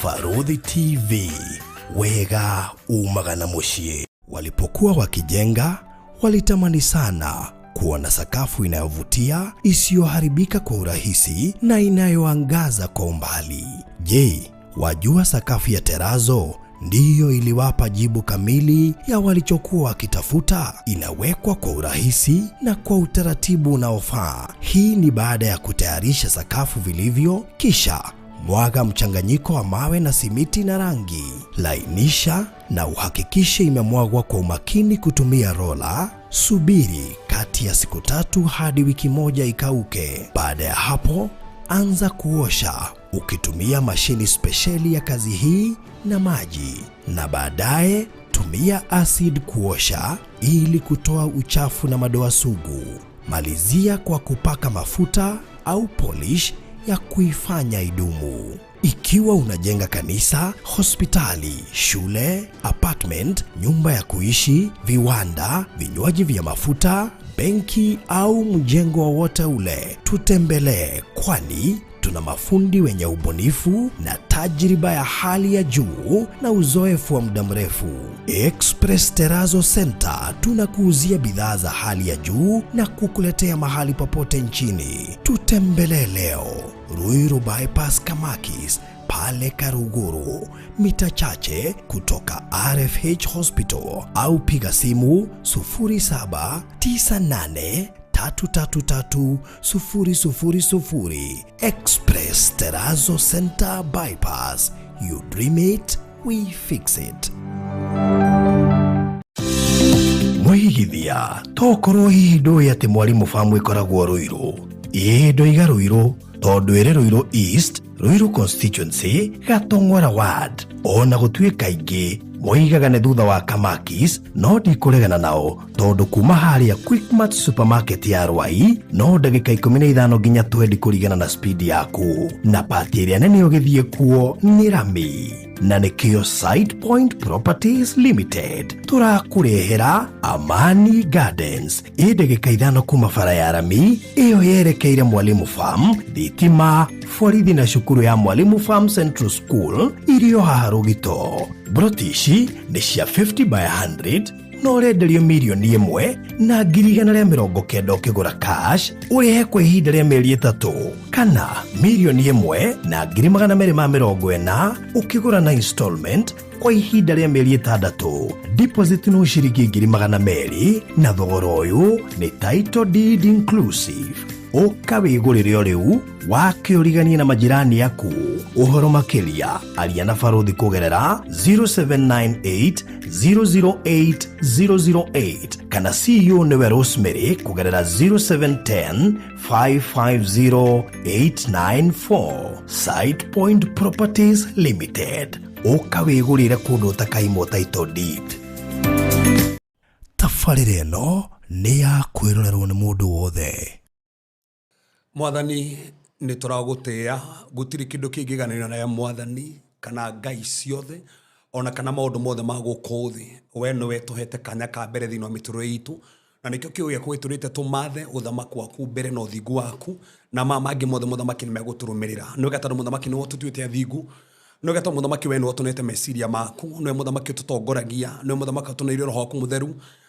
Farodhi TV, wega umagana mushie. Walipokuwa wakijenga, walitamani sana kuona sakafu inayovutia, isiyoharibika kwa urahisi na inayoangaza kwa umbali. Je, wajua sakafu ya terazo ndiyo iliwapa jibu kamili ya walichokuwa wakitafuta? Inawekwa kwa urahisi na kwa utaratibu unaofaa. Hii ni baada ya kutayarisha sakafu vilivyo, kisha mwaga mchanganyiko wa mawe na simiti na rangi. Lainisha na uhakikishe imemwagwa kwa umakini kutumia rola. Subiri kati ya siku 3 hadi wiki 1 ikauke. Baada ya hapo, anza kuosha ukitumia mashini spesheli ya kazi hii na maji, na baadaye tumia acid kuosha ili kutoa uchafu na madoa sugu. Malizia kwa kupaka mafuta au polish ya kuifanya idumu. Ikiwa unajenga kanisa, hospitali, shule, apartment, nyumba ya kuishi, viwanda, vinywaji vya mafuta, benki au mjengo wowote ule, tutembelee, kwani tuna mafundi wenye ubunifu na tajriba ya hali ya juu na uzoefu wa muda mrefu. Express Terazo Center tunakuuzia bidhaa za hali ya juu na kukuletea mahali popote nchini. Tutembelee leo, Ruiru Bypass Kamakis, pale Karuguru, mita chache kutoka RFH Hospital, au piga simu 0798333000. Express Terazo Center Bypass. You dream it, we fix it. Mwigithia tokorwo hihi ndũĩ atĩ Mwalimu Farm ĩkoragwo Ruiru. Ndoiga Ruiru tondũ ĩrĩ Ruiru East, Ruiru Constituency, Gatong'ora Ward. Ona gũtuĩka ingĩ moigaga nĩ thutha wa Kamakis, no ndikũregana nao tondũ kuma harĩa Quickmart Supermarket ya Rwai no ndagĩka 15 nginya 20 kũringana na speed yaku. Na pati ĩrĩa nene ũgĩthiĩ kuo nĩ Rami, na nĩkĩo Side Point Properties Limited tũrakũrehera Amani Gardens, ndagĩka 5 kuma bara ya Rami, ĩyo yerekeire Mwalimu Farm, thitima, borithi na cukuru ya Mwalimu Farm Central School iliyo haha Rũgito. Brotishi nĩ cia 50 by 100 no renderio milioni 1 na 190 ũkĩgũra cash, ũrĩhe kwa ihinda rĩa mĩeri 3, kana milioni 1 na 240 ũkĩgũra na installment kwa ihinda rĩa mĩeri 6. Deposit no ciringi 200, na thogora ũyũ nĩ title deed inclusive. Ũkawĩgũrĩre o rĩu wakĩũrigania na majirani yaku. Ũhoro makĩria aria na Farodhi kũgerera 0798008008, kana CEO nĩwe Rosemary kũgerera 0710550894. Side Point Properties Limited, ũkawĩgũrĩre kũndũ ũtakaimwo title deed. Tabarĩra ĩno nĩ ya kwĩrorerwo nĩ mũndũ wothe. Mwathani nĩ tũragũtĩĩa, gũtirĩ kĩndũ kĩngĩganĩra na Mwathani kana ngai ciothe ona kana maũndũ mothe ma gũkũ thĩ. We nĩwe tũhete kanya ka mbere thĩinĩ wa mĩtũrĩre itũ, na nĩkĩo kĩũria gwĩtũrĩte tũmathe ũthamaki waku mbere na ũthingu waku, na mangĩ mothe mũthamaki nĩ megũtũrũmĩrĩra. Nĩ gatano mũthamaki nĩ wotũtuĩte athingu, nĩ gatano mũthamaki we nĩ wotũnete meciria maku, nĩ mũthamaki tũtongoragia, nĩ mũthamaki tũneire roho waku mũtheru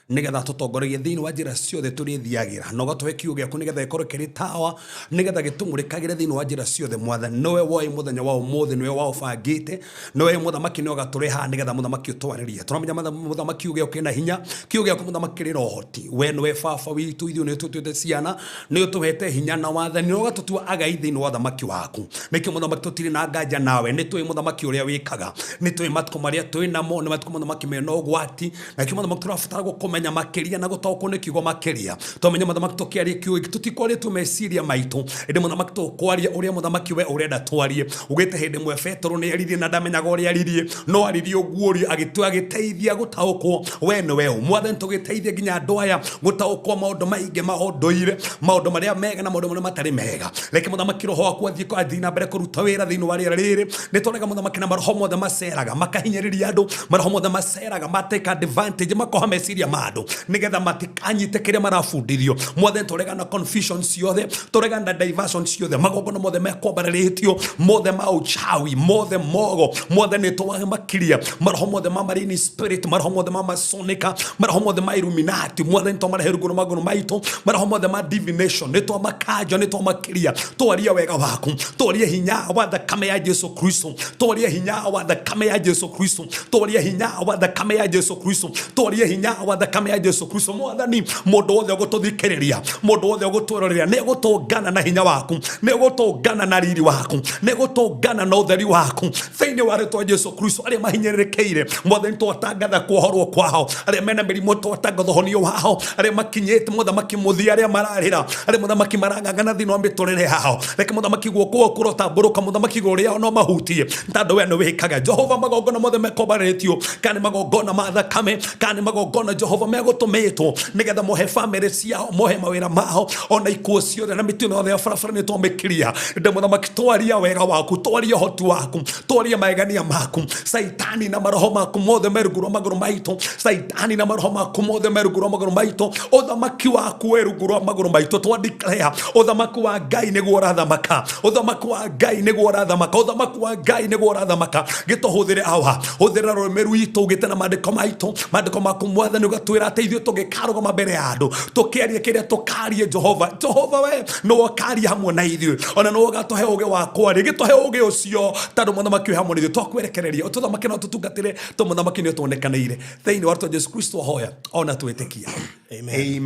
nigetha tũtongoragie thĩinĩ wa njĩra ciothe tũrĩthiagĩra, na ũgatũhe kiugo gĩaku nigetha gĩkorwo kĩrĩ tawa, nigetha gĩtũmũrĩkagĩre thĩinĩ wa njĩra ciothe. Mwathani nĩwe woĩ mũthenya wa ũmũthĩ, nĩwe waũbangĩte, nĩwe mũthamaki nĩ ũgatũreha nigetha mũthamaki ũtwarĩrie. Tũramenya mũthamaki kiugo gĩaku kĩna hinya, kiugo gĩaku mũthamaki kĩrĩ rohoti. We nĩwe baba witũ, ithuĩ nĩ tũtuĩte ciana, nĩ ũtũhete hinya na wathani, nĩ ũgatũtua agai thĩinĩ wa ũthamaki waku. Nĩkĩo mũthamaki tũtirĩ na nganja nawe, nĩ tũĩ mũthamaki ũrĩa wĩkaga, nĩ tũĩ matukũ marĩa twĩ namo nĩ matukũ mũthamaki mena ũgwati, na kĩo mũthamaki tũrabatara gũkũmenya makĩria na gũtaũkwo nĩ kiugo makĩria. Tũmenye mũthamaki tũkĩaria kiugo gĩkĩ tũtikwarĩtwo meciria maitũ, ĩndĩ mũthamaki tũkwaria ũrĩa mũthamaki we ũrenda twarie. Ũgĩte hĩndĩ ĩmwe Petero nĩ aririe na ndamenyaga ũrĩa aririe, no aririe ũguo agĩteithia gũtaũkwo we nĩwe ũ. Mwathani tũgĩteithie nginya andũ aya gũtaũkwo maũndũ maingĩ ma ũndũire, maũndũ marĩa mega na maũndũ marĩa matarĩ mega. Reke mũthamaki roho waku athiĩ na mbere kũruta wĩra thĩinĩ wa rĩera rĩrĩ. Nĩ tũrega mũthamaki na maroho mothe maceraga makahinyĩrĩria andũ, maroho mothe maceraga mateka advantage makoha meciria ma andu nigetha matikanyite kiria marafundithio Mwathani turegana confusion ciothe turegana diversion ciothe magongona mothe mekwambarĩtio mothe ma uchawi mothe mogo Mwathani twahe makiria maroho mothe ma marine spirit maroho mothe ma masonica maroho mothe ma illuminati Mwathani twamarehe ruguru maguru maitu maroho mothe ma divination nitwa makaja nitwa makiria twaria wega waku twaria hinya wa thakame ya Jesu Kristo twaria hinya wa thakame ya Jesu Kristo twaria hinya wa thakame ya Jesu Kristo twaria hinya wa thakame ya Jesu Kristo Mwathani mundu wothe ugututhikiriria mundu wothe ugutwirorera ne gutungana na hinya waku ne gutungana na riri waku ne gutungana na utheri waku thiini wa ritwa Jesu Kristo aria mahinyerekeire Mwathani twatangatha kuohorwo kwao aria mena mirimo twatangatha honio wao aria makinyite muthamaki muthi aria mararira aria muthamaki marangangana thini wa miturire yao reke muthamaki guoko kurotamburuka muthamaki guria no mahutie tondu we no wikaga Jehova magongona mothe mekombaretio kana magongona ma thakame kana magongona Jehova megutumitwo nigetha mohe family ciao mohe mawira mao ona ikuo ciothe na mitino yothe ya barabara ni twamekiria nde muthamaki twaria wega waku twaria hoti waku twaria magania maku saitani na maroho maku mothe merugurwa maguru maitu saitani na maroho maku mothe merugurwa maguru maitu uthamaki waku werugurwa maguru maitu twadeclare uthamaki wa Ngai niguo rathamaka uthamaki wa Ngai niguo rathamaka uthamaki wa Ngai niguo rathamaka gituhuthire awa huthira rwemeru itu gitena mandiko maitu mandiko maku Mwathani ugatwira ateithio tugikarugama mbere ya andu tukiaria kiria tukarie Jehova we no wakaria hamwe na ithuĩ ona no gatuhe uge wa kwari gituhe uge ucio tondu muthamaki we hamwe na ithuĩ twakwerekereria uthamaki no tutungatire to muthamaki ni tuonekanire thiini wa Jesu Kristo hoya ona twitikia amen.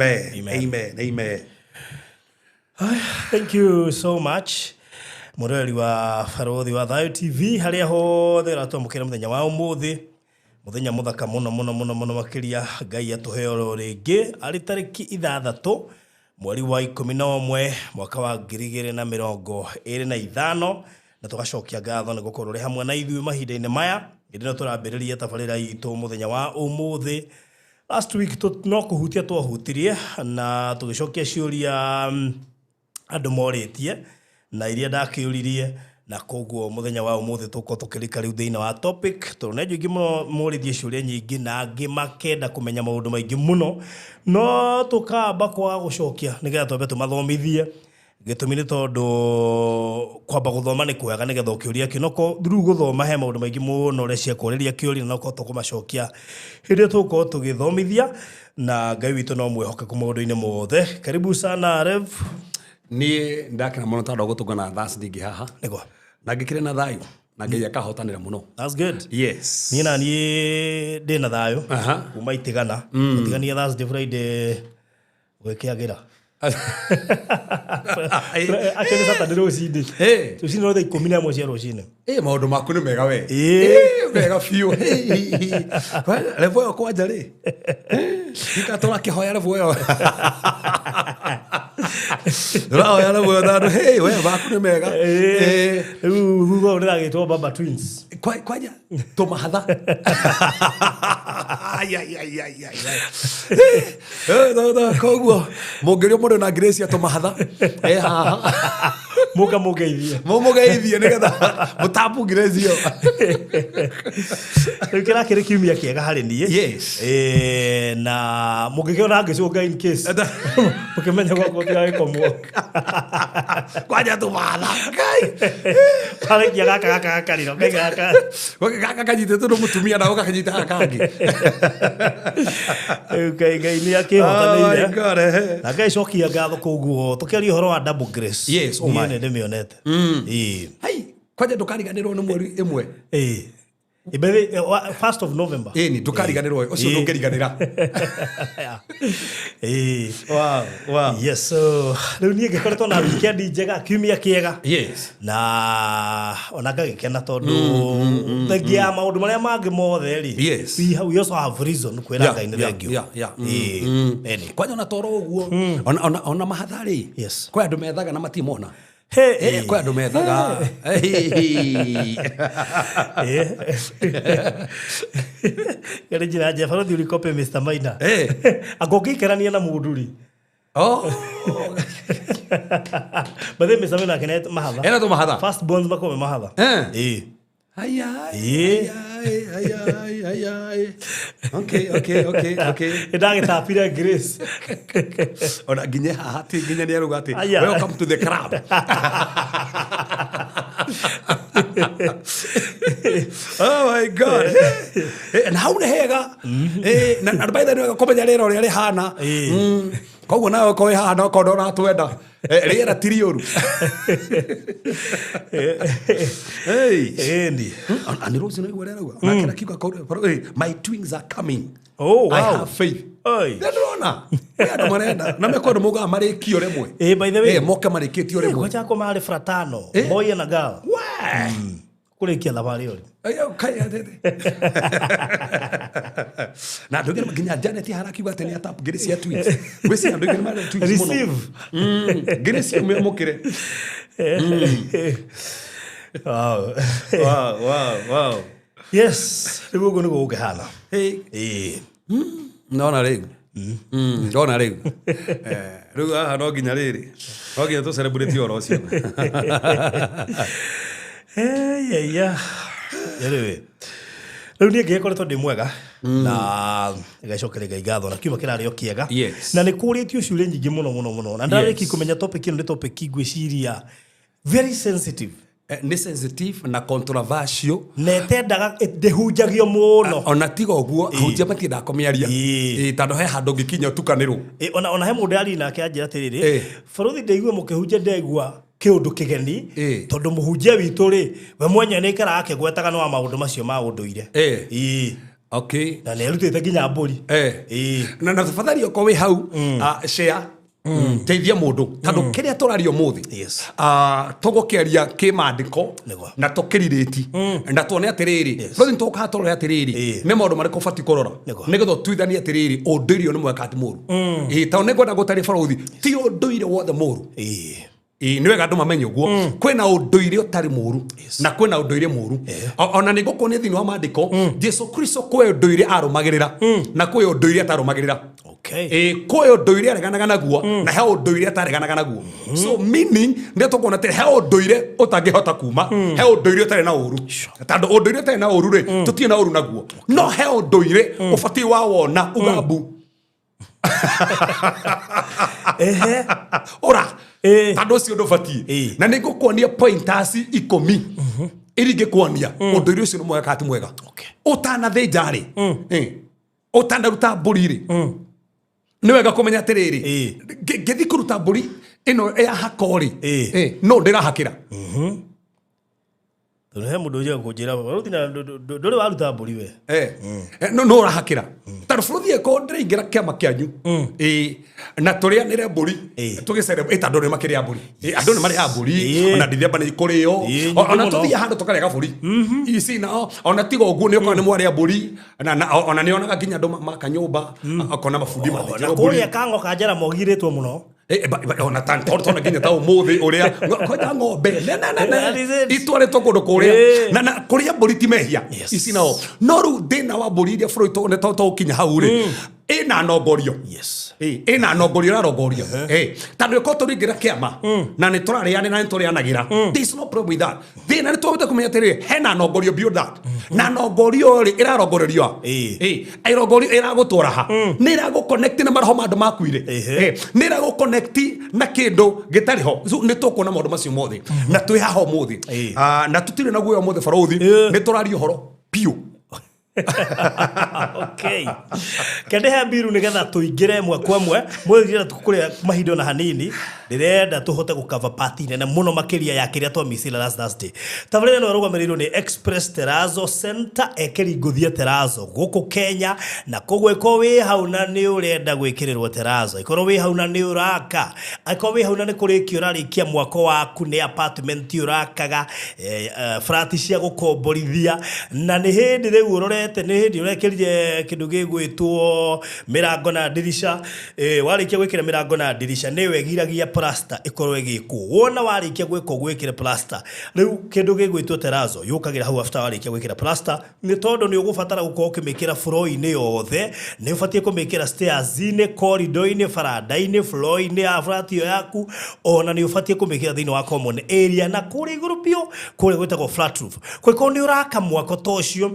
Thank you so much. Mureri wa Farothi wa Thayo TV haria hothe ratwamukira muthenya wa umuthi muthenya muthaka muno makiria Ngai atuheo ringi ari tariki 6 mweri wa 11 mwaka wa 2025 na tugacokia ngatho ni gukorwo ri hamwe na ithuĩ mahinda-inĩ maya ndino turambĩrĩria tabarĩra itũ muthenya wa umuthi. Last week no kuhutia twahutirie na tugicokia ciũria andu morĩtie na iria ndakiũririe na koguo muthenya wa umuthi tuko tukirika riu thiina wa topic to nejo ingi morithie ciũria nyingi na angi makenda kumenya maundu maingi muno no tukamba kwa gucokia nigetha twambe tumathomithie gitumi ni tondu kwamba guthoma ni kwega nigetha ukiuria kinoko through guthoma he maundu maingi muno urecia kuriria kiuria na ko tukumacokia hindi tuko tugithomithia na Ngai witu no mwehoke ku maundu-ini mothe. Karibu sana Rev. Ni ndakena muno tondu gutungana Thursday ngi haha Nego na ngikire na thayo na Ngai akahotanira muno. That's good. Yes. Ni na ni ndina thayo kuma itigana itigania Thursday Friday gwekiagira akene Saturday rocini rocini no thaa 11 cia rocini maundu maku ni mega we mega fiu levo yo kwanja ri ikatora kihoya levo yo rao ya levo yo we maku ni mega thutha uragitwo Baba Twins kwanja tumahatha no koguo mungirio mundu na grace ya tumahatha mugeithie nigetha mutabu grace yo kira kire kiumia kiega hari nie yes na mugikiona ngicoka in case mukimenya gwakwa tigagikomwo kwanja tumahatha Ngai pale kiaga kaka riro kaka kanyite tu mutumia na ukakanyita akangi Ngai ni akihotanire na Ngai cokia ngatho koguo tukiaria horo wa double grace yes ni ndimionete hai kwanja ndukariganirwo ni mweri imwe Ibere 1st of November. Ni ndukariganirwo ucio ndungeriganira wow yes so riu nie ngikoretwo na weekend njega kiumia kiega yes na ona ngagikena tondu thengia maundu maria mangi mothe ri yes we also have reason kwira Ngai ni thengio kwanja na toro uguo ona mahathari yes kwa andu methaga na matimona kwa andu methaga gari jira je Farothi ulikope Mr. Maina agogikerania na muduri but then Mr. Maina kenet mahatha ena to mahatha first bonds makome mahatha ai. Okay. Ndagĩtapire Grace. Ona nginya haha ti nginya nĩ aruga atĩ welcome to the club. Oh my God. Na hau nĩ hega. Na by the way komenya rĩera ũrĩa rĩhana. Koguo nawe ko haha no ko ndona twenda. Rĩera tirioru. Endi. Ani rũciũ nĩ gwĩra rauga. Na kĩra kiuga my twins are coming. Oh, wow. I have faith. Ndĩrona. Andũ marenda na mekũndũ mũgaga marĩkio rĩmwe. By the way. Moke marĩkĩtio rĩmwe. Ngoja ko marĩ fratano. Boy and a girl. Kũrĩkia thabarĩ ũrĩ. Na andũ ngĩna nginya Janet harakiuga atĩ nĩ atap ngĩrĩ cia twins. Gwĩciria andũ ngĩna marĩ twins mũno. Receive. Ngĩrĩ cia mũkĩre. Wow. Yes, rĩu ũguo nĩguo ũngĩhana. Ndona rĩu. Ndona rĩu. Rĩu haha no nginya rĩrĩ. No nginya tũ celebrate oro ũcio. Rĩu niĩ ngĩkoretwo ndĩ mwega na ngacokeria Ngai ngatho na kiuma kĩrarĩ o kĩega na nĩ kũrĩtio ciũria nyingĩ mũno na ndarĩki kũmenya topic ĩno nĩ topic ngwĩciria very sensitive. Nĩ sensitive na controversial na etendaga ndĩhunjagio mũno ona tiga ũguo ahunjia matiendaga kũmĩaria tondũ he handũ ngĩkinya ũtukanĩrwo ona he mũndũ arĩ nake anjĩra atĩrĩrĩ baruthi ndĩigua mũkĩhunjia ndĩigua kĩũndũ kĩgeni tondũ mũhunjia witũ rĩ we mwenye nĩ ikaraga akĩgwetaga no maũndũ macio ma ũndũire okay na nĩ arutĩte nginya mbũri na tafadhali oko wĩ hau share teithia mũndũ tondũ kĩrĩa tũrario mũthĩ tũgũkĩaria kĩmandĩko na tũkĩrirĩti na tuone atĩrĩrĩ bũrũri tũkaga tũrore atĩrĩrĩ nĩ maũndũ marĩkũ batiĩ kũrora nĩgetha tuithanie atĩrĩrĩ ũndũire nĩ mwega atĩ mũru tondũ nĩngwenda gũtarĩ bũrũri ti ũndũire wothe mũru nĩ wega andũ mamenye ũguo kwĩna ũndũire ũtarĩ mũru na kwĩna ũndũire mũru ona nĩ ngũkuonia thĩinĩ wa maandĩko Jesu Kristo kwĩ ũndũire arũmagĩrĩra na kwĩ ũndũire atarũmagĩrĩra kwĩ ũndũire areganaga naguo na he ũndũire atareganaga naguo so meaning nĩ tũkuona atĩ he ũndũire ũtangĩhota kuma he ũndũire ũtarĩ na ũru tondũ ũndũire ũtarĩ na ũru rĩ tũtirĩ na ũru naguo no he ũndũire ũbatiĩ wa wona ugambu ora tandũ ũcio ndũbatiĩ na nĩ ngũkuonia pointers 10 iria ingĩkuonia ũndũire ũcio nĩ mwega kana ti mwega ũtanathĩnja rĩ ũtanaruta mbũri rĩ nĩ wega kũmenya atĩrĩrĩ ngĩthiĩ kũruta mbũri ĩno ya hako rĩ no ndĩrahakĩra he mũndũ ũnjĩra kũnjĩra ndũrĩ waruta mbũri we no ũrahakĩra tondũ bũrũri ĩko ndĩraingĩra kĩama kĩanyu na tũrĩanĩre mbũri tũgĩcere tondũ nĩ makĩrĩa mbũri andũ nĩ marĩaga mbũri ona ndithemba nĩ kũrĩo ona tũthiĩ handũ tũkarega bũri ici na ona tiga ũguo nĩ ũkona nĩ mwarĩa mbũri ona nĩ onaga nginya andũ makanyũmba akona mabundi mathĩnjĩrwo mbũri kũrĩa kango kanjara mogirĩtwo mũno ona tona nginya ta ũmũthĩ ũrĩa koja ng'ombe itwarĩtwo kũndũ kũrĩa na kũrĩa mbũri ti mehia ici nao no rĩu thĩna wa mbũri iria bũrũri tũgũkinya hau rĩ ĩna nongorio ĩna nongorio ĩrarongorio tondũ ĩkorwo tũringĩra kĩama na nĩ tũrarĩanĩra na nĩ tũrĩanagĩra there is no problem with that thĩna nĩ twahota kũmenya atĩrĩrĩ hena nongorio beyond that na nongorio rĩ ĩrarongorerio ĩrongorio ĩragũtwara ha nĩ ĩragũconnect na maroho ma andũ makuire nĩ ĩragũconnect na kĩndũ gĩtarĩ ho nĩ tũkuona maũndũ macio mothe na twĩ haha ũmũthĩ na tũtirĩ na guoya ũmũthĩ barũthi nĩ tũraria ũhoro piũ okay kende ha biru nigetha tuingire mwe kwa mwe mwĩgira tukũrĩa mahinda na hanini ndirenda tuhote gũcover party nene mũno makĩria ya kĩrĩa twamisira last Thursday tabarĩra no rũgamĩrĩirwo nĩ Express Terrazzo Center ekĩringuthia Terrazzo gũkũ Kenya na kũgwĩko wĩ hau na nĩ ũrenda gwĩkĩrĩrwo Terrazzo ikorwo wĩ hau na nĩ ũraka ikorwo wĩ hau na nĩ kũrĩkia ũrarĩkia mwako waku nĩ apartment ũrakaga flat cia gũkomborithia na nĩ hĩndĩ rĩu ũrorete nĩ hĩndĩ ũrekĩrire kĩndũ gĩgwĩtwo mĩrango na dirisha warĩkia gwĩkĩra mĩrango na dirisha nĩ wegiragia plaster ikorwo igĩkwo wona warĩkia gwĩkĩra plaster rĩu kĩndũ gĩgwĩtwo Terrazzo yũkagĩra hau after warĩkia gwĩkĩra plaster nĩ tondũ nĩ ũgũbatara gũkorwo ũkĩmĩkĩra floor-inĩ yothe nĩ ũbatiĩ kũmĩkĩra stairs-inĩ corridor-inĩ faranda-inĩ floor-inĩ ya flat yaku ona nĩ ũbatiĩ kũmĩkĩra thĩinĩ wa common area na kũrĩa igũrũ biũ kũrĩa gwĩtagwo flat roof kwĩko nĩ ũraka mwako tocio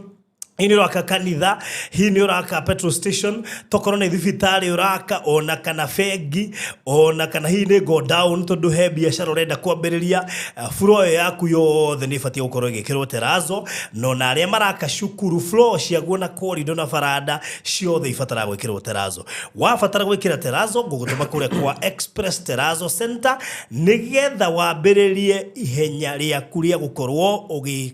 hini uraka kanitha, hini uraka petrol station, tokorwo nĩ thibitari uraka, ona kana bengi, ona kana hini go down tondu he biashara urenda kwambĩrĩria, floor yaku yothe nĩ ibatie gukorwo igĩkĩrwo terazo, no na arĩa maraka cukuru floor ciaguo na corridor na faranda ciothe ibatara gwĩkĩrwo terazo. Wabatara gwĩkĩra terazo ngũgũtũma kũrĩa kwa Express Terazo Center nĩgetha wambĩrĩrie ihenya rĩaku rĩa gũkorwo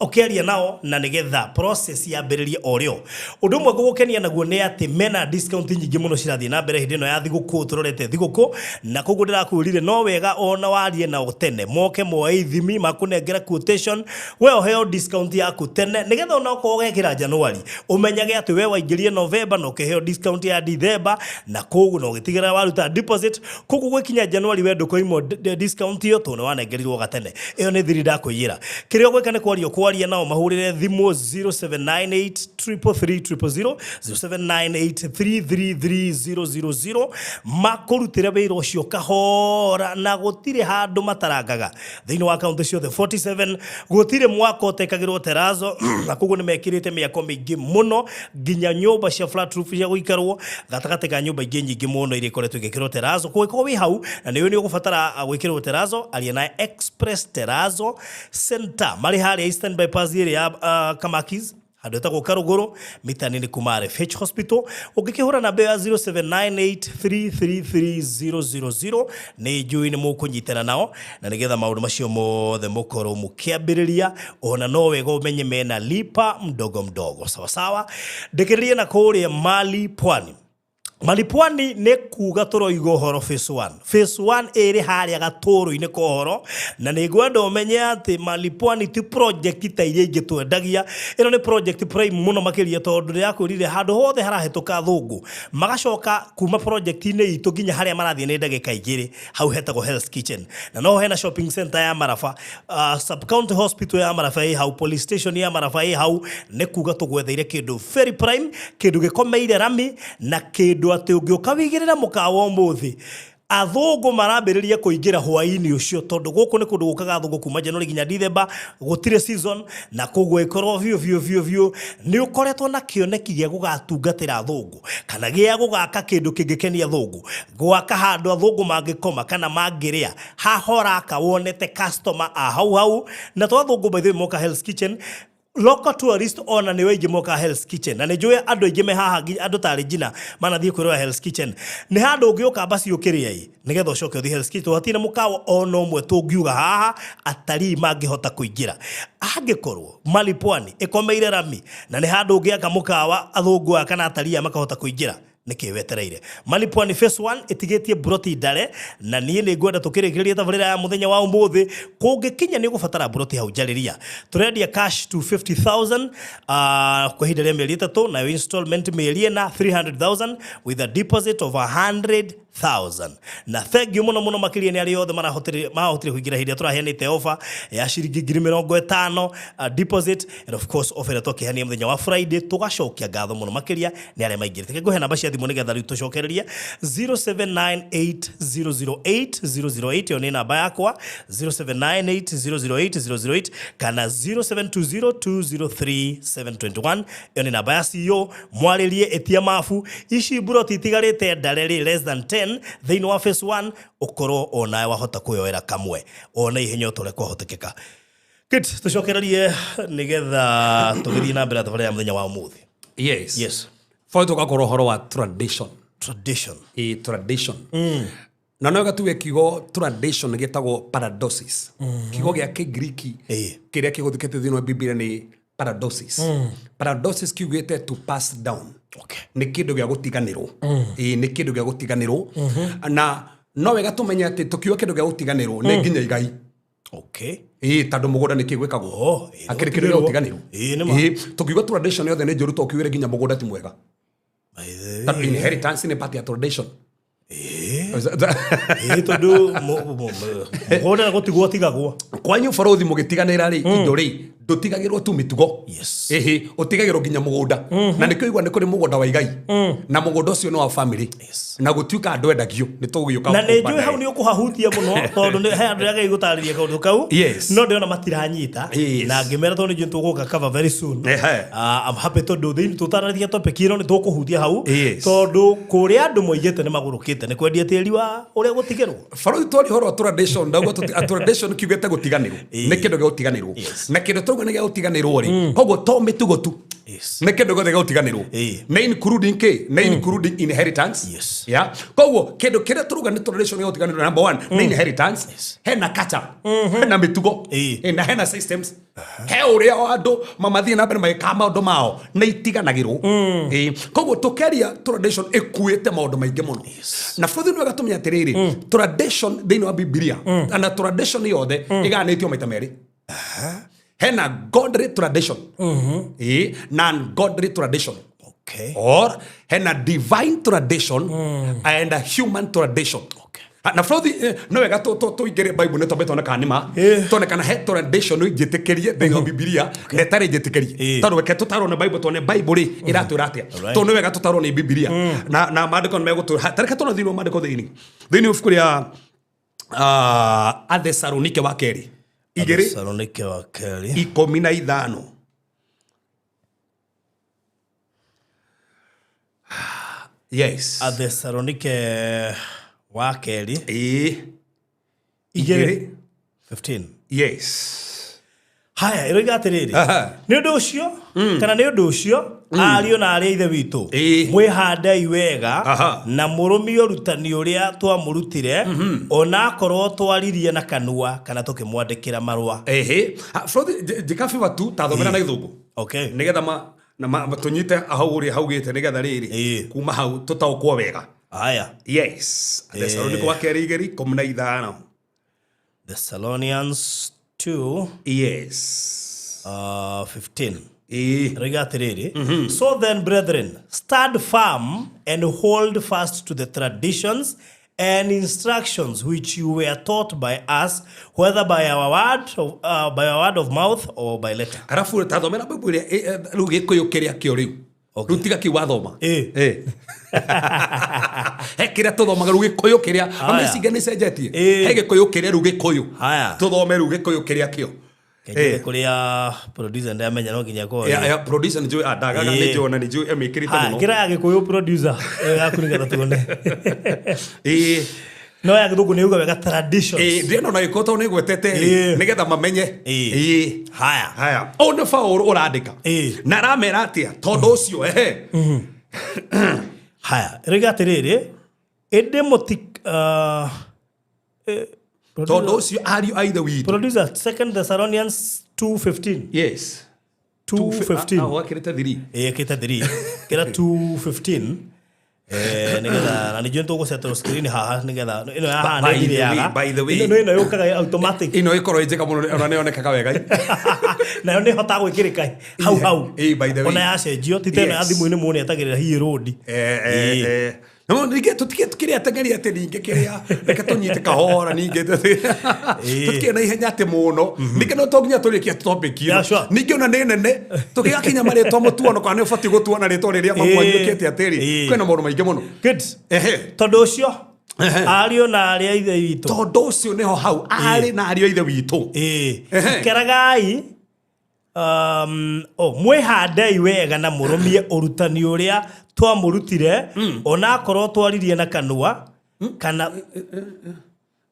okeria nao na nigetha process ya mbĩrĩria orĩo. Ũndũ ũmwe ngũgũkenia naguo nĩ atĩ mena discount nyingĩ mũno cirathiĩ na mbere hĩndĩ ĩno ya thigũkũ tũrorete thigũkũ, na koguo ndĩrakwĩrire no wega ona warie nao tene moke moe ithimi makũnengera quotation we oheo discount yaku tene nigetha ona okorwo ũgekĩra January ũmenyage atĩ we waingĩrie November na ũkĩheo discount ya December, na koguo no ũgĩtigĩra waruta deposit, koguo gwĩkinya January we ndũkoimwo discount ĩyo tondũ wanengerirwo gatene. Ĩyo nĩ thiri ndakwĩyĩra. Kĩrĩa ũgwĩka nĩ kwaria nao mahurire thimo 0798333000 0798333000 makurutire wĩra ũcio kahora na gũtirĩ handũ matarangaga thĩinĩ wa akaunti ciothe 47 gũtirĩ mwaka ũtekagĩrwo terazo na koguo nĩ mekĩrĩte mĩako mĩingĩ mũno nginya nyũmba cia flat roof cia gũikarwo gatagatĩ ka nyũmba ingĩ nyingĩ mũno iria ikoretwo igĩkĩrwo terazo. Kũngĩkorwo wĩ hau na nĩ ũgũbatara gwĩkĩrwo terazo aria na Express Terazo Center marĩ harĩa Eastern Bypass ya Kamakis handũ etagwo Karuguru mitanini kuma RFH Hospital. Ũngĩkĩhũra namba ya 0798333000 nĩ njũĩ nĩ mũkũnyitana nao na nĩgetha maũndũ macio mothe mũkorwo mũkĩambĩrĩria, ona no wega ũmenye mena lipa mdogo mdogo sawa sawa. Ndĩkĩrĩrie na kũrĩa Mali Pwani. Mali Pwani nĩ kuga tũroiga ũhoro phase 1. Phase 1 ĩrĩ harĩa gatũrũ-inĩ ka ũhoro na nĩ ngwenda ũmenye atĩ Mali Pwani ti project ta iria ingĩ twendagia. Ĩno nĩ project prime mũno makĩria tondũ nĩyakwĩrire handũ hothe harahĩtũka thũngũ magacoka kuma project-inĩ itũ nginya harĩa marathiĩ nĩ ndagĩka igĩrĩ hau hetagwo Hell's Kitchen, na no hena shopping center ya Maraba, sub county hospital ya Maraba ĩ hau, police station ya Maraba ĩ hau. Nĩ kuga tũgwetheire kĩndũ very prime, kĩndũ gĩkomeire rami na kĩndũ atĩ ũngĩũka wĩigĩrĩra mũkawa ũmũthĩ athũngũ marambĩrĩria kũingĩra hwaĩ-inĩ ũcio tondũ gũkũ nĩ kũndũ gũkaga athũngũ kuma January nginya December, gũtirĩ season na koguo ĩkorwo biũ nĩ ũkoretwo na kĩoneki gĩa gũgatungatĩra athũngũ kana gĩa gũgaka kĩndũ kĩngĩkenia athũngũ, gwaka handũ athũngũ mangĩkoma kana mangĩrĩa hahoraka wonete customer a hau na to athũngũ by the way moka Hell's Kitchen. Local tourist ona nĩ waingĩ moka Hell's Kitchen na nĩ njũĩ andũ aingĩ me haha andũ tarĩ njina manathiĩ kwĩrora Hell's Kitchen. Nĩ handũ ũngĩũka basi ũkĩrĩa nĩgetha ũcoke ũthiĩ Hell's Kitchen, hatirĩ mũkawa ona ũmwe tũngiuga haha atarii mangĩhota kũingĩra. Angĩkorwo Mali Pwani ĩkomeire rami na nĩ handũ ũngĩaka mũkawa athũngũ kana atarii makahota kũingĩra nĩkĩ wetereire. Mali Pwani phase 1 ĩtigĩtie broti ndare na niĩ nĩ ngwenda tũkĩrĩkĩrĩria tabarĩra ya mũthenya wa ũmũthĩ. Kũngĩkinya nĩ ũgũbatara broti hau njarĩria tũrendia cash to 50,000 kwa ihinda rĩa mĩeri ĩtatũ na installment mĩeri ĩna 300,000 with a deposit of 100,000. Na thengiũ mũno makĩria nĩ arĩa othe mahotire kũingĩra hĩndĩ ĩrĩa tũraheanĩte offer ya ciringi 50,000 deposit, and of course offer ĩrĩa twakĩheania mũthenya wa Friday tũgacokia ngatho mũno makĩria nĩ arĩa maingĩrĩte. Ngũhe namba cia thimũ nĩgetha rĩu tũcokererie 0798008008 ĩyo nĩ namba yakwa 0798008008 kana 0720203721 ĩyo nĩ namba ya CEO. Mwarĩrie etia mafu ici broti itigarĩte ndareri less than 10 thĩinĩ wa phase 1 ũkorwo onawe wahota kuyoera kamwe ona ihenya ũtore kwahotekeka. Tũcokererie nĩgetha tũgĩthiĩ na mbere tabarĩra ya mũthenya wa ũmũthĩ. Yes. Foi tugakorwo horo wa tradition. Tradition. Na no gatuwe kigo tradition gĩtagwo paradosis. Kigo gĩa Kĩgiriki kĩrĩa kĩgũthĩkĩte thĩinĩ wa Biblia nĩ paradosis. Paradosis kiugĩte to pass down. Okay. Nĩ kĩndũ gĩa gũtiganĩrwo. Nĩ kĩndũ gĩa gũtiganĩrwo. Na no wega tũmenye atĩ tũkiuga kĩndũ gĩa gũtiganĩrwo nĩ nginya igai. Okay. Tondũ mũgũnda nĩ kĩgwĩkagwo. Akĩrĩ kĩndũ gĩa gũtiganĩrwo. Tũkiuga tradition yothe nĩ njũru tũkiugĩre nginya mũgũnda ti mwega. That inheritance in a part of tradition. Tondũ mũgũnda gũtigwo tigagwo. Kwanyu bũrũthi mũgĩtiganĩra rĩ indo rĩ tutigagirwo tu mitugo Yes. utigagirwo nginya mugunda na nikigwa nikuri mugunda wa igai na mugunda ucio no wa family na gutuika andu endagio nitugiuka na nä njå hau nä å kå hahutia må no tondå he andå rä agä gå tarä ria kaå ndå kau no ndä ona matiranyita na ngä mera tondå nä njå tå gå ka cover very soon I'm happy tondå thä tå tararithia topic ä no nä tå kå hutia hau tondå kå rä a andå moigä te nä magå rå kä te nä kwendia tä ri wa å rä a gå tigä rwo barå twari horo wa tradition ndauga tradition kiugä te gå tiganä rwo nä kä ndå gä gå tiganä rwo na kä ndå tåguo nä gä gå tiganä rwo rä koguo to mä tugo tu nä kä ndå gothe gä gå tiganä rwo nä including kä nä including inheritance koguo kä ndå kä rä a tå ruga nä tradition gä gå tiganä rwo number one nä inheritance hena culture hena mä tugo na hena systems he å rä a andå mamathiä na mbere magä kaga maå ndå mao nä itiganagä rwo koguo tå keria tradition ä kuä te maå ndå maingä må no na bå thä nä wega tå menya atä rä rä tradition thä inä wa bibilia na tradition yothe ä gayanä tio maita merä hena godly tradition na ungodly tradition or hena divine tradition and a human tradition na flothi no wega to ingere bible ne tobe tona kanima tona kana he tradition igitekerie thĩinĩ bibilia ne tare igitekerie tondũ weke tutarwo bible tone bible ri iratwĩra atia to no wega tutarwo nĩ bibilia na maandĩko nĩ megũtwĩra tareka tona thĩinĩ maandĩko thĩinĩ ubuku rĩa Athesalonike wa kerĩ Athesalonike wa kerĩ 15 yes Athesalonike wa kerĩ 15 yes haya iroiga atiriri ni undu ucio kana ni undu ucio ariyo na ari ithe witu mwihandei wega na murumio rutani uria twamurutire ona akorwo twaririe na kanua kana tukimwandikira marua jikafi watu tathomera na githungu nigetha na tunyite hau uri haugite nigetha riri kuma hau tutaukwo wega haya yes Thessalonike wa kerĩ 15 Thessalonians 2 yes 15 so then brethren stand firm and hold fast to the traditions and instructions which you were taught by us whether by our word of mouth or by letter arafu tathomera bible riu gikuyu kiria kio riu rutiga ki wathoma he kiria tuthomaga riu gikuyu kiria ameciga ni cenjetie he gikuyu kiria riu gikuyu tuthome riu gikuyu kiria kio kuria producer ndamenya no nginya ko producer njo ndagaga ni jo na ni jo emikirite muno kira gikuyu producer gakuringa tuone no ya githuku ni uga wega traditions ndio na ikoto ni gwetete nigetha mamenye haya ona Paulo urandika na ramera atia tondu ucio haya rega atiriri ende mutik tondu ucio ariyo aithe witu producer 2 Thessalonians 2:15 yes 2:15 wakirite 3 kita 3 kira 2:15 nigetha na nijue tugo settle screen haha nigetha ino haha ni iriaga by the way ino yukaga automatic ino ikorwo njega muno ona ne onekaga wega na ni hota gwikirika hau by the way ona yacenjio titeno ya thimu-ini muone atagirira hi road no nige tutikire atengeria ate ninge kiria reka tunyite kahora ninge tutikire na ihenya ate muno nige no toginya turikia topic ino ninge ona nene tukigakinya mari to mutuono kana ubati gutuona rito riria mamwanyukete atiri kwena maundu maingi muno good tondu ucio ariyo na ari ithe witu tondu ucio niho hau ari na ariyo ithe witu keragai mwihandei wega na murumie urutani uria twamurutire ona akorwo twaririe na kanua kana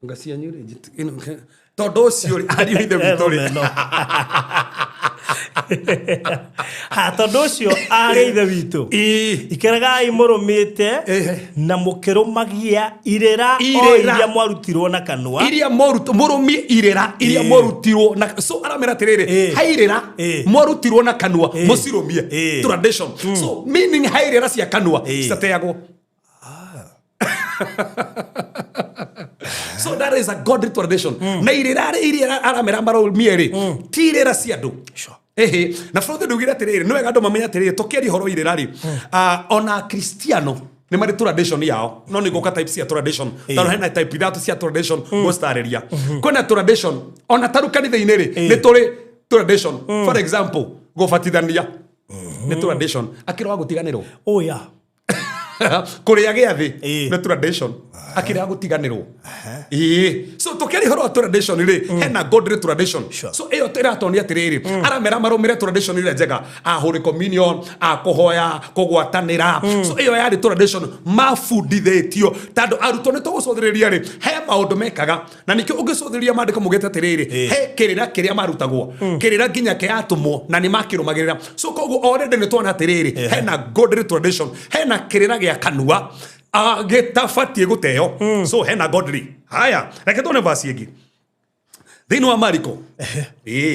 ngacia nyure tondu ucio ariyo ithe witu ri tondu ucio ari ithe witu ikeragai murumite na mukirumagia irera iria mwarutirwo na kanua iria murumie irera iria mwarutirwo na so aramera tiriri hairera mwarutirwo na kanua musirumie tradition so meaning hairera cia kanua citateagwo so that is a godly tradition na irera aramera marumie ri tirera cia ndu na frothe ndugira atiriri no wega andu mamenya atiriri tukeri horo irera ri ona Cristiano ni mari tradition yao no ni goka type cia tradition tano hena type that cia tradition gostariria kuna tradition ona taru kanitha-ini ri ni turi tradition. For example, gobatithania. Ni tradition. Akira gutiganirwo. Oh yeah. Kuria giathi ni tradition. Akira gutiganirwo. So tukeri horo tradition ri hena godly tradition. So eyo tiratonia tiriri aramera marumire tradition ri njega holy communion kuhoya kugwatanira. So eyo yari tradition mafundithitio tando arutwo ni tugucothiriria ri he maundu mekaga na nikio ungicothiria mandiko mugete tiriri he kirira kiria marutagwo kirira nginya ke atumwo na ni makirumagirira. So koguo already ni tuona tiriri hena godly tradition hena kirira gia kanua getabatie guteo. So hena godly. Haya, reke tuone verse ingi thiini wa Mariko.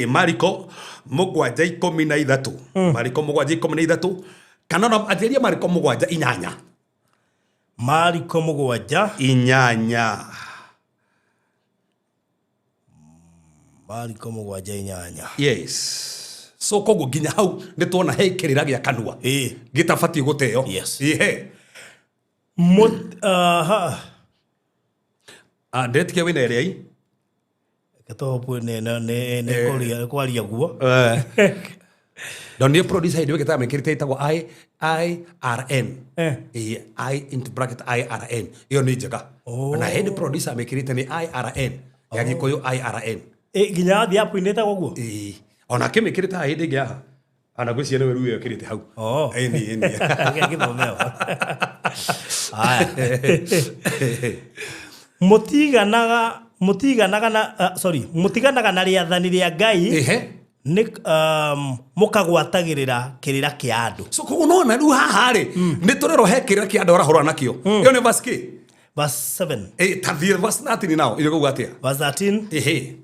Mariko 7:13. Mariko 7:13 kana no atheria Mariko 7:8. Mariko 7:8. Mariko 7:8. Yes. So koguo nginya hau ni tuona he kirira gia kanua getabatie guteo. Yes. Ndetikia wina area katopo ne kwaria guo don't you produce hide weketa mekirite itagwo IRN I into bracket IRN iyo ni njega na head producer mekirite ni IRN ya gikuyu IRN ginya thia apu inetagwo guo ona kimekirite hide gya ana gwiciana weru yo kirite hau eni githomeo mutiganaga na riathani ria Ngai ni mukagwatagirira kirira kia andu. So koguo nona riu haha ri ni turero he kirira kia andu arahorwa nakio iyo ni verse ki verse 7 tathie verse 13 now iyo kuga atia verse 13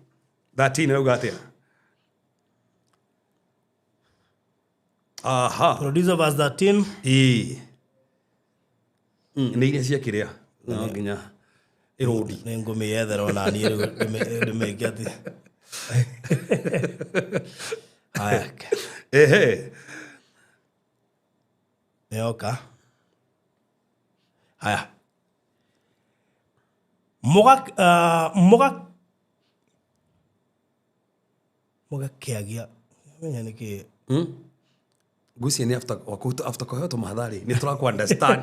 13 kuga atia producer verse 13 ni iria cia kiria no nginya irodi ni ngumi yethera ona ni ndimegati haya neoka haya moga kiagia menya niki gusi ni after kwa to mahadhari ni tura ku understand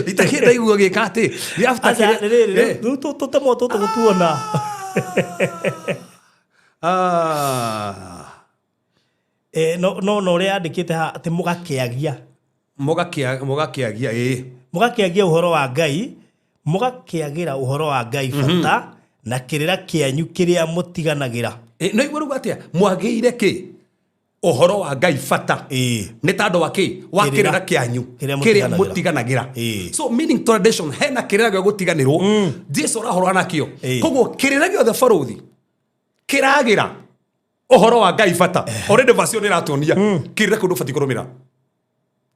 itakenda igua gikati ni after kire tutemo gutuona no ria andikite ha ati mugakiagia uhoro wa Ngai mugakiagira uhoro wa Ngai fata na kirira kianyu kiria mutiganagira no iguru atia mwageire ki uhoro wa Ngai fata ni tando wa ki wa kirira kianyu kiria mutiganagira. So meaning tradition hena kirira gya gutiganirwo Jesu rahoro nakio koguo kirira giothe baruthi kiragira uhoro wa Ngai fata already version iratonia kirira kundu fati kurumira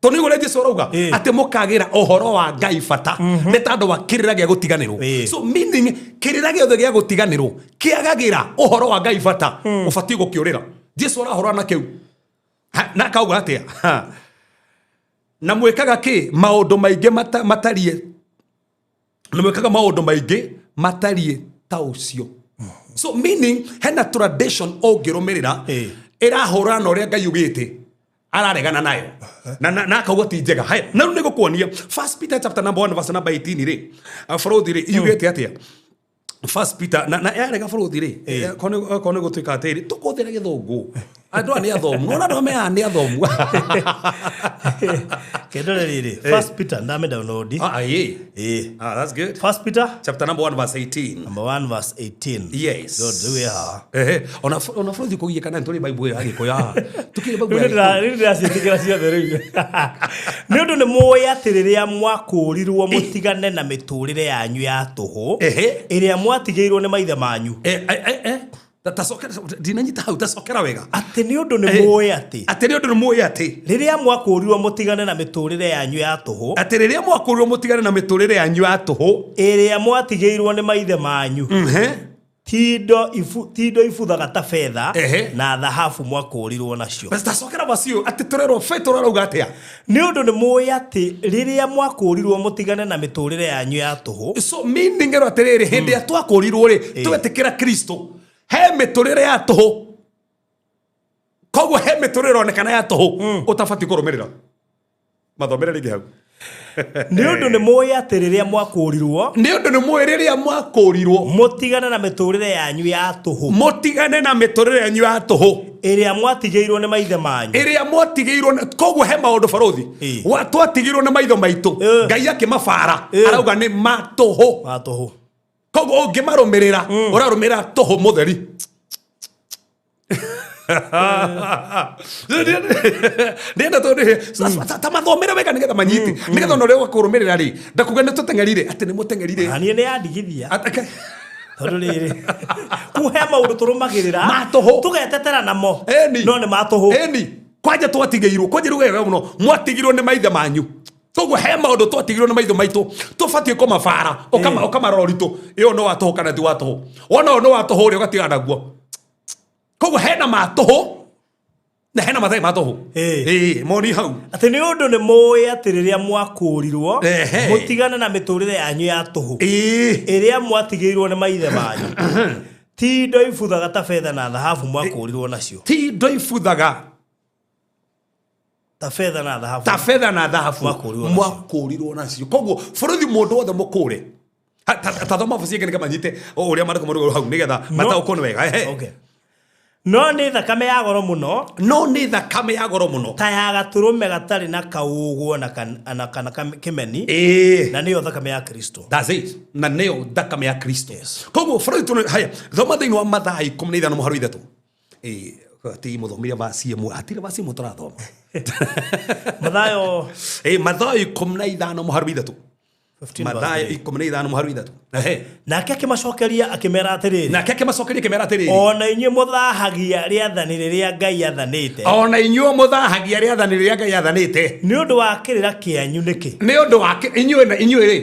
toni gore Jesu rauga ate mukagira uhoro wa Ngai fata ni tando wa kirira gya gutiganirwo. So meaning kirira giothe gya gutiganirwo kiagagira uhoro wa Ngai fata ufati gukiurira Jesu rahoro nakio na kauga atia na mwekaga ki maundu maingi matarie na mwekaga maundu maingi matarie ta ucio. So meaning hena tradition ongirumirira irahura na uria Ngai ugite araregana nayo na kauga ti njega. Haya na ni gukuonia 1 Peter chapter number 1 verse number 18 ri afrothi ri ugite atia 1 Peter na yarega bũrũthi rĩ kone gũtuĩka atĩrĩ tũkũthĩra gĩthũngũ andũ aya nĩ athomu no andũ aya nĩ athomu kedore rĩrĩ 1 Peter ndame download that's good 1 Peter chapter number 1 verse 18 number 1 verse 18 yes god we ona bũrũthi kũgiĩ kana tũrĩ Bible ya gĩkũya tukire Bible rĩrĩ ndĩraciĩtĩkĩra ciothe rĩu nĩ ũndũ nĩ mũĩ atĩ rĩrĩa mwakũũrirwo mũtigane na mĩtũrĩre yanyu ya tũhũ ĩrĩa mwatigĩirwo nĩ maithe manyu dinanyita hau tacokera wega atĩ nĩ ũndũ nĩ mũĩ atĩ rĩrĩa mwakũũrirwo mũtigane na mĩtũrĩre yanyu ya tũhũ atĩ rĩrĩa mwakũũrirwo mũtigane na mĩtũrĩre yanyu ya tũhũ ĩrĩa mwatigĩirwo nĩ maithe manyu tindo ibuthaga ta fedha na thahabu mwakũũrirwo nacio. Basi tacokera bacio atĩ tũrerwo betũ rauga atĩa nĩ ũndũ nĩ mũĩ atĩ rĩrĩa mwakũũrirwo mũtigane na mĩtũrĩre yanyu ya tũhũ so meaning ero atĩrĩrĩ hĩndĩ ya twakũũrirwo rĩ twetĩkĩra Kristo he miturire ya tuhu koguo he miturire onekana ya tuhu utabati kurumirira mathomere ringi hau nĩ ũndũ nĩ mũĩ atĩ rĩrĩa mwakũũrirwo nĩ ũndũ nĩ mũĩ rĩrĩa mwakũũrirwo mũtigane na mĩtũrĩre yanyu ya tũhũ mũtigane na mĩtũrĩre yanyu ya tũhũ ĩrĩa mwatigĩirwo nĩ maithe manyu ĩrĩa mwatigĩirwo koguo he maũndũ barothi twatigĩirwo nĩ maitho maitũ Ngai akĩmabara arauga nĩ matũhũ koguo ũngĩmarũmĩrĩra ũrarũmĩrĩra tũhũ mũtheri Nenda ta mathomere wega nigetha manyiti nigetha no rĩo kũrũmĩrĩra rĩ ndakuga nĩ tũtengerire atĩ nĩ mũtengerire niĩ nĩ yandigithia tondũ rĩrĩ kuhe maũndũ tũrũmagĩrĩra matũhũ tũgetetera namo no nĩ matũhũ kwanja twatigĩirwo kwanja rĩu wega mũno mwatigirwo nĩ maithe manyu koguo he maũndũ twatigirwo nĩ maitho maitũ tũbatiĩ kũmabara ũkamarora ũritũ ĩyo no watũhũ kana ti watũhũ wona ũyũ nĩ watũhũ ũrĩa ũgatigana naguo koguo hena matũhũ na hena mathai matũhũ moni hau atĩ nĩ ũndũ nĩ mũĩ atĩ rĩrĩa mwakũũrirwo mũtigane na mĩtũrĩre yanyu ya tũhũ ĩrĩa mwatigĩirwo nĩ maithe manyu ti indo ibuthaga ta betha na thahabu mwakũũrirwo nacio ti indo ibuthaga ta betha na thahabu mwakũũrirwo nacio koguo bũrũri mũndũ wothe mũkũũre ta thoma bũci ĩngĩ nĩkamanyite ũrĩa marĩkũ marũgũ hau nĩgetha mataũkũnĩ wega no nĩ thakame ya goro mũno ta ya gatũrũme gatarĩ na kaũguo na kana kĩmeni na nĩyo thakame ya Kristo that's it na nĩyo thakame ya Kristo koguo bũrũri haya thoma thĩinĩ wa Mathayo 15:3 ti mũthomire vasi ĩmwe atire vasi ĩmwe tũrathoma Mathayo Mathayo 15:3 Mathayo 15:3 nake akĩmacokeria akĩmera atĩrĩrĩ ona inyuĩ mũthahagia rĩathani rĩrĩa Ngai athanĩte nĩ ũndũ wa kĩrĩra kĩanyu nĩkĩ nĩ ũndũ wa inyuĩ rĩ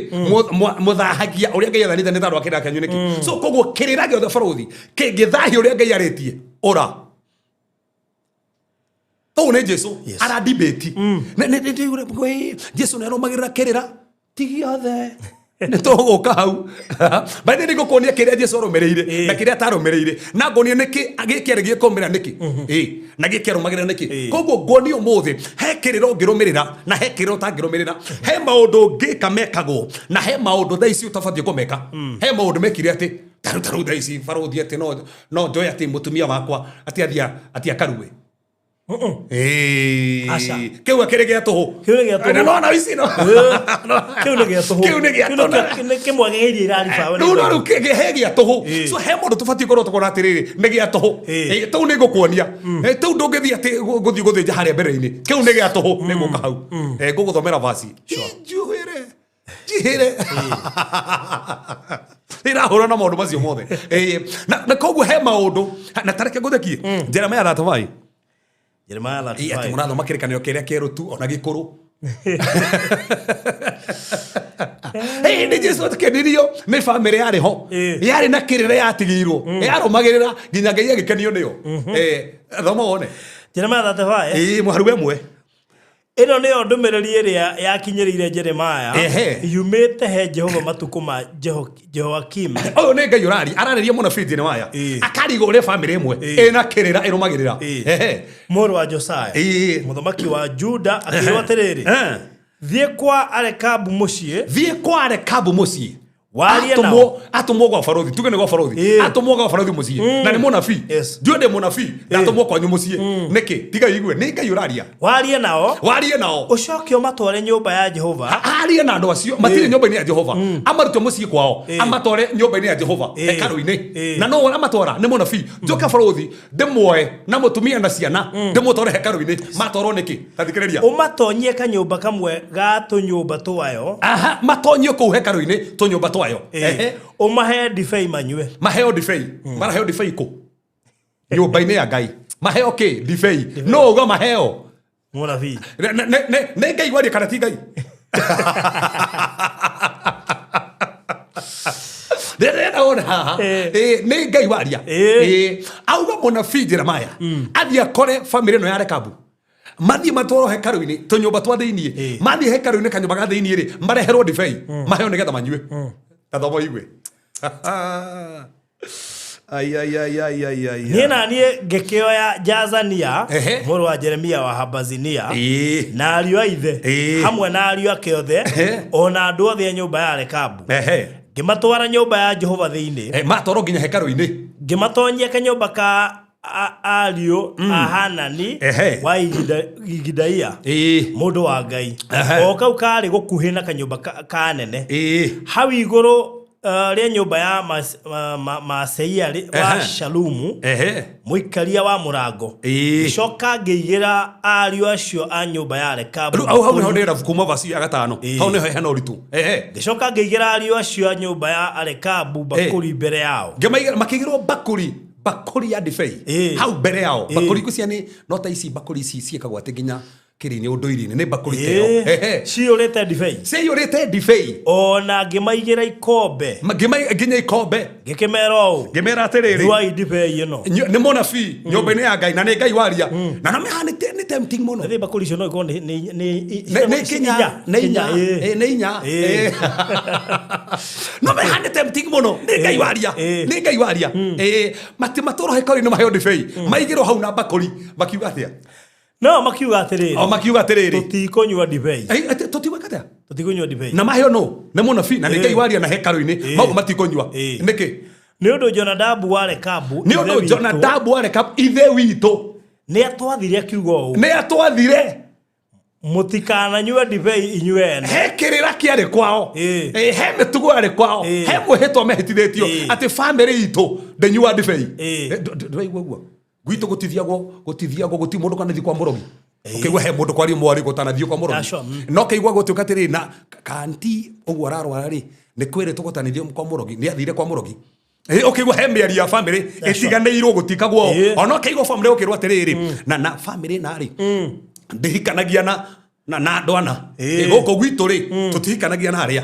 mũthahagia ũrĩa Ngai athanĩte nĩ tondũ wa kĩrĩra kĩanyu nĩkĩ so koguo kĩrĩra gĩothe bũrũri kĩngĩthahia ũrĩa Ngai arĩtie ũra tũu nĩ Jesũ aradibĩti Jesũ nĩ arũmagĩrĩra kĩrĩra tigiothe nĩ tũgũka hau baithe nĩ ngũkuonia kĩrĩa Jesũ arũmĩrĩire na kĩrĩa atarũmĩrĩire na nguonia nĩkĩ gĩkĩarĩ gĩkũmĩra nĩkĩ na gĩkĩarũmagĩrĩra nĩkĩ koguo nguonia ũmũthĩ he kĩrĩra ũngĩrũmĩrĩra na he kĩrĩra ũtangĩrũmĩrĩra he maũndũ ũngĩka mekagwo na he maũndũ thaa ici ũtabatiĩ kũmeka he maũndũ mekire atĩ tarũ thaa ici barũthi atĩ no njoe atĩ mũtumia wakwa atĩ akarue Kiu akiri gya tuhu. No na ici no. Kiu nĩ gĩa tuhu. Nĩ kĩmwe gĩgĩirie irariba. No kĩhe gĩa tuhu. So he mũndũ tũbatiĩ korwo tũkora atĩrĩrĩ nĩ gĩa tuhu. Tũu nĩ ngũkuonia. Tũu ndũngĩthiĩ atĩ gũthiĩ gũthĩnja harĩa mbere-inĩ. Kiu nĩ gĩa tuhu nĩ gũka hau. Ngũgũthomera vasi. Jihire. Irahũra na maũndũ macio mothe. Na koguo he maũndũ na tareke ngũthekie. Jeremiah 35. Jeremiah 35. Ati mũrathoma kĩrĩkanĩro kĩrĩa kĩerũ tu ona gĩkũrũ. Nĩ Jesũ atkenirio nĩ bamĩrĩ yarĩ ho. Yarĩ na kĩrĩra yatigĩirwo. Yarũmagĩrĩra nginya Ngai agĩkenio nĩyo. Thoma wone. Jeremiah 35. Mũharu wemwe. Ĩno nĩyo ndũmĩrĩri ĩrĩa yakinyĩrĩire Jeremiah yumĩte he Jehova matukũ ma Jehoakim. Ũyũ nĩ Ngai ũrari ararĩria mũnabii Jeremiah akarigo ũrĩa bamĩrĩ ĩmwe ĩna kĩrĩra ĩrũmagĩrĩra. Mũrũ wa Josiah mũthamaki wa Juda akĩrwo atĩrĩrĩ thiĩ kwa Arekabu mũciĩ atumwo gwa barothi tuge nĩ gwa barothi atumwo gwa barothi mũciĩ na nĩ mũnabii ndio ndĩ mũnabii ndatumwo kwanyu mũciĩ nĩkĩ tiga igue nĩ Ngai ũraria warie nao ũcoke ũmatware nyũmba ya Jehova arie na andũ acio matirĩ nyũmba-inĩ ya Jehova amarute mũciĩ kwao amatware nyũmba-inĩ ya Jehova hekalu-inĩ na no amatwara nĩ mũnabii njoke barothi ndĩmuoe na mũtumia na ciana ndĩmũtware hekalu-inĩ matwarwo nĩkĩ tathikĩrĩria ũmatonyie kanyũmba kamwe ga tũnyũmba twayo matonyie kũu hekalu-inĩ tũnyũmba twayo umahe ndibei manyue maheo ndibei maraheo ndibei ku nyũmba-inĩ ya Ngai maheo ki ndibei no uga maheo mũnabii nĩ Ngai waria kana ti Ngai nĩ Ngai waria auga mũnabii Jeremiah athiĩ akore bamĩrĩ ĩno ya Rekabu mathi matwaro hekalu-inĩ tũnyũmba twa thĩinĩ mathi hekalu-inĩ kanyũmba ga thĩinĩ rĩ mareherwo ndibei maheo nĩgetha manyue tathomo igwe Niĩ na niĩ ngĩkĩoya Jazania mũrũ wa Jeremia wa Habazinia na ariũ a ithe hamwe na ariũ ake othe ona andũ othe a nyũmba ya Rekabu ngĩmatwara nyũmba ya Jehova thĩinĩ matwarwo nginya hekarũ-inĩ ngĩmatonyia kanyũmba ka ariũ a Hanani wa Igidaia mũndũ wa Ngai o kau karĩ gũkuhĩ na kanyũmba kanene hau igũrũ rĩa nyũmba ya Maaseia wa Shalumu mũikaria wa mũrango gĩcoka ngĩigĩra ariũ acio a nyũmba ya Rekabu hau nĩho ndĩra kuma vasi ya 5 hau nĩho hena ũritũ gĩcoka ngĩigĩra ariũ acio a nyũmba ya Rekabu bakũri mbere yao makĩigĩrwo bakũri ya ndibei hau mbere yao bakũri icio ciani no ta ici bakũri ici ciĩkagwo atĩ nginya kĩrĩ-inĩ ũndũire-inĩ nĩ bakũri teo ciyũrĩte ndibei ciyũrĩte ndibei ona ngĩmaigĩra ikombe nginya ikombe ngĩkĩmera ũũ ngĩmera atĩrĩrĩ nyuai ndibei ĩno nĩ mũnabii nyũmba-inĩ ya Ngai na nĩ Ngai waria na nĩ tempting mũno nĩ bakũri icio no ikorwo nĩ inya no mehane tempting mũno nĩ Ngai waria matũrwo hekarũ-inĩ maheo ndibei maigĩrwo hau na bakũri makiuga atĩa no makiuga atĩrĩrĩ tũtikũnyua ndibei tũtikũnyua ndibei na maheo no nĩ mũnabii na nĩ Ngai waria na hekarũ-inĩ mau matikũnyua nĩkĩ nĩ ũndũ Jonadabu wa Rekabu ithe witũ nĩ atwathire akiuga ũũ nĩ atwathire mũtikananyua ndibei inyuĩ ene he kĩrĩra kĩarĩ kwao he mĩtugo yarĩ kwao he mwĩhĩtwa mehĩtithĩtio atĩ bamĩrĩ itũ ndĩnyua ndibei ndũraigua ũguo gwitũ gũtithiagwo gũti mũndũ kanathi kwa mũrogi ũkĩigua he mũndũ kwaria mwari gũtanathio kwa mũrogi no kĩigua gũtuĩka atĩrĩ na kanti ũguo ararwara rĩ nĩ kwĩrĩtwo gũtanithio kwa mũrogi nĩ athire kwa mũrogi ũkĩigua he mĩario ya bamĩrĩ ĩtiganĩirwo gũtikagwo ona ũkĩigua bamĩrĩ ũkĩrwo atĩrĩrĩ na bamĩrĩ narĩ ndĩhikanagia na andũ ana gũkũ gwitũ rĩ tũtihikanagia na arĩa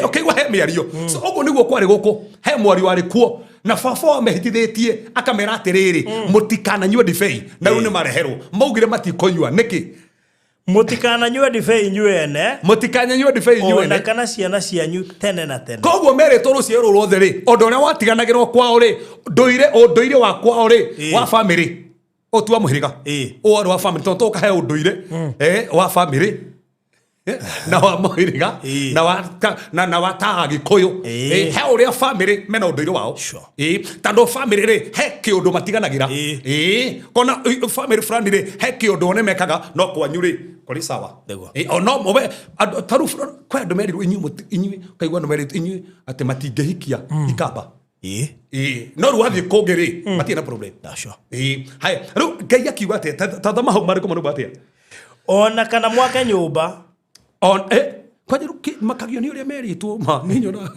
ũkĩigua he mĩario ũguo nĩguo kwarĩ gũkũ he mwari warĩ kuo na baba mehitithĩtie akamera atĩrĩrĩ mũtikananyua ndibei na rĩu nĩ mareherwo maugire matikũnyua nĩkĩ mũtikananyua ndibei inyuĩ ene mũtikanyanyua ndibei inyuĩ ene ona kana ciana cianyu tene na tene koguo merĩtwo rũciaro rũu rwothe rĩ ũndũ ũrĩa watiganagĩrwo kwao rĩ ũndũire wa kwao rĩ wa bamĩrĩ ũtu wa mũhĩrĩga ũwarĩ wa bamĩrĩ tondũ tũkahe ũndũire wa bamĩrĩ na wa mũhĩrĩga na wa ta Gĩkũyũ he ũrĩa bamĩrĩ mena ũndũire wao tondũ bamĩrĩ rĩ he kĩũndũ matiganagĩra kona bamĩrĩ fulani rĩ he kĩũndũ one mekaga no kwanyu rĩ kũrĩ sawa no mobe taru kwa andũ merirwo inyuĩ kaigua andũ merirwo inyuĩ atĩ matingĩhikia ikamba no rĩu wathiĩ kũngĩ rĩ matirĩ na problem haya rĩu Ngai akiuga atĩa tathama hau marĩkũ manũmba atĩa ona kana mwake nyũmba kwanja makagio nĩ ũrĩa merĩtwo ma ninyona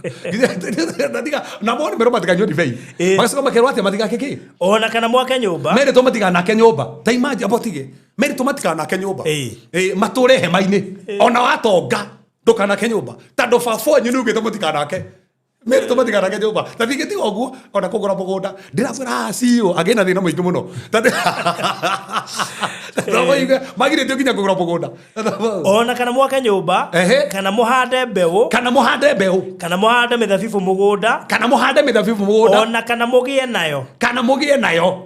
na mone mero matikanyua ndibei magacoka makerwo atĩa matigake kĩ ona kana mwake nyũmba merĩtwo matikanake nyũmba ta imagine abotige merĩtwo matikanake nyũmba matũre hema-inĩ ona watonga ndũkanake nyũmba tondũ baba wanyu nĩugĩte mũtikanake merĩtwo matikanake nyũmba ta thingĩtiga ũguo ona kũgũra mũgũnda ndĩrakwĩra acio agĩ na thĩna mũingĩ mũno magirĩtio nginya kũgũra mũgũnda ona kana mwake nyũmba kana mũhande mbeũ kana mũhande mĩthabibũ mũgũnda ona kana mũgĩe nayo kana mũgĩe mĩgũnda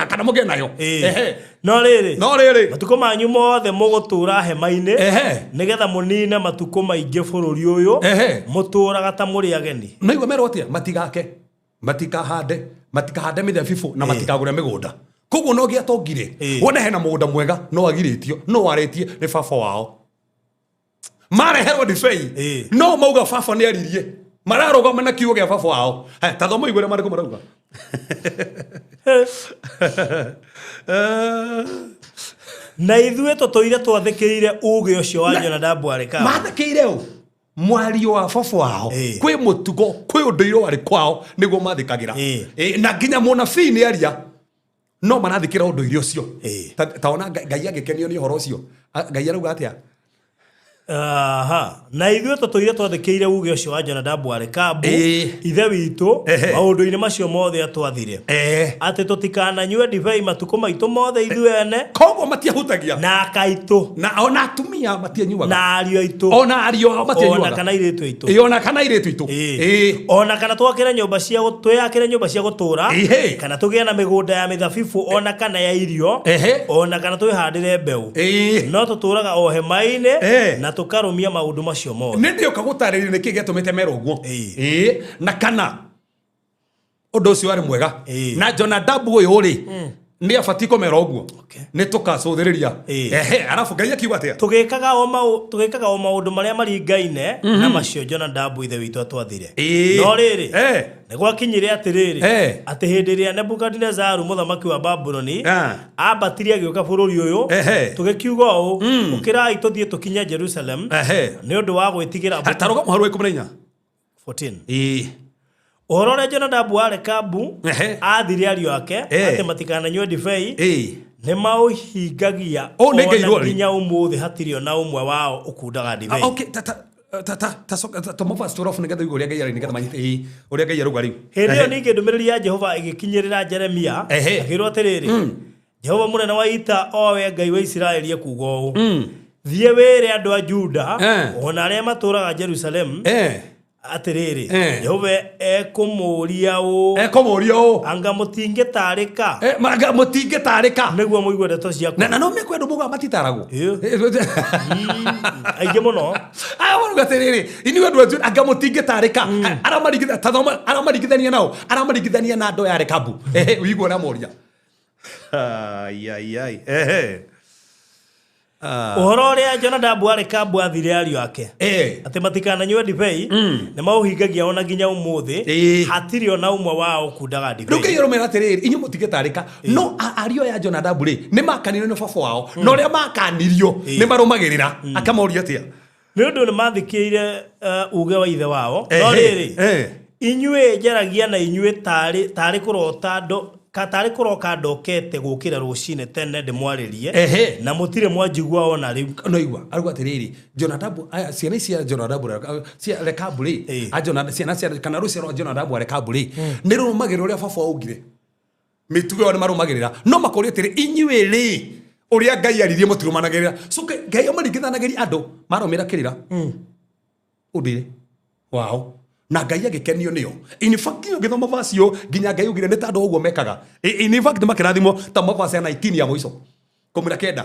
kana mũgĩe nayo no rĩrĩ matukũ manyu mothe mũgũtũra hema-inĩ nĩgetha mũnine matukũ maingĩ bũrũri ũyũ mũtũraga ta mũrĩ ageni no igua merwo atĩa matikahande mĩthabibũ na matikagũre mĩgũnda koguo no gĩatongire wone hena mũgũnda mwega no agirĩtio no warĩtie nĩ baba wao mareherwo ndibei no mauga baba nĩ aririe mararũgama na kiugo gĩa baba wao tathoma igũrĩa marĩkũ marauga na ithuĩ tũtũire twathĩkĩrĩire uge ũcio wa Jonadabu wa Rekabu mathĩkĩire ũ mwario wa baba wao kwĩ mũtugo kwĩ ũndũire warĩ kwao nĩguo mathĩkagĩra na nginya mũnabii nĩ aria no marathikĩra ũndũire ũcio ta ona Ngai agĩkenio nĩ ũhoro ũcio Ngai arauga atĩa Aha, na ithuĩ tũtũire twathĩkĩire uge ũcio wa Jonadabu wa Rekabu ithe witũ maũndũ-inĩ macio mothe atwathire atĩ tũtikananyue ndibei matukũ maitũ mothe ithuĩ ene koguo matiahutagia na akaitũ na ona atumia matianyuaga na ariũ aitũ ona ariũ ao matianyuaga ona kana airĩtu aitũ ona kana airĩtu aitũ ona kana twakĩre nyũmba cia twĩyakĩre nyũmba cia gũtũũra kana tũgĩe na mĩgũnda ya mĩthabibũ ona kana ya irio ona kana twĩhandĩre mbeũ no tũtũũraga o hema-inĩ na tukarumia maundu macio mothe ndio kagutarĩria nĩkĩ gĩtũmĩte mera ũguo na kana ũndũ ũcio arĩ mwega na Jonadabu ũyũ rĩ nĩ abatie kũmera ũguo nĩ tũkacũthĩrĩria arabu Ngai akiuga atĩa tũgĩkaga o maũndũ marĩa maringaine na macio Jonadabu ithe witũ atwathire no rĩrĩ nĩ gwakinyire atĩrĩrĩ atĩ hĩndĩ ĩrĩa Nebukadinezaru mũthamaki wa Babuloni ambatirie agĩũka bũrũri ũyũ tũgĩkiuga ũũ ũkĩrai tũthiĩ tũkinye Jerusalem nĩ ũndũ wa gwĩtigĩra taroga mũharo 14 ũhoro ũrĩa Jonadabu wa Rekabu athire ariũ ake atĩ matikananyue ndibei nĩ maũhingagia ona nginya ũmũthĩ hatirĩ ona ũmwe wao ũkundaga ndibei tũmũba storofu nĩgetha igũrũ ũrĩa Ngai arĩ nĩgetha manyite ũrĩa Ngai arauga rĩu hĩndĩ ĩyo ningĩ ndũmĩrĩri ya Jehova ĩgĩkinyĩrĩra Jeremia akĩrwo atĩrĩrĩ Jehova mũnene wa ita owe Ngai wa Isiraeli ekuuga ũũ thiĩ wĩre andũ a Juda ona arĩa matũũraga Jerusalem atĩrĩrĩ Jehova ekũmũria ũũ anga mũtingĩtarĩka nĩguo mũigue ndeto ciaku na no mekwenda muga matitaragwo aingĩ mũno atĩrĩrĩ inyuĩ andũ acio anga mũtingĩtarĩka aramarigithania na andũ ya Rekabu ũigua ũrĩa moria ũhoro ũrĩa Jonadabu wa Rekabu athire ariũ ake atĩ matikananyue ndibei nĩ maũhingagia ona nginya ũmũthĩ hatirĩ ona ũmwe wao ũkundaga ndibei rĩu Ngai aromera atĩrĩrĩ inyuĩ mũtingĩtarĩka no ariũ ya Jonadabu rĩ nĩ makanire nĩ baba wao na ũrĩa makanirio nĩ marũmagĩrĩra akamoria atĩa nĩ ũndũ nĩ mathikĩire uge wa ithe wao no rĩrĩ inyuĩ njaragia na inyuĩ tarĩ kũrota tarĩ kũroka ndokete gũkĩra rũcinĩ tene ndĩmwarĩrie na mũtirĩ mwanjigua ona rĩu no igua arauga atĩrĩrĩ Jonadabu ciana cia Jonadabu cia Rekabu rĩ ciana cia kana rũciaro rwa Jonadabu wa Rekabu rĩ nĩ rũrũmagĩrĩra ũrĩa baba augire mĩtugo yao nĩ marũmagĩrĩra no makoria atĩrĩ inyuĩ rĩ ũrĩa Ngai aririe mũtirũmanagĩrĩra so Ngai amaringithanagĩria andũ marũmĩra kĩrĩra ũndire wao na Ngai agĩkenio nĩo in fact ngĩthoma verse yo nginya Ngai ugire nĩ tandũ ũguo mekaga in fact makĩrathimo ta verse ya 19 ya mũico 19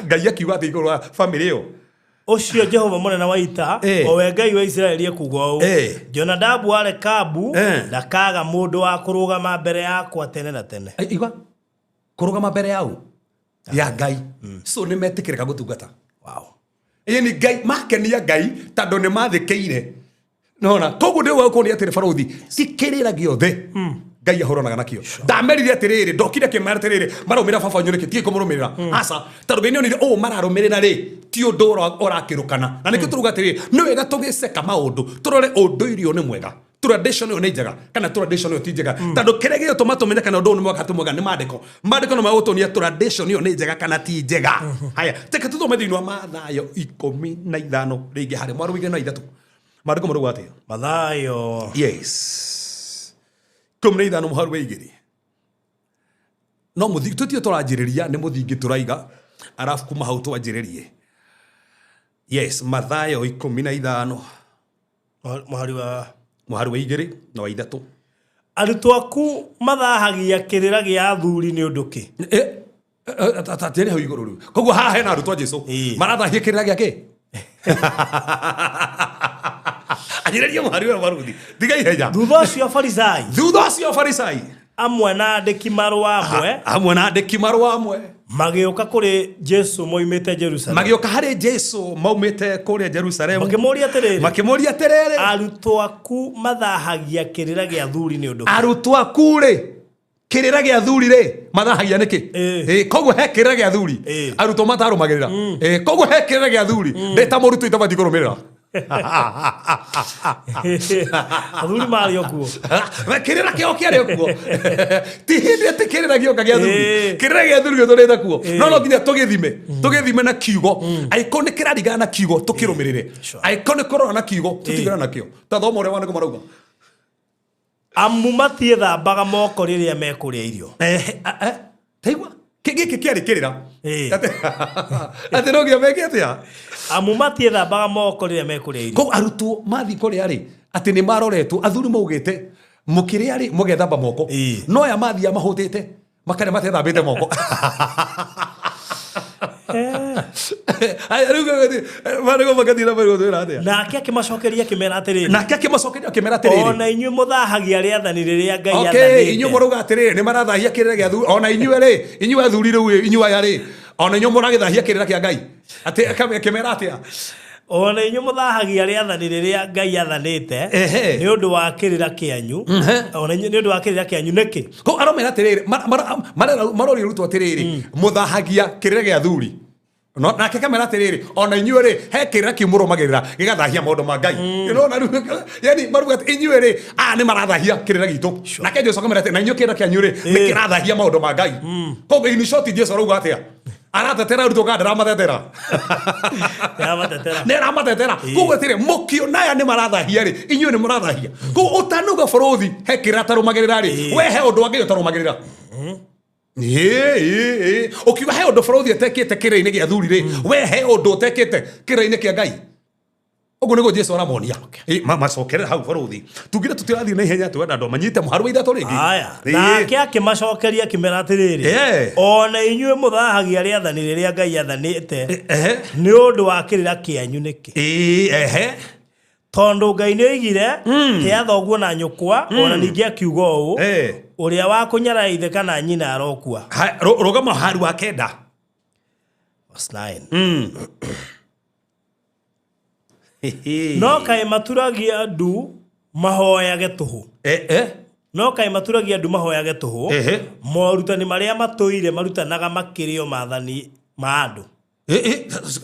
Ngai akiuga atĩ igũrũ wa family ĩyo ũcio Jehova mũnene wa ita owe Ngai wa Isiraeli ekuuga ũũ Jonadabu wa Rekabu ndakaga mũndũ wa kũrũgama mbere yakwa tene na tene igua kũrũgama mbere yao ya Ngai so nĩ metĩkĩrĩka gũtungata yani Ngai makenia Ngai tondũ nĩ mathĩkĩire nona koguo ndio wako ni atĩrĩ barũthi tikĩrĩra gĩothe Ngai ahũranaga nakĩo ndamerire atĩrĩrĩ ndokire kĩmera atĩrĩrĩ marũmĩra baba nyũrĩke tie kũmũrũmĩrĩra aca tondũ Ngai nĩonire ũũ mararũmĩrĩra rĩ ti ũndũ ũrakĩrũkana na nĩkĩo tũruga atĩrĩrĩ nĩ wega tũgĩceka maũndũ tũrore ũndũire ũyũ nĩ mwega tradition ĩyo nĩ njega kana tradition ĩyo ti njega tondũ kĩrĩa gĩtũma tũmenye kana ũndũ ũyũ nĩ mwega ti mwega nĩ maandĩko no magũtũonia tradition ĩyo nĩ njega kana ti njega haya teke tũthome thĩinĩ wa Mathayo 15 rĩngĩ harĩ mwarũ wĩigana na 3 Mariko mũrũgwa atĩa Mathayo yes kumne ithano mũharu wa igĩrĩ no mũthingi tũtio tũranjĩrĩria nĩ mũthingi tũraiga arafu kuma hau twanjĩrĩrie yes Mathayo 15 mũharu wa igĩrĩ na wa 3 arutwo aku mathahagia kĩrĩra gĩa athuri nĩ ũndũ kĩ atatĩrĩ hau igũrũ rĩu koguo haha hena arutwo a Jesũ marathahia kĩrĩra gĩake Ajĩrĩria mũhari wa maruthi diga ihenya thutha ũcio Farisai amwe na andĩki marũa amwe magĩũka kũrĩ Jesũ moimĩte Jerusalem makĩmũria atĩrĩrĩ arutwo aku mathahagia kĩrĩra gĩa athuri nĩ ũndũ arutwo aku rĩ kĩrĩra gĩa athuri rĩ mathahagia nĩkĩ koguo he kĩrĩra gĩa athuri arutwo matarũmagĩrĩra koguo he kĩrĩra gĩa athuri ndeta mũrutwo itabatiĩ kũrũmĩrĩra Athuri mari okuo. Kirira kio kiari okuo. Ti hindi ati kirira kio kagia thuri. Kirira gia thuri gyo kuo. No nginya tugithime na kiugo. Aiko ni kirariga na kiugo tukirumirire. Aiko ni korora na kiugo tutigana nakio. Ta thoma ure wana kumarauga. Amu matie thambaga moko riria mekuria irio. Taigua. Giki kiari kirira. Ate no gia meke atia. Amu matie thambaga moko riria mekuria irio. Ko arutwo mathi kuria ri ati ni maroretwo athuri maugite mukiria ri mugethamba moko. No ya mathi amahutite makare matethambite moko. Nake akimacokeria kimera atiriri. Ona inyuĩ mũthahagia rĩathani rĩrĩa Ngai athanĩte. Okay, inyuĩ mũrauga atiriri ni marathahia kĩrĩra gĩa athuri. Ona inyuĩ ri, inyuĩ athuri rĩu inyuĩ aya ri. Ona inyuĩ mũragĩthahia kĩrĩra kĩa Ngai. Ati kimera atia. Ona inyuĩ mũthahagia rĩathani rĩrĩa Ngai athanĩte nĩ ũndũ wa kĩrĩra kĩanyu. Ona inyuĩ nĩ ũndũ wa kĩrĩra kĩanyu nĩkĩ? Ko aromera atiriri marori rutwo atiriri mũthahagia kĩrĩra gĩa athuri. No nake kamera atiriri ona inyuĩ ri he kĩrĩra kĩmũrũmagĩrĩra gĩgathahia maũndũ ma Ngai. Yani maruga inyuĩ ri ni marathahia kĩrĩra gitu. Nake Jesũ kamera atiriri na inyuĩ kĩrĩra kĩanyu ri nĩ kĩrathahia maũndũ ma Ngai. Ko in short Jesũ arauga atia? Aratetera rutwo ka ndĩramatetera. Nĩramatetera. Koguo atĩrĩ mũkio naya nĩ marathahia rĩ inyuĩ nĩ mũrathahia. Koguo ũtanuga bũrũthi he kĩrĩa tarũmagĩrĩra rĩ we he ũndũ wa Ngai ũtarũmagĩrĩra. Ukiuga he ũndũ bũrũthi atekĩte kĩrĩra-inĩ gĩa athuri rĩ we he ũndũ ũtekĩte kĩrĩra-inĩ kĩa Ngai. Ogo nego Jesũ aramonia. Macokere hau bũrũthi. Tugire tutirathiĩ na ihenya twenda andũ manyite mũharu wa ithatũ rĩngĩ. Aya. Nake akimacokeria kimera atiriri. Ona inyuĩ mũthahagia rĩathani rĩrĩa Ngai athanĩte. Nĩ ũndũ wa kĩrĩra kĩanyu nĩkĩ? Tondũ Ngai nĩoigire kĩa thoguo na nyũkwa ona ningĩ akiuga ũũ ũrĩa wa kũnyara ithe kana nyina arokua. Rũgama mũharu wa kenda. Verse 9. No kaĩ maturagia ndu mahoyage tũhũ. No kaĩ maturagia ndu mahoyage tũhũ. Morutani marĩa matũire marutanaga makĩrĩo maathani ma andũ.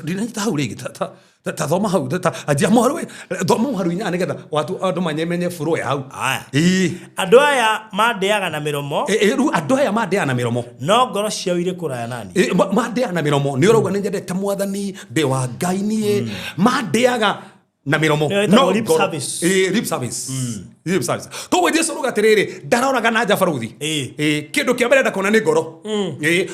Ndinanyita hau rĩngĩ ta thoma hau ta ajia mũharu thoma mũharu inya nĩgetha watu andũ manyemenye bũrũ ya hau. Andũ aya mandĩaga na mĩromo. Rĩu andũ aya mandĩaga na mĩromo. No ngoro ciao irĩ kũraya nani. Mandĩaga na mĩromo nĩ ũrauga nĩ nyendete Mwathani ndĩ wa Ngai niĩ. Mandĩaga na miromo no lip service. Lip service. Lip service. Koguo Jesũ ruga atiriri ndaroraga na nja baruthi. Kindu kia mbere ndakona ni ngoro.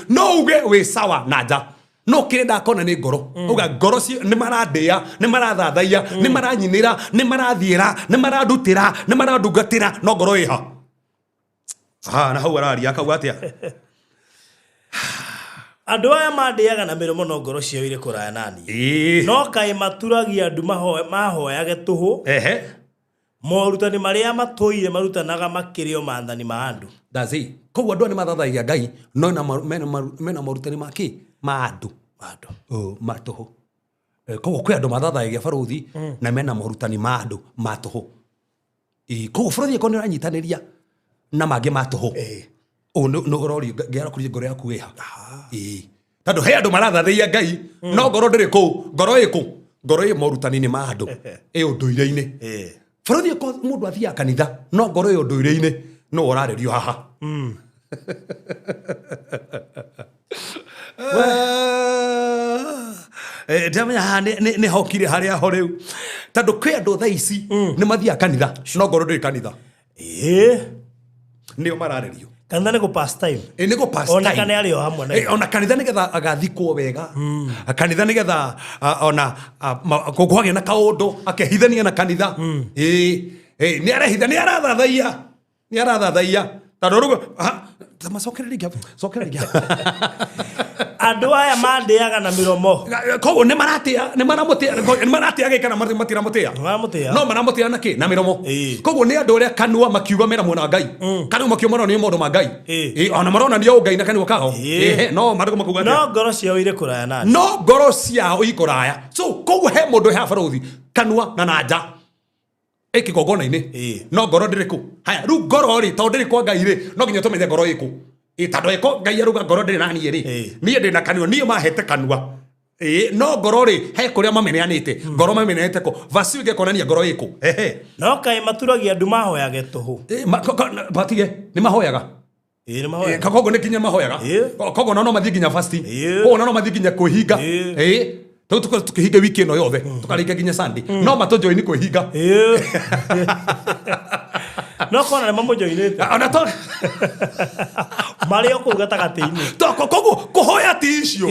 No uge we sawa na nja. No kire ndakona ni ngoro. Uga ngoro ci ni marandia, ni marathathaia, ni maranyinira, ni marathiira, ni marandutira, ni marandungatira no ngoro iha. Na hau araria akauga atia. Andũ aya mandĩaga na mĩromo no ngoro ciao irĩ kũraya nani. No kaĩ maturagia ndu mahoyage tũhũ. Morutani marĩa matũire marutanaga makĩrĩo maathani ma andũ. That's it. Koguo andũ nĩ mathathagia Ngai no mena morutani make ma andũ. Ma tũhũ. Koguo kwĩ andũ mathathagia baruthi na mena morutani ma andũ ma tũhũ. Koguo bũrũri ĩko nĩ ũranyitanĩria na mangĩ ma tũhũ. No gorori ngera kuri ngoro yaku iha. Tando he andu marathathia Ngai no ngoro ndiri ku ngoro iku ngoro i morutani ni ma andu unduire-ini. Bũrũri ko mundu athia kanitha no ngoro i unduire-ini no ũrarerio haha. Ndamenya haha nĩ hokire harĩa ho rĩu tondũ kwĩ andũ thaa ici nĩ mathiaga kanitha no ngoro ndĩrĩ kanitha. Nĩo mararerio. Kanitha nĩ go past time. Nĩ go past time. Ona kana arĩ o hamwe na. Ona kanitha nĩgetha agathikwo wega. Kanitha nĩgetha ona kũgwage na kaũndũ akehithania na kanitha. Nĩ arehitha nĩ arathathaia. Tondũ rugo macokereria andũ aya mandĩaga na mĩromo. Koguo nĩ maratia gĩkana matiramũtĩa. No maramũtĩa na kĩ? Na mĩromo. Koguo nĩ andũ ũrĩa kanua makiuga mena mwena Ngai. Kanua makiuga nĩ maũndũ ma Ngai. Ona maronania Ngai na kanua kao. No marũgo makuga no ngoro ciao irĩ kũraya nani. No ngoro ciao ikũraya. So koguo he mũndũ he baruthi kanua na nanja. Kigongona-inĩ no ngoro ndĩrĩ ku. Haya rĩu ngoro rĩ tondũ ndĩrĩ kwa Ngai rĩ no nginya tũmenye ngoro ĩkũ. Tondũ ĩko Ngai arauga ngoro ndĩrĩ nani rĩ niĩ ndĩ na kanua niĩ mahete kanua. no ngoro ri he kuria mameneanite ngoro mameneanite ko vasi ngekonania ngoro iko no kai maturagia ndu mahoyage tuhu batige ni mahoyaga ni mahoyaga kakogo ne kinya mahoyaga kogo no mathi ginya fasting kogo no mathi ginya kuhinga tukihinga wiki ino yothe tukaringa ginya Sunday no matojoini kuhinga no kona mambo joinete ona to Mario kuga takatini to kogo kuhoya tisho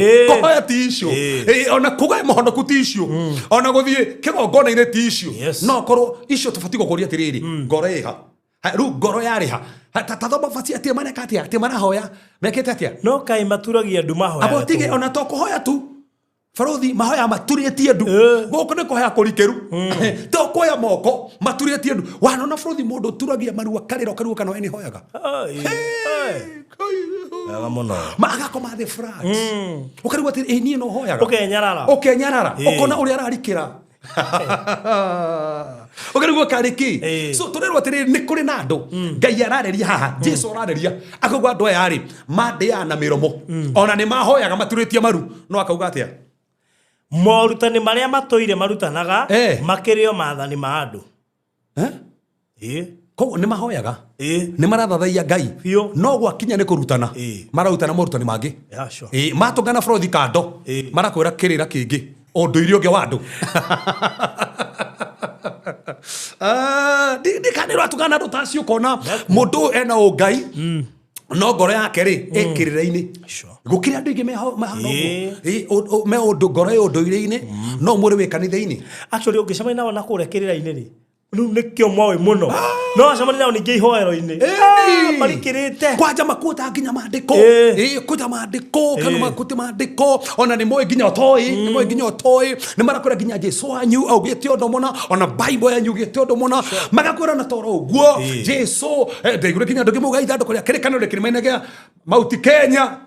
ona kuga mohono kutisho ona guthie kigongona ine tisho no korwo icio tufati gukuria tiriri ngoro iha ru ngoro yariha tathoma fasi atia mana katia atia mana hoya mekete atia no kai maturagia ndu mahoya abotige ona to kuhoya tu Farothi mahoya maturitie ndu goko ne kuhoya kurikeru to kuhoya moko maturitie ndu wanona Farothi mundu turagia marua kariro karuo kana eni hoyaga aga mono magakoma the front ukarigwa ati ni no hoyaga ukenyarara ukona uri ararikira ukarigwa kariki so turerwa ati ni kuri na ndu ngai arareria haha Jesu arareria akagwa andu aya ari mandia na miromo ona ni mahoyaga maturitie maru no akauga atia morutani maria matoire marutanaga makirio maathani ma andu koguo ni mahoyaga ni marathathaia ngai no gwakinya ni kurutana mararutana morutani mangi matungana Farothi kando marakwira kirira kingi unduire ungi wa andu ndikanirwo atungana andu tacio kona mundu ena ungai no ngoro yake ri ikirira-ini gukira andu ingi me undu ngoro ĩ unduire-ini no muri wi kanitha-ini actually ungicemania nao na kuria kirira-ini ri nu nikio moe muno no acemania nao ningi ihoero-ini marikirite kwanja makuta nginya mandiko kuja mandiko kana makuti mandiko ona ni moe nginya otoi ni moe nginya otoi ni marakora nginya Jesu wanyu augite undu mona ona Bible yanyu ugite undu mona magakora na toro uguo Jesu ndeigure nginya ndugi muga ithandu kuria kirikano rekirimainagia Mount Kenya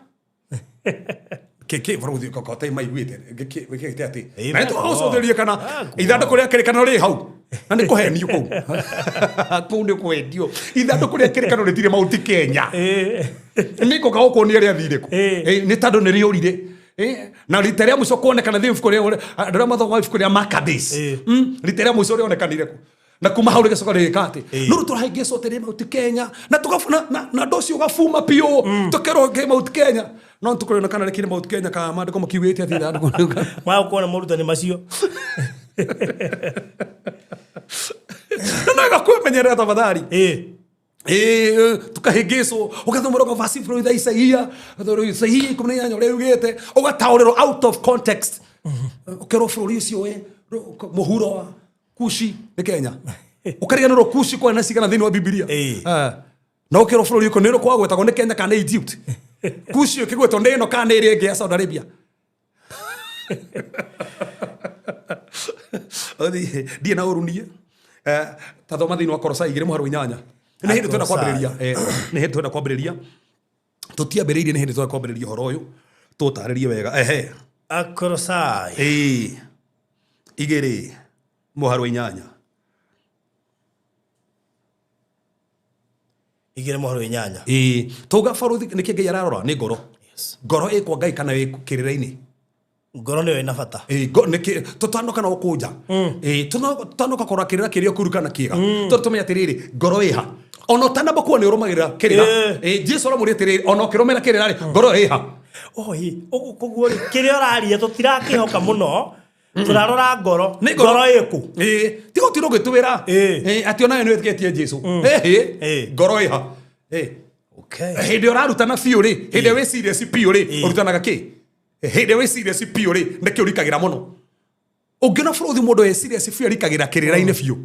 keke Farothi kokote maiguite gikite ati na tu osotherie kana ithandu kuria kirikano ri hau na ni kuhenio kou kou ni kuhenio ithandu kuria kirikano ritire Mount Kenya niko gauko ni aria thire ku ni tandu ni riurire na riteria muco kuonekana thifu kuria ndora mathoga ifu kuria Maccabees riteria muco rionekanire ku na kuma hau rigacoka rigikati no turahingie sotere Mount Kenya na tukafuna na dosi ugafuma pio tukero ge Mount Kenya no tukorona kana rekire Mount Kenya ka mandiko makiwite ati ndandu ma ukona morutani macio na gakumenyerera tafadhali tukahingico ugathomera vasi from Isaia Isaia 18 uria ugite ugatauriro out of context ukero bũrũri ũcio mũhuro wa Kushi ni Kenya ukariganirwo Kushi kwa nasi kana thini wa Biblia na ukero bũrũri uko niro kwa gwetagwo ni Kenya kana Egypt Kushi ukigwetwo ndino kana iri ingi ya Saudi Arabia die na urunie tathoma thini wa Kolosai 2:8 ni hindi twenda kwambiriria ni hindi twenda kwambiriria tutiambiririe ni hindi twenda kwambiriria horo uyu tutaririe wega Kolosai 2:8 2:8 tuga Farothi niki ngai ararora ni ngoro ngoro ikwa ngai kana wi kirira-ini ngoro niyo ina bata niki tutanoka na ukunja tutanoka kora kirira kiria kurukana kiega tutumenya atiriri ngoro iha ono tanamba kuo ni urumagirira kirira Jesu aramuri atiriri ono kirumira kirira ri ngoro iha koguo kiria araria tutirakihoka muno turarora ngoro iku tigo tiro gitwira ati ona eno etiketie Jesu ngoro iha hindi urarutana biũ ri hindi we serious biũ ri urutanaga ki hindi we serious biũ ri niki urikagira muno ungiona Farothi mundu we serious biũ arikagira kirira-ini biũ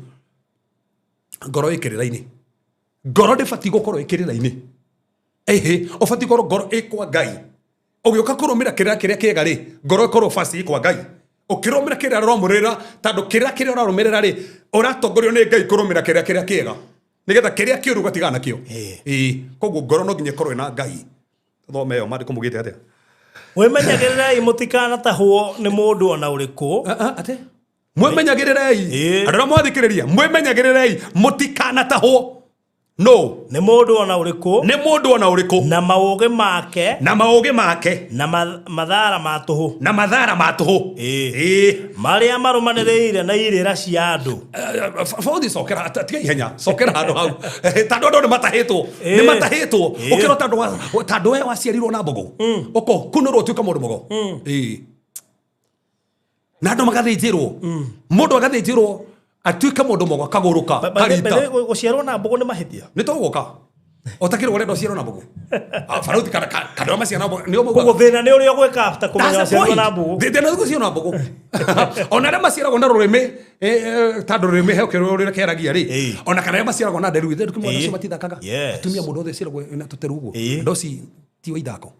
ngoro ikirira-ini ngoro ndibati gukorwo ikirira-ini ubati korwo ngoro ikwa ngai ugiuka kurumira kirira kiria kiega ri ngoro ikorwo fasi ikwa ngai ukirumira kiria uromurira tandu kiria urarumirira ri uratongorio ni ngai kurumira kiria kiega nigetha kiria kiuru gatigana kio koguo ngoro no nginya korwo ina ngai thome yo mandiko mugite atia wimenyagirira mutikana tahwo ni mundu ona uriku ate mwimenyagirira andũ arĩa mwathikĩrĩria mwimenyagĩrĩrei mũtikanatahwo no nĩ mũndũ ona ũrĩkũ nĩ mũndũ ona ũrĩkũ na maũgĩ make na maũgĩ make na mathara ma tũhũ na mathara ma tũhũ marĩa marũmanĩrĩire na irĩra cia andũ borithi cokera tiga ihenya cokera handũ hau tandũ andũ nĩ matahĩtwo ũkĩrwo tandũ we waciarirwo na mbogo ũkunũrwo ũtuĩka mũndũ mbogo na andũ magathĩnjĩrwo mũndũ agathĩnjĩrwo atuĩka mũndũ mbogo akagũrũka karita gũciarwo na mbogo nĩ mahĩtia nĩ tũgũka otakĩrwo ũrenda ũciarwo na mbogo barauti kana maciara na mbogo nĩ ũmũgwa koguo thĩna nĩ ũrĩa ũgwĩka after kũmenya ũciarwo na mbogo thĩna nĩ gũciarwo na mbogo ona arĩa maciaragwo na rũrĩmĩ tandũ rũrĩmĩ he ũkĩrwo ũrĩa keragia rĩ ona kana arĩa maciaragwo na nderu ithe ndũkĩmwana ũcio matithakaga atumia mũndũ othe ciaragwo na tũteru ũguo andũ aci ti wa ithako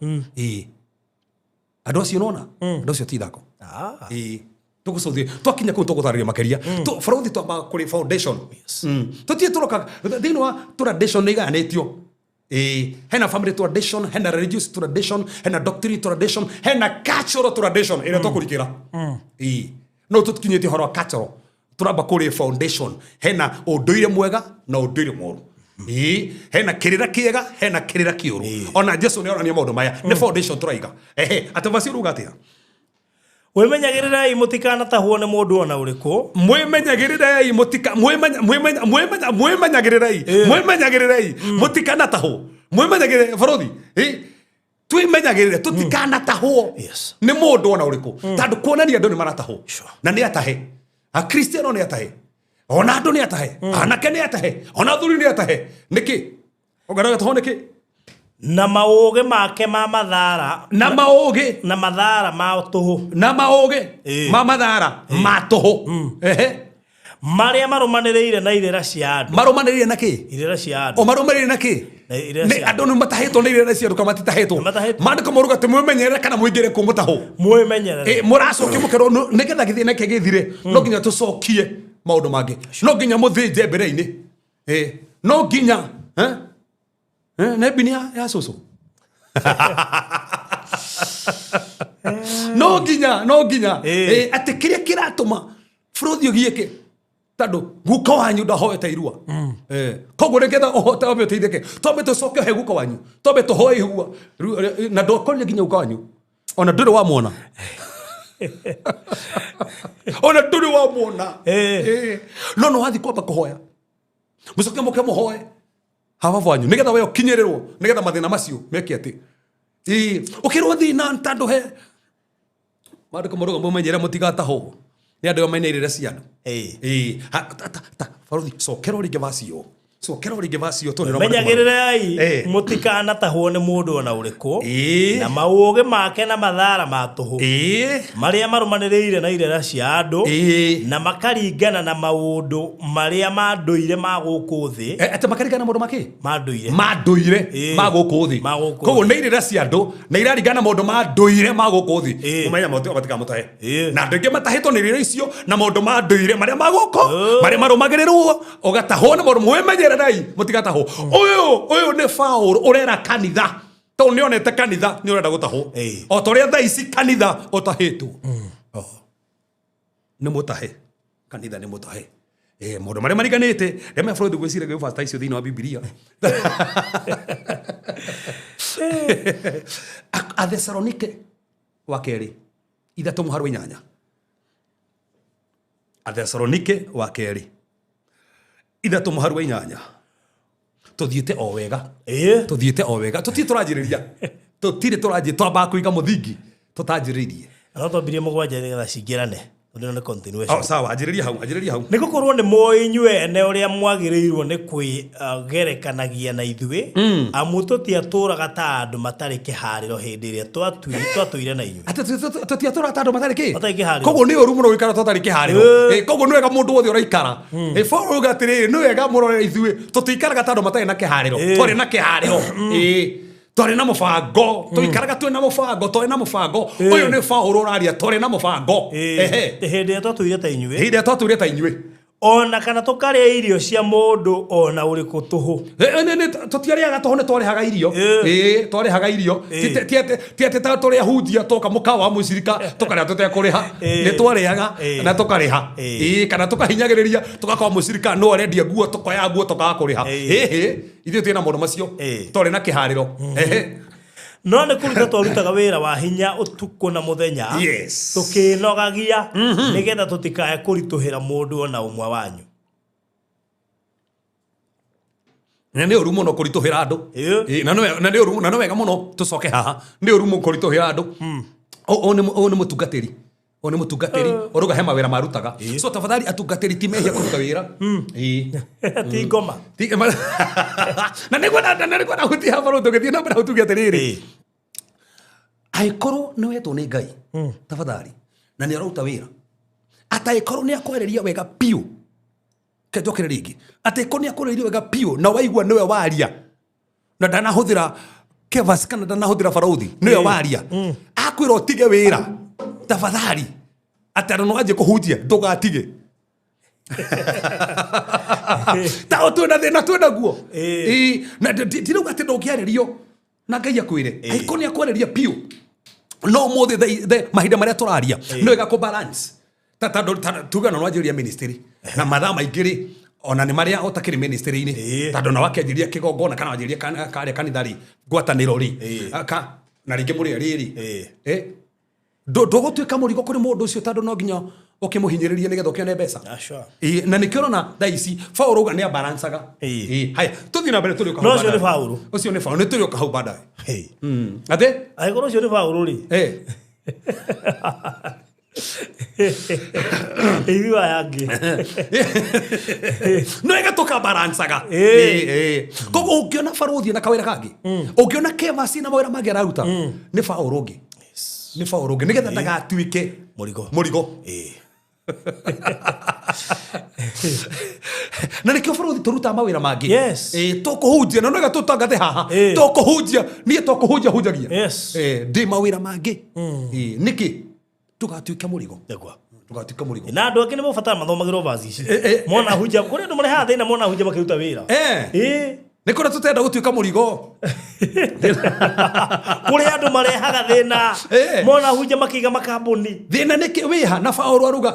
andũ acio nona andũ acio ti ithako tugucothie twakinya kuu tugutharĩria makeria baraũthi twamba kũrĩ foundation tutie turoka thĩinĩ wa tradition nĩ igayanĩtio hena family tradition hena religious tradition hena doctrine tradition hena cultural tradition ĩrĩa twakũrikĩra no tũkinyĩtie ũhoro wa cultural turamba kũrĩ foundation hena ũndũire mwega na ũndũire mũru hena kĩrĩra kĩega hena kĩrĩra kĩũru ona Jesu nĩ onania maũndũ maya nĩ foundation turaiga atĩ vacio ruga atĩa Mwĩmenyagĩrĩrai mũtikanatahwo nĩ mũndũ ona ũrĩkũ. Mwĩmenyagĩrĩrai mũtikanatahwo. Mwĩmenyagĩrĩrai borothi. Twĩmenyagĩrĩre tũtikanatahwo nĩ mũndũ ona ũrĩkũ. Tondũ kuonania andũ nĩ maratahwo. Na nĩ atahe. Akristiano nĩ atahe. Ona andũ nĩ atahe. Anake nĩ atahe. Ona athuri nĩ atahe. Nĩkĩ? Ũgaraga tahwo nĩkĩ? Na maũgĩ make ma mathara na maũgĩ na mathara ma tũhũ na maũgĩ ma mathara ma tũhũ marĩa marũmanĩrĩire na irĩra cia andũ marũmanĩrĩire na kĩ irĩra cia andũ o marũmanĩrĩire na kĩ nĩ andũ nĩ matahĩtwo nĩ irĩra cia andũ kana matitahĩtwo maandĩko moruga atĩ mwĩmenyerere kana mũingĩre kũ mũtahũ mwĩmenyerere mũracokia mũkerwo nĩgetha gĩthĩna kĩ gĩthire no nginya tũcokie maũndũ mangĩ no nginya mũthĩnje mbere-inĩ no nginya Nebinia ya soso. No ginya. Ate kiria kiratuma. Frodio gieke. Tado guka wanyu ndahoeta irua. Koguo regetha ohota obe teitheke. Tobe tucoke he guka wanyu. Tobe tuhoe ihua. Na ndokorire ginya guka wanyu. Ona nduri wa muona. Ona nduri wa muona. No wathi kwamba kuhoya. Mucoke muke muhoe. Hawa vanyu nigetha we ukinyererwo nigetha mathina macio meke ati ukirwo thina ntando he maandiko moruga mumenyere mutigatahwo ni andu ameneirire cia andu borothi cokera ringi vacio tonero menyagĩrĩrai mũtikanatahwo nĩ mũndũ ona ũrĩkũ na maũgĩ make na mathara ma tũhũ marĩa marũmanĩrĩire na irĩra cia andũ na makaringana na maũndũ marĩa ma ndũire ma gũkũ thĩ ate makaringana na maũndũ makĩ ma ndũire ma gũkũ thĩ koguo nĩ irĩra cia andũ na iraringana na maũndũ ma ndũire ma gũkũ thĩ mũmenya matikamũtahe na andũ aingĩ matahĩtwo nĩ irĩra icio na maũndũ ma ndũire marĩa ma gũkũ marĩa marũmagĩrĩrwo ũgatahwo nĩ maũndũ mwĩmenyere mutigataho uyu ni Paul urera kanitha to ni onete kanitha ni urenda gutahwo o toria tha ici kanitha utahitwo ni mutahe kanitha ni mutahe mundu maria mariganite rema Freud gwicira gwe fast icio thini wa Biblia a Thessalonike wa keri ithatu muharu inyanya a Thessalonike wa keri ithatu muharu inyanya tuthiite o wega tutie turanjiriria tutire turanjie twamba kuiga muthingi tutanjiririe no twambirie mũgwanja nĩgetha cingĩrane ndio nĩ continuation sawa anjiriria hau nĩ gũkorwo nĩ moĩ inyuĩ ene ũrĩa mwagĩrĩirwo nĩ kwĩgerekanagia na ithuĩ amu tũtiatũraga ta andũ matarĩ kĩharĩro hĩndĩ ĩrĩa twatũire na inyuĩ tũtiatũraga ta andũ matarĩ kĩ koguo nĩ ũru mũno gũikara tũtarĩ kĩharĩro koguo nĩ wega mũndũ wothe ũraikara Paul uga atĩrĩrĩ nĩ wega mũrore ithuĩ tũtiikaraga ta andũ matarĩ na kĩharĩro twarĩ na kĩharĩro tore na mufango tuikaraga twe na mufango tore na mufango uyu ni Paul uraria tore na mufango hĩndĩ ĩrĩa twatũire ta inyuĩ ona kana tukaria irio cia mundu ona uriku tuhu tutiariaga tuhu ne twarehaga irio twarehaga irio tiate ta turia hunjia toka mukawa mucirika tukaria tutekuriha ne twarehaga na tukareha kana tukahinyagiriria tukakwa mucirika no arendia nguo tukoya nguo tukakuriha ithuĩ twĩna maũndũ macio twarĩ na kĩharĩro no nĩ kũruta twarutaga wĩra wa hinya ũtukũ na mũthenya tũkĩnogagia nĩgetha tũtikae kũritũhĩra mũndũ ona ũmwe wanyu na nĩ ũru mũno kũritũhĩra andũ na nĩ wega mũno tũcoke haha nĩ ũru mũno kũritũhĩra andũ ũũ nĩ mũtungatĩri o ni mutungatiri oruga he mawira marutaga so tafadhali atungatiri timehia kuruta wira ti ngoma na nĩguo na hutia hapa ro tugithie na mbere utungatiri aikoro no wetu ni ngai tafadhali na ni aruta wira ataikoro ni akwereria wega piu kejoke ringi ataikoro ni akwereria wega piu na waigua niwe waria na ndanahuthira Cephas kana ndanahuthira Farouthi niwe waria akwira utige wira tafadhali atara no aje kuhutia ndugatige ta tu na thina tu na guo na tiruga ati ndugiarerio na ngai akwire aikoni akwereria piu no mothe the mahinda maria turaria no ega ko balance tata tuga no ajiria ministry na madha maingiri ona ni maria otakiri ministry ini tado na wakiajiria kigongona kana wajiria kare kanithari gwataniro ri ka na ringi muri riri ndogotuika murigo kuri mundu ucio tando no nginya ukimuhinyiriria nigetha ukione mbeca na nikirona thaici Paulo uga ni abalancaga haya tuthi na mbere turi no ucio ni Paulo ucio ni Paulo ni turi ukahau baadaye ate aigoro ucio ni Paulo ri iwa yangi no ega toka balancaga kogo ukiona Farouthi na kawira kangi ukiona Cephas na mawira mangi arauta ni Paulo ungi ni Paulo ungi nigetha ndagatuike murigo na nikio Farouthi turuta mawira mangi tukuhunjia na no ega tutangate haha tukuhunjia nie tukuhunjia hunjagia ndi mawira mangi niki tugatuika murigo tugatuika murigo na andu angĩ nĩ mũbatara mathomagĩrwo vazi ici mona hunjia kũrĩ andũ marehaga thĩna mona hunjia makĩruta wĩra nĩ kũrĩa tũtenda gũtuĩka mũrigo kũrĩ andũ marehaga thĩna mona hunjia makĩiga makambuni thĩna nĩkĩ wĩha na Paulo aruga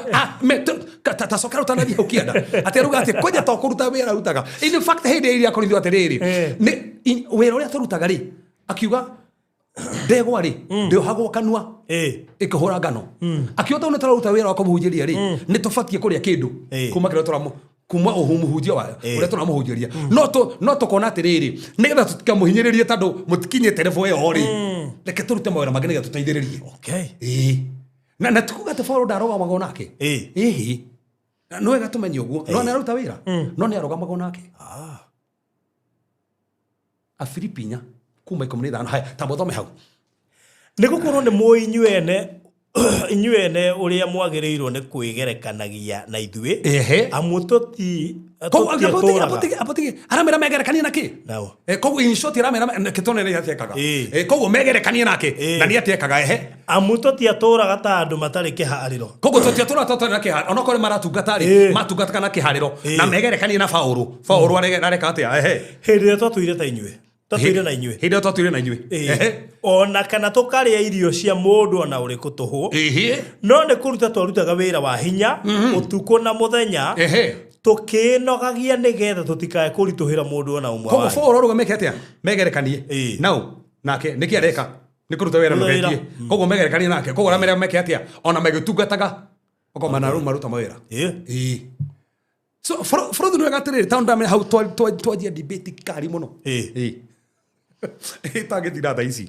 tacoka ruta nathi hau kĩanda atĩ aruga atĩ kwanja to kũruta wĩra rutaga in fact hĩndĩ ĩrĩa akorithio atĩrĩrĩ wĩra ũrĩa tũrutaga rĩ akiuga ndegwa ri ndiohagwo kanua ikihura ngano akiota une tararuta wira wa kumuhunjiria ri ni tufatie kuria kindu kuma kire turamu kuma uhumuhunjia wa uria turamuhunjiria no to kona atiriri nigetha tutikamuhinyiririe tando mutikinyete level yo ri reke turute mawira magene ga tutaithiririe na tukuga te Paulo ndaroga mago nake no wega tumenye uguo no naruta wira no ni aroga mago nake a Filipinya kuma ikomunidha haya tabothome hau nigukorwo ni muinyuene inyuene uria mwagiriirwo ni kwigerekanagia na ithuĩ amutoti apotiki aramera megerekania naki koguo in short aramera kitone ni atiekaga koguo megerekania nake na ni atiekaga amutoti atũraga ta andũ matarĩ kĩharĩro koguo tũtiatũra tũtarĩ kĩharĩro ona korwo maratungata rĩ matungataga na kĩharĩro na megerekania na Paulo areka atia hĩndĩ ĩrĩa twatũire ta inyuĩ tatuire na inyuĩ hĩndĩ ĩrĩa twatũire na inyuĩ ona kana tukaria irio cia mũndũ ona ũrĩkũ tũhũ no nĩ kũruta twarutaga wĩra wa hinya ũtukũ na mũthenya tukĩnogagia nĩgetha tũtikae kũritũhĩra mũndũ ona ũmwe koguo Paulo aruga meke atia megerekanie nau nake nĩkĩ areka nĩ kũruta wĩra mũgetie koguo megerekanie nake koguo aramera meke atia ona magĩtungataga koguo manarũ maruta mawĩra so Farouthi nĩwe gatirĩrĩ ta ndamenya hau twajia debate kari mũno tagĩtira tha ici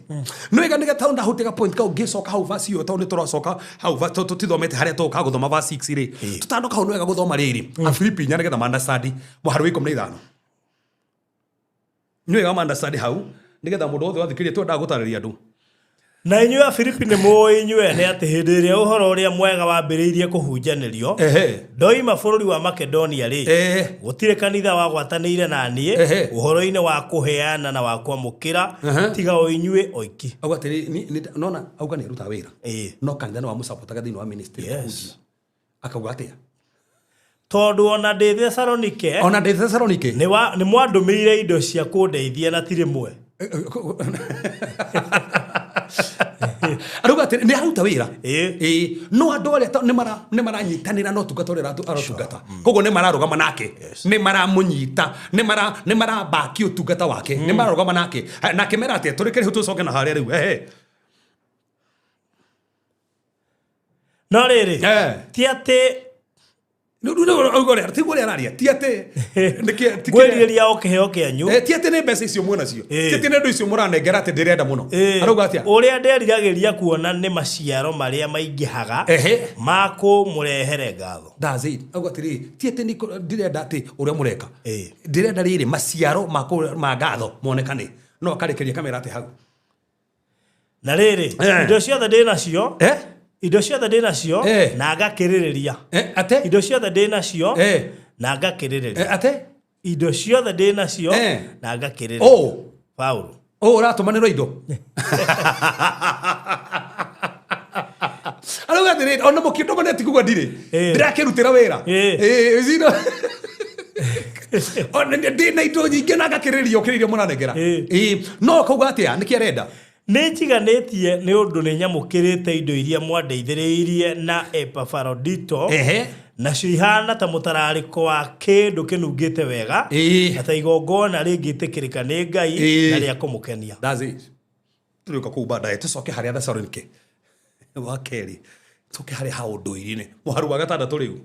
nĩwega nĩgetha ndahutĩga point kau ngĩcoka hau verse ĩyo tondũ nĩtũracoka hau tũtithomete harĩa tũka gũthoma verse 6 rĩ tũtandoka hau nĩwega gũthoma rĩrĩ Afilipinya nĩgetha understand mũhari wa 15 nĩwega understand hau nĩgetha mũndũ wothe wathikĩrĩria twendaga gũtarĩria andũ na inyuĩ Afilipi nĩ mũĩ inyuĩ atĩ hĩndĩ ĩrĩa ũhoro ũrĩa mwega wambĩrĩirie kũhunjanĩrio ndoima bũrũri wa Makedonia rĩ gũtirĩ kanitha wagwatanĩire na niĩ ũhoro-inĩ wa kũheana na wa kwamũkĩra tiga o inyuĩ oiki auga atĩrĩ nona auga nĩ arutaga wĩra no kanitha nĩ wamũcapotaga thĩinĩ wa ministry akauga atĩa tondu ona ndi Thessalonike ona ndi Thessalonike ni mwandumirire indo cia kundeithia na tiri mwe aruga ati ni aruta wira no andu aria ni maranyitanira no tungata uria aratungata koguo ni mararugama nake ni maramunyita ni marabaki utungata wake ni mararugama nake nake mera ati turikire hu tucoke na haria riu no riri ti ati tigore araria ti ate gwiriria okeheo kianyu ti ate ne mbeca icio muona cio ti ate ne ndo icio muranengera ate ndirenda muno arauga atia uria nderiragiria kuona ni maciaro maria maingihaga mako murehere ngatho that's it auga atiri ti ate ndirenda ate uria mureka ndirenda riri maciaro mako ma ngatho monekane no akarekeria kamera ate hau na riri indo ciothe ndinacio indo ciothe ndinacio na ngakiririria ate indo ciothe ndinacio na ngakiririria ate indo ciothe ndinacio na ngakiririria Paulo uratumanirwo indo arauga atiri ona mukindo maneti kugwa ndire ndirakirutira wira zino ona ndina indo nyingi na ngakiririria ukiriria muranengera no kauga atia nikiarenda Nijiganitie ni undu ni nyamukirite indo iria mwandeithiriirie na Epafrodito na ihana ta mutarariko wa kindu kinungite wega na ta igongona ringitikirika ni Ngai na ria kumukenia. That's it. Turika ku baadaye tucoke haria Thessalonike wa keri tucoke haria ha unduirine muharu wa gatandatu riu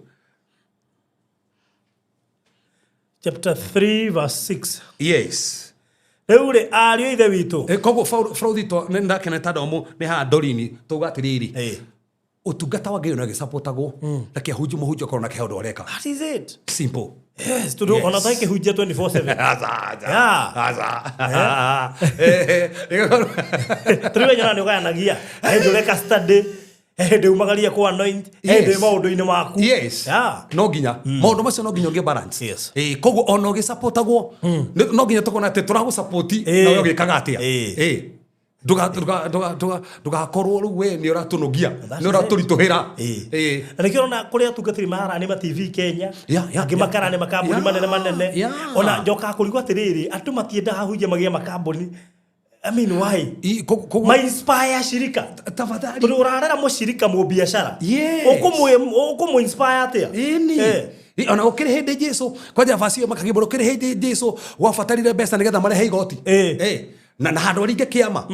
chapter 3 verse 6. Yes. Eure ario ithe witu kogo Fraudito nenda keneta domo ne ha dorini tuga atiriri utungata wa Ngai na supportagwo na kihunju muhunju korona kihodo oreka. That is it. Simple. Yes, to do ona take hujja 24/7. Triwe nyana ndio kanagia ndio leka study ndio magalia kwa anoint ndio maundu-ini maku. Yes. No ginya maundu macio no ginya nge balance. Kogo ona ugi supportagwo no ginya tukona te turagu support na we ugikaga atia duga korwo ru we ni uratunugia ni uraturituhira nikirona kuria atungatiri mahara ni ma TV Kenya ngimakara ni makambuni manene ona njoka kurigwa atiriri andu matienda hahunje magia makambuni I mean why my inspire shirika tafadhali tu urarara mo shirika mo biashara okumu inspire atia ona ukire hindi Jesu kwaja fasio makagiboro ukire hindi Jesu wafatarire mbeca nigetha marehe igoti na handu ringe kiama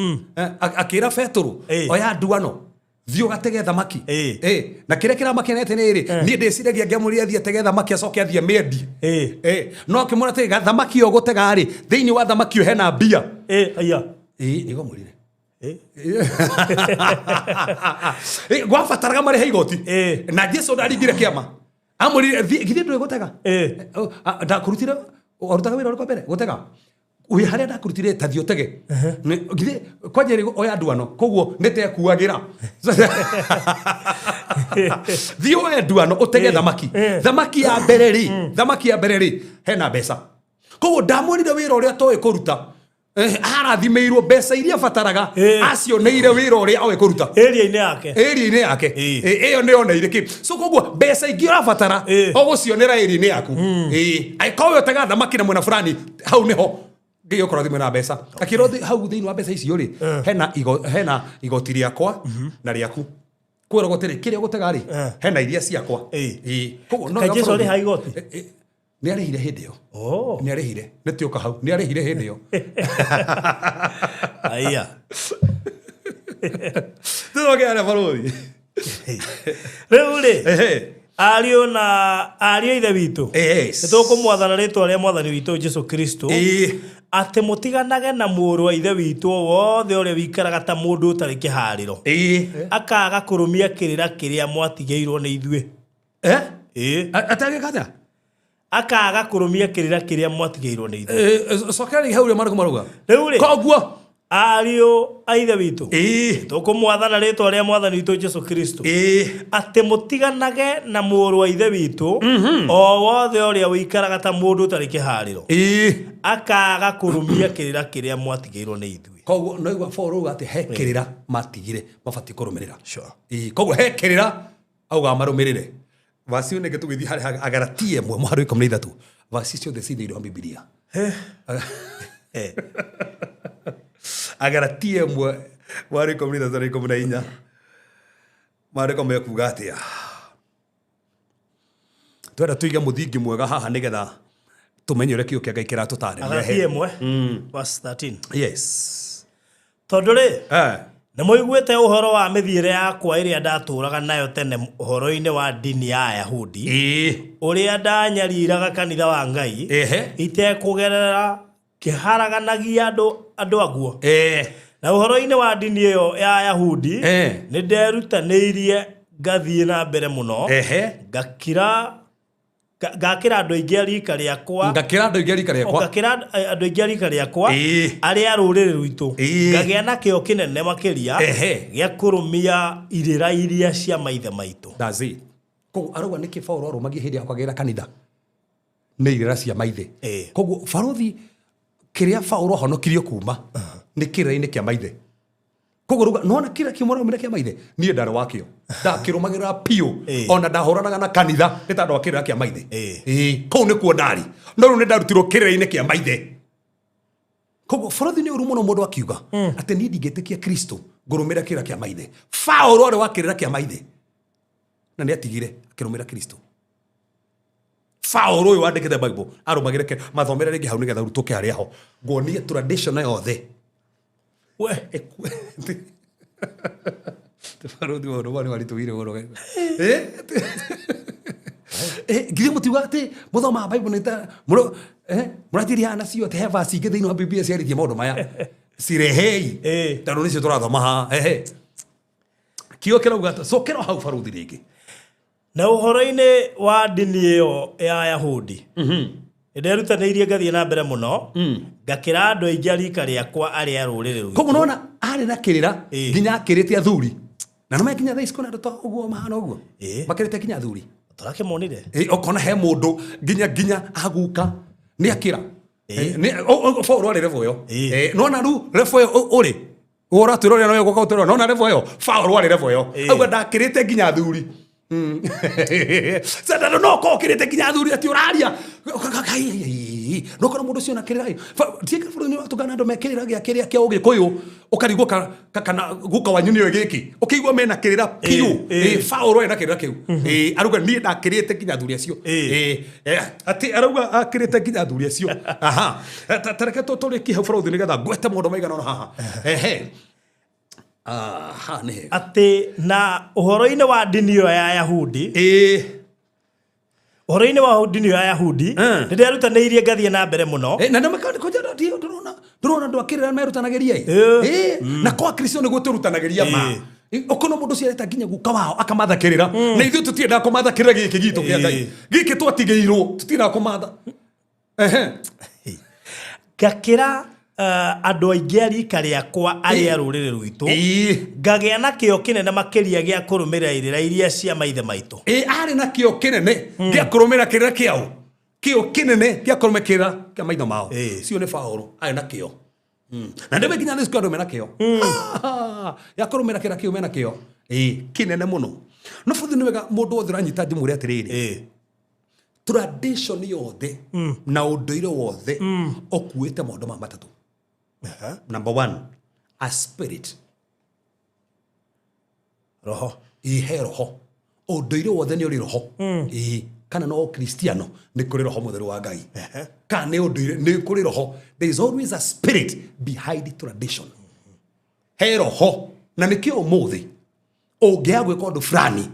akira Petro oya nduano thio gatege thamaki na kire kira makenete niri ni ndiciragia ngiamuria thie tege thamaki acoke athie mendi no kimura te thamaki yo gutega ri thiini wa thamaki hena mbia aya nigo murire gwafataraga marehe igoti na Jesu ndaringire kiama amurire githie ndwe gutega ndakurutire orutaga wira uriko mbere gutega uyu haria ndakurutire ta thio tege githie kwajeri oya nduano koguo nite kuagira thio oya nduano utege thamaki ya bereri hena mbeca koguo ndamwonire wira uria toy kuruta arathimeirwo mbeca iria fataraga acioneire wira uria oe kuruta area-ini yake iyo ni ona iriki so koguo mbeca ingi urafatara ogucionera area-ini yaku aikowe utega thamaki na mwena fulani hau niho ngiyo korathime na mbeca akirothi hau thiini wa mbeca icio ri hena igoti riakwa na riaku kwero gotire kiria gutega ri hena iria ciakwa koguo no Jesu ri ha igoti ni arehire hindi yo ni arehire nitioka hau ni arehire hindi yo aya tuoge ana barodi reule ario ithe witu nitukumwathana ritwa ria mwathani witu Jesu Kristo ati mutiganage na muru wa ithe witu wothe uria wikaraga ta mundu utari kihariro akaga kurumia kirira kiria mwatigeirwo ni ithue atagikata akaga kurumia kirira kiria mwatigeirwo ni ithue sokari haure maruga reule koguo ario aithe witu tukumwathana ritwa ria mwathani witu Jesu Kristo ati mutiganage na muru wa ithe witu o wothe uria wikaraga ta mundu utari kihariro akaga kurumia kirira kiria mwatigeirwo ni ithue koguo no igwa foru ati he kirira matigire mabati kurumirira koguo he kirira auga marumirire Vasi nä kä tå gä thiä harä agaratie mwe mwarå ikå mä ithatå vasi ciothe cithä irwo Bibilia agaratie mwe mwarå ikå mä ithatå na ikå na inya marä ko mekuga atä a twenda tå ige må thingi mwega haha nä getha tå menye å rä kä å kä ngai kä ratå tarä Agaratie mwe verse 13 yes tondå rä nä må iguä å horo wa mä thiä re yakwa ä rä a ndatå raga nayo tene å horo-inä wa ndini ya Ayahudi å rä a ndanyariraga kanitha wa Ngai itekå gerera kä haraganagia andå aguo na å horo-inä wa ndini ä yo ya Ayahudi nä nderutanä irie ngathiä na mbere må no ngakira andå aingä a rika rä akwa andå aingä a rika rä akwa arä a rå rä rä rwitå ngagä a na kä o kä nene makä ria gä a kå rå mia irä ra iria cia maithe maitå koguo arauga nä kä Paulo arå magie hä ndä ya kwagä ra kanitha nä irä ra cia maithe koguo barothi kä rä a Paulo ahonokirio kuma nä kä rä ra-inä kä a maithe koguo ruga nona kira kimwaraumire kia maithe nie ndarä wakio ndakirumagira piu ona ndahoranaga na kanitha nä tandå wa kä rä ra kä a maithe kåu nä kuo ndarä no rä u nä ndarutirwo kä rä ra-inä kä a maithe koguo borothi nä å ru må no må ndå akiuga atä niä ndingä tä kia Kristo ngå rå mä ra kä rä ra kä a maithe Paulo arä wa kä rä ra kä a maithe na nä atigire akä rå mä ra Kristo Paulo å yå wandä kä te Bible arå magä re mathomere rä ngä hau nä getha rutå kä harä aho nguonie tradition yothe we Barothi wa Roma wali tuire woro githĩ mũtiuga atĩ mũthoma Bible nĩ ta mũratiria ana cio te verse ingĩ thĩinĩ wa Biblia ciarĩtie maũndũ maya cirehei tondũ nĩcio tũrathoma haha kĩo kĩrauga cokera hau barothi rĩngĩ na ũhoro-inĩ wa ndini ĩyo ya Ayahudi nderutanĩirie ngathiĩ na mbere mũno ngakĩra andũ aingĩ a rika rĩakwa arĩa a rũrĩrĩ rwitũ koguo nona arĩ na kĩrĩra nginya akĩrĩte athuri na nĩ mekinya thaa ici kũna andũ ta ũguo mahana ũguo makĩrĩte nginya athuri tũrakĩmonire okona he mũndũ nginya aguka nĩ akĩra Paulo arĩ revo ĩyo nona rĩu revo ĩyo ũrĩ ũratwĩra ũrĩa nowe gũka ũtwĩra nona revo ĩyo Paulo arĩ revo ĩyo auga ndakĩrĩte nginya athuri Sadado no ko kirete kinya athuri ati uraria no kono mundu cio na kirira tieka bũrũri-inĩ wa tũgana andũ mekĩrĩra gĩa kĩrĩa kĩa ũgĩkũyũ ũkarigwo kana guka wanyu nĩyo gĩkĩ ũkĩigua mena kĩrĩra piũ Paulo ena kĩrĩra kĩu arauga niĩ ndakĩrĩte kinya athuri acio ati arauga akĩrĩte kinya athuri acio aha tareke tũrĩkie hau bũrũri nĩgetha ngwete maũndũ maigana ũna haha atĩ na ũhoro-inĩ wa ndini ĩyo ya Ayahudi ũhoro-inĩ wa ndini ĩyo ya Ayahudi nĩ nderutanĩirie ngathiĩ na mbere mũno na ndĩrona andũ akĩrĩra merutanagĩria na kwa Kristo nĩguo tũrutanagĩria ma ũkono mũndũ ciareta nginya guka wao akamathakĩrĩra na ithuĩ tũtiendaga kũmathakĩrĩra gĩkĩ gitũ kĩa Ngai gĩkĩ twatigĩirwo tũtiendaga kũmatha ngakĩra andũ aingĩ a rika rĩakwa arĩa a rũrĩrĩ rwitũ ngagĩa na kĩo kĩnene makĩria gĩa kũrũmĩrĩra irĩra iria cia maithe maitũ arĩ na kĩo kĩnene gĩa kũrũmĩrĩra kĩrĩra kĩao kĩo kĩnene gĩa kũrũmĩrĩra kĩrĩra kĩa maithe mao cio nĩ Paulo arĩ na kĩo na ndĩme nginya thĩci andũ mena kĩo gĩa kũrũmĩrĩra kĩrĩra kĩu mena kĩo kĩnene mũno no bũthi nĩ wega mũndũ wothe ũranyita ndĩmũrĩ atĩrĩrĩ tradition yothe na ũndũire wothe ũkuĩte maũndũ ma matatũ number 1 a spirit roho he roho ũndũire wothe nĩ ũrĩ roho kana no Kristiano nĩ kũrĩ roho mũtheru wa Ngai kana nĩ ũndũire nĩ kũrĩ roho there is always a spirit behind tradition he roho na nĩkĩo ũmũthĩ ũngĩaga gwĩka ũndũ fulani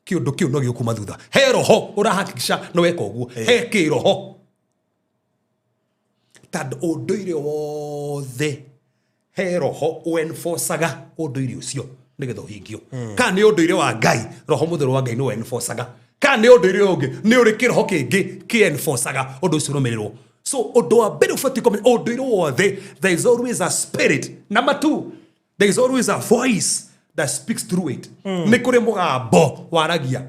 kĩũndũ kĩu no gĩũkuma thutha he roho ũrahakikisha no weka ũguo he kĩroho tandũ ũndũire wothe he roho ũenforcaga ũndũire ũcio nĩgetha ũhingio kana nĩ ũndũire wa Ngai roho mũtheru wa Ngai nĩ ũenforcaga kana nĩ ũndũire ũngĩ nĩ ũrĩ kĩroho kĩngĩ kĩenforcaga ũndũ ũcio ũrũmĩrĩrwo so ũndũ wa mbere ũbatiĩ kũmenya ũndũire wothe there is always a spirit number 2 there is always a voice that speaks through it nĩ kũrĩ mũgambo waragia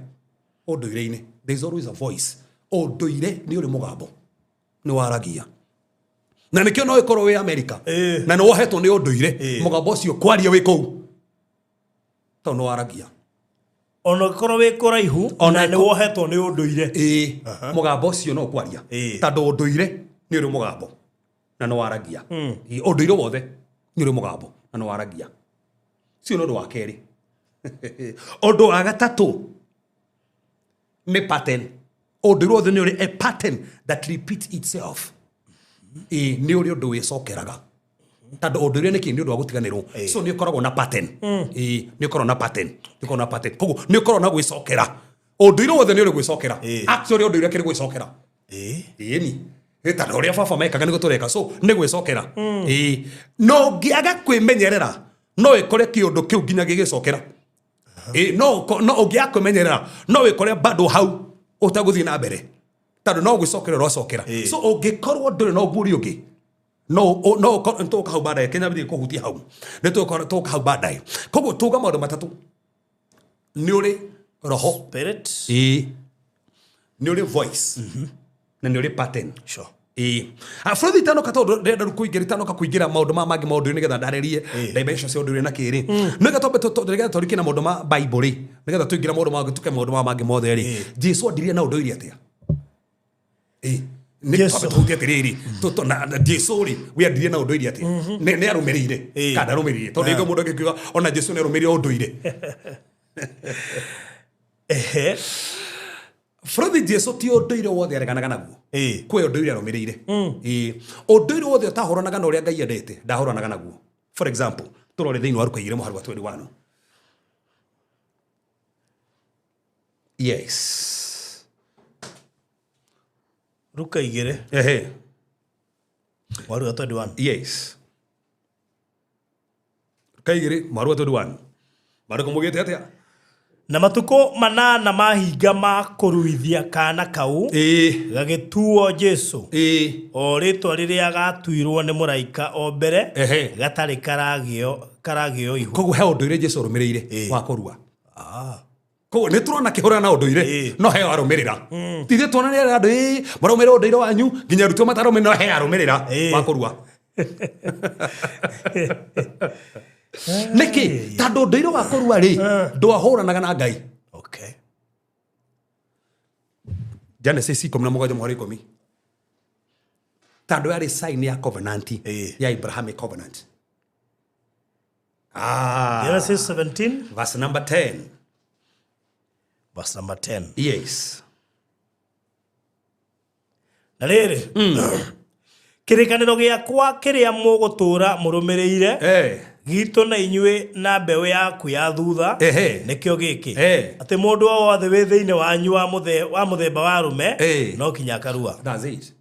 ũndũire-inĩ there is always a voice ũndũire nĩ ũrĩ mũgambo nĩ waragia na nĩkĩo no ĩkorwo wĩ Amerika na nĩ wohetwo nĩ ũndũire mũgambo ũcio kwaria wĩ kũu tondũ nĩ waragia Ono korwo we koraihu ona ni wohetwo ni unduire. Mugambo cio no kwaria. Tando unduire ni uri mugambo. Na no waragia. Unduire wothe ni uri mugambo na no waragia. Cio no ndo wa keri. Undu wa gatatu ni pattern. Unduire wothe ni uri a pattern that repeats itself. Ni uri undu wicokeraga. Tando unduire ni kindu wa gutiganirwo. So ni ukoragwo na pattern. Ni ukoragwo na pattern. Ni ukoragwo na pattern. Koguo ni ukoragwo na gwicokera. Unduire wothe ni uri gwicokera. Actually unduire kiri gwicokera. Ni. Tando uria baba mekaga ni gutureka. So ni gwicokera. No ngiaga kwimenyerera. No ikore kiundu kiu nginya gigicokera. No ngiaga kwimenyerera. No ikore bado hau utaguthii na mbere. Tando no gwicokera rocokera. So ungikorwo nduri no mburi ungi. No ntoka hau baadaye Kenya bidi kuhutia hau. Nitoka hau baadaye. Koguo tuga maundu matatu. Ni uri roho, spirit. Ni uri voice. Na ni uri pattern. Sure. Afrothi tano kato renda kuingira tano ka kuingira maundu ma magi maundu nigetha ndarerie dimension cia undu na kiri. Nigetha nigetha toriki na maundu ma Bible. Nigetha tuingira maundu ma tuke maundu ma magi mothe ri. Jesu ndirie na undu iri atia. Jesu tutie tiriri to na Jesu ri we ndirie na undu iri atia. Ne arumirire kada arumirire to ndigo mundu ngikiuga ona Jesu ne arumirire undu iri. Frodi Jesu ti unduire wothe areganaga naguo. Kwe unduire arumirire. Unduire wothe utahoranaga na uria Ngai endete ndahoranaga naguo. For example, turore thiini wa Ruka 2:21. Yes. Ruka 2. Waru 21. Yes. Ruka 2:21. Mariko mugite atia? Na matuko manana mahinga ma kuruithia kana kau gagituo Jesu o ritwa riria gatuirwo ni muraika o mbere gatari karagio ihu. Koguo he unduire Jesu arumirire wa kurua. Koguo ni turona kihura na unduire no he arumirira. Tithe tuona ni andu marumire unduire wanyu nginya rutwo matarume no he arumirira wa kurua. Niki tando ndoiro wa kurua ri ndwahuranaga na Ngai. Okay. Genesis 17:10. Tando yari sign ya covenant ya Abrahamic covenant. Genesis 17 verse number 10. Verse number 10. Yes. Na riri kirikaniro giakwa kiria mugutura murumireire gitu na inyue na mbewe yaku ya thutha nikio giki ati mundu wothe wi thiini wanyu wa muthemba wa rume no kinya karua. That's it.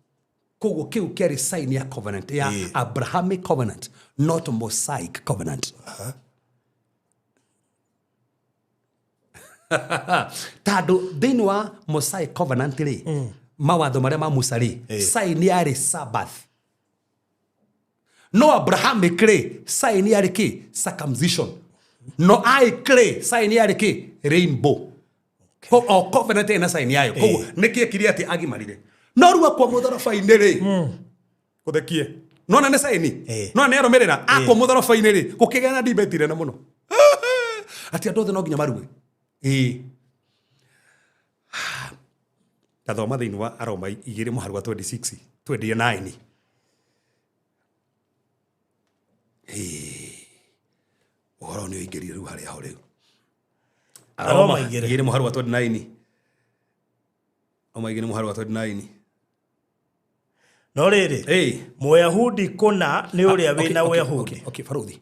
Koguo kiu keri sign ya covenant ya Abrahamic covenant, not Mosaic covenant. Tado thiini wa Mosaic covenant ri mawatho maria ma Musa ri sign ya ri Sabbath. No Abrahamic ri sign ya ri ki circumcision. No I ri sign ya ri ki rainbow. O covenant ina sign yayo. Koguo niki kiri ati agimarire. No ruwa kwa mutharafa-ini ri kuthekie no na ne sign no ne aromerera akwa mutharafa-ini ri gukigana ndibetire na muno ati andu othe no nginya maruwe tathoma thiini wa Aroma 2:26-29. Uhoro ni uingirire riu haria ho riu Aroma 2:29. Aroma 2:29. No riri Muyahudi kuna ni uria wina Uyahudi. Okay faruthi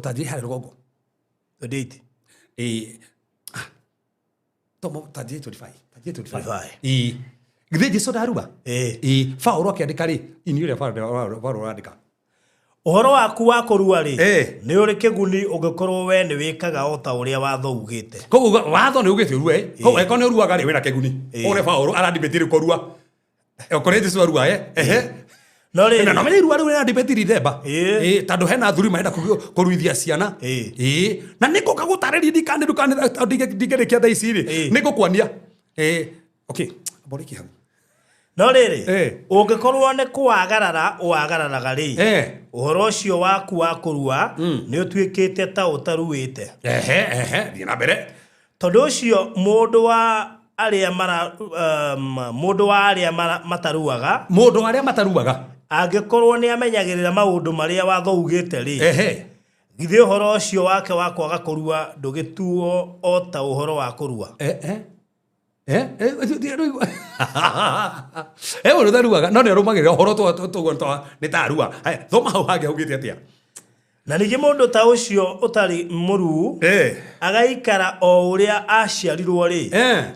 tajiri hari rugongo date tomo tajiri 25 githe Jesu daruba Paulo akiandika ri ini uria Paulo andika uhoro waku wa kurua ri ni uri kiguni ungikorwo we ni wikaga o ta uria watho ugite. Koguo watho ni ugite ruwe koguo eko ni ruaga ri wina kiguni ore Paulo arandibetire kurua okore Jesu arua no ri na meri ruwa ri arandibetire themba tando hena thuri maenda kuruithia ciana na niko kagutareria ndikane ndigerekia tha ici ri niko kuania okay boriki hau no riri ungikorwo ne kwagarara wagararaga ri uhoro ucio waku wa kurua ni utuikite ta utaruite thie na mbere tondu ucio mundu wa aria mataruaga angikorwo ni amenyagirira maundu maria watho ugite ri githie uhoro ucio wake wa kwaga kurua ndugituo o ta uhoro wa kurua uru taruaga no ni rumagirira uhoro to ni tarua thoma hau hangi ugite atia na ningi mundu ta ucio utari muru agaikara o uria aciarirwo ri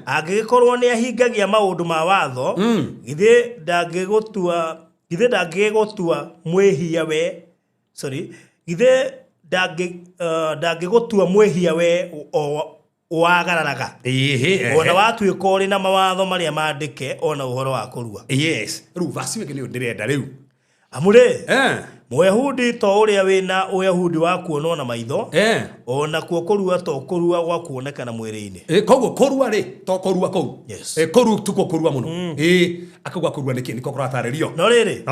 angikorwo ni ahingagia maundu ma watho githie ndangigutua mwihia we githie ndangigutua mwihia we wagararaga ona watuika uri na mawatho maria mandike ona uhoro wa kurua riu vasi wingi ni ndirenda riu amure Muyahudi to uria wina uyahudi wa kuonwo na maitho ona kuo kurua to kurua gwa kuonekana mwiri-ini koguo kurua ri to kurua kou kuru tuko kurua muno akagwa kurua niki niko kurataririo no riri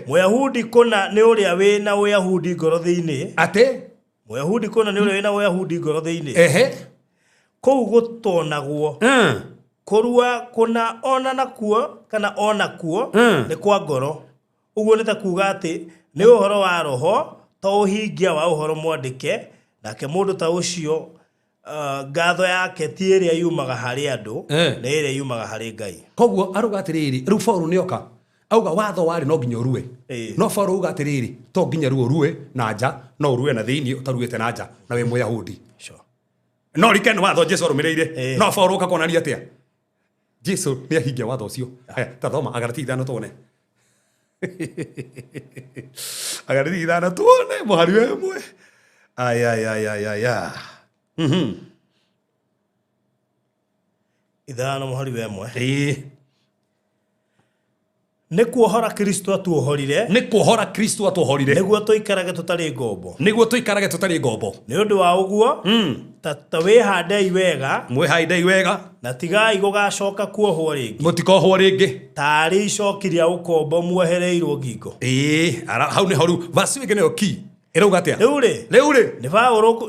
Muyahudi kuna ni uria wina uyahudi ngoro thiini ate Muyahudi kuna ni uria wina uyahudi ngoro thiini kou gutonagwo kurua kuna ona nakuo kana ona kuo ni kwa ngoro uguo ni ta kuga ati ni uhoro wa roho to uhingia wa uhoro mwandike nake mundu ta ucio ngatho yake ti iria yumaga hari andu ni iria yumaga hari Ngai koguo aruga atiriri riu Paulo nioka auga watho wari no nginya urue no Paulo uga atiriri to nginya urue na nja no urue na thiini utaruite na nja na we Muyahudi no rikeni watho Jesu arumireire no Paulo ukakonania atia Jesu ni ahingia watho ucio ta thoma Agarati 5 tuone Agarati 5 tuone muhari wemwe ithano muhari wemwe ni kuohora Kristo atuohorire niguo tuikarage tutari ngombo ni undu wa uguo ta wihandei wega mwihandei wega na tigai gugacoka kuohwo ringi mutikohwo ringi tari icokiria ukombo muohereirwo ngingo hau ni horu vasi wingi niyo ki irauga atia riu ri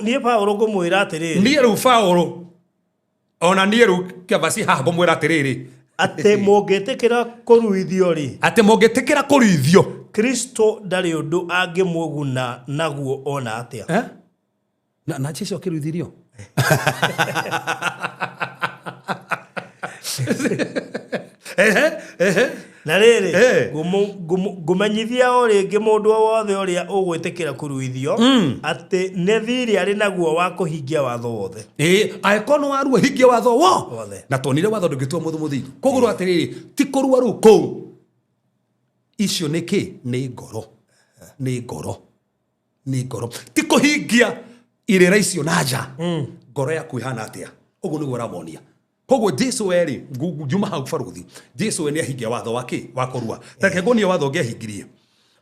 ni Paulo ngumwira atiriri ni riu Paulo ona ni riu kavasi haha ngumwira atiriri ate mungitikira kuruithio ri ate mungitikira kuruithio Kristo ndari undu angimuguna naguo ona atia na Jesu akiruithirio na riri gumenyithia o ringi mundu wothe uria ugwitikira kuruithio ati ne thiri ari naguo wa kuhingia watho wothe aikono waru hingia watho wothe na tonire watho ndungitua muthimuthingu koguru atiriri ti kurua ru kou icio niki ni ngoro ti kuhingia irira icio na nja ngoro yaku ihana atia uguo niguo ramonia koguo Jesu eri njuma hau baruthi Jesu ni ahingia watho wake wa kurua take ngonia watho ngehingirie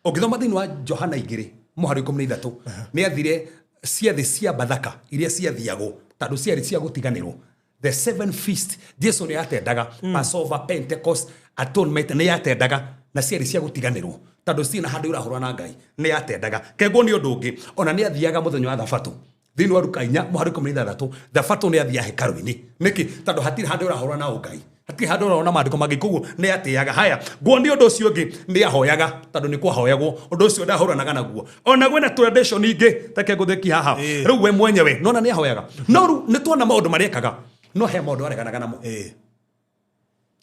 ungithoma thini wa Johana 2 muhari 13 ni athire ciathi cia bathaka iria ciathiago tandu ciari cia gutiganirwo the seven feast Jesu ni atendaga Passover, Pentecost, Atonement ni atendaga na ciari cia gutiganirwo tandu cina handu urahurwa na Ngai ni atendaga kego ni undu ungi ona ni athiaga muthenya wa thabato thini wa Luka 4 muhari 13 thabato ni athia hekalu-ini niki tandu hatiri handu urahurwa na Ngai hatiri handu urahurwa na maandiko mangi koguo ni atiaga haya guo ni undu ucio ungi ni ahoyaga tandu ni kwahoyagwo undu ucio ndahuranaga naguo ona gwena tradition ingi take ngutheki haha riu we mwenyewe nona ni ahoyaga no ru ni tuona maundu mariekaga no he maundu areganaga namo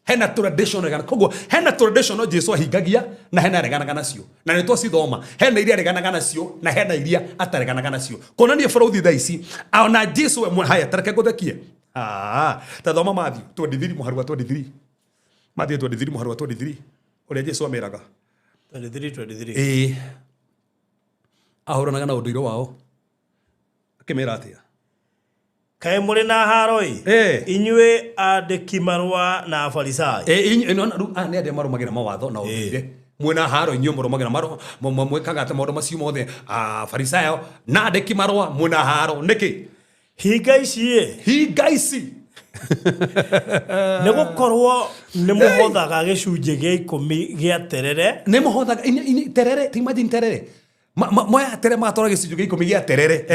hena tradition regana koguo hena tradition no Jesu ahingagia na hena reganaga nacio na ni twacithoma hena iria reganaga nacio na hena iria atareganaga nacio kona ni baruthi tha ici ona Jesu we haya tareke nguthekie ta thoma Matthew 23 muhari wa 23 Matthew 23 muhari wa 23 uria Jesu ameraga 23 ahuranaga na unduiro wao akimera atia kae muri na haroi inywe andiki marwa na Afarisai ni ande marumagira mawatho na unduire mwena haro inywe murumagira maro mwekaga ate maundu macio mothe Farisayo na andiki marwa mwena haro niki hinga ici Nego korwo ne muhothaga gicunje gia 10 gia terere. Ne muhothaga terere, imagine terere. Moya terere matora gicunje gia 10 gia terere.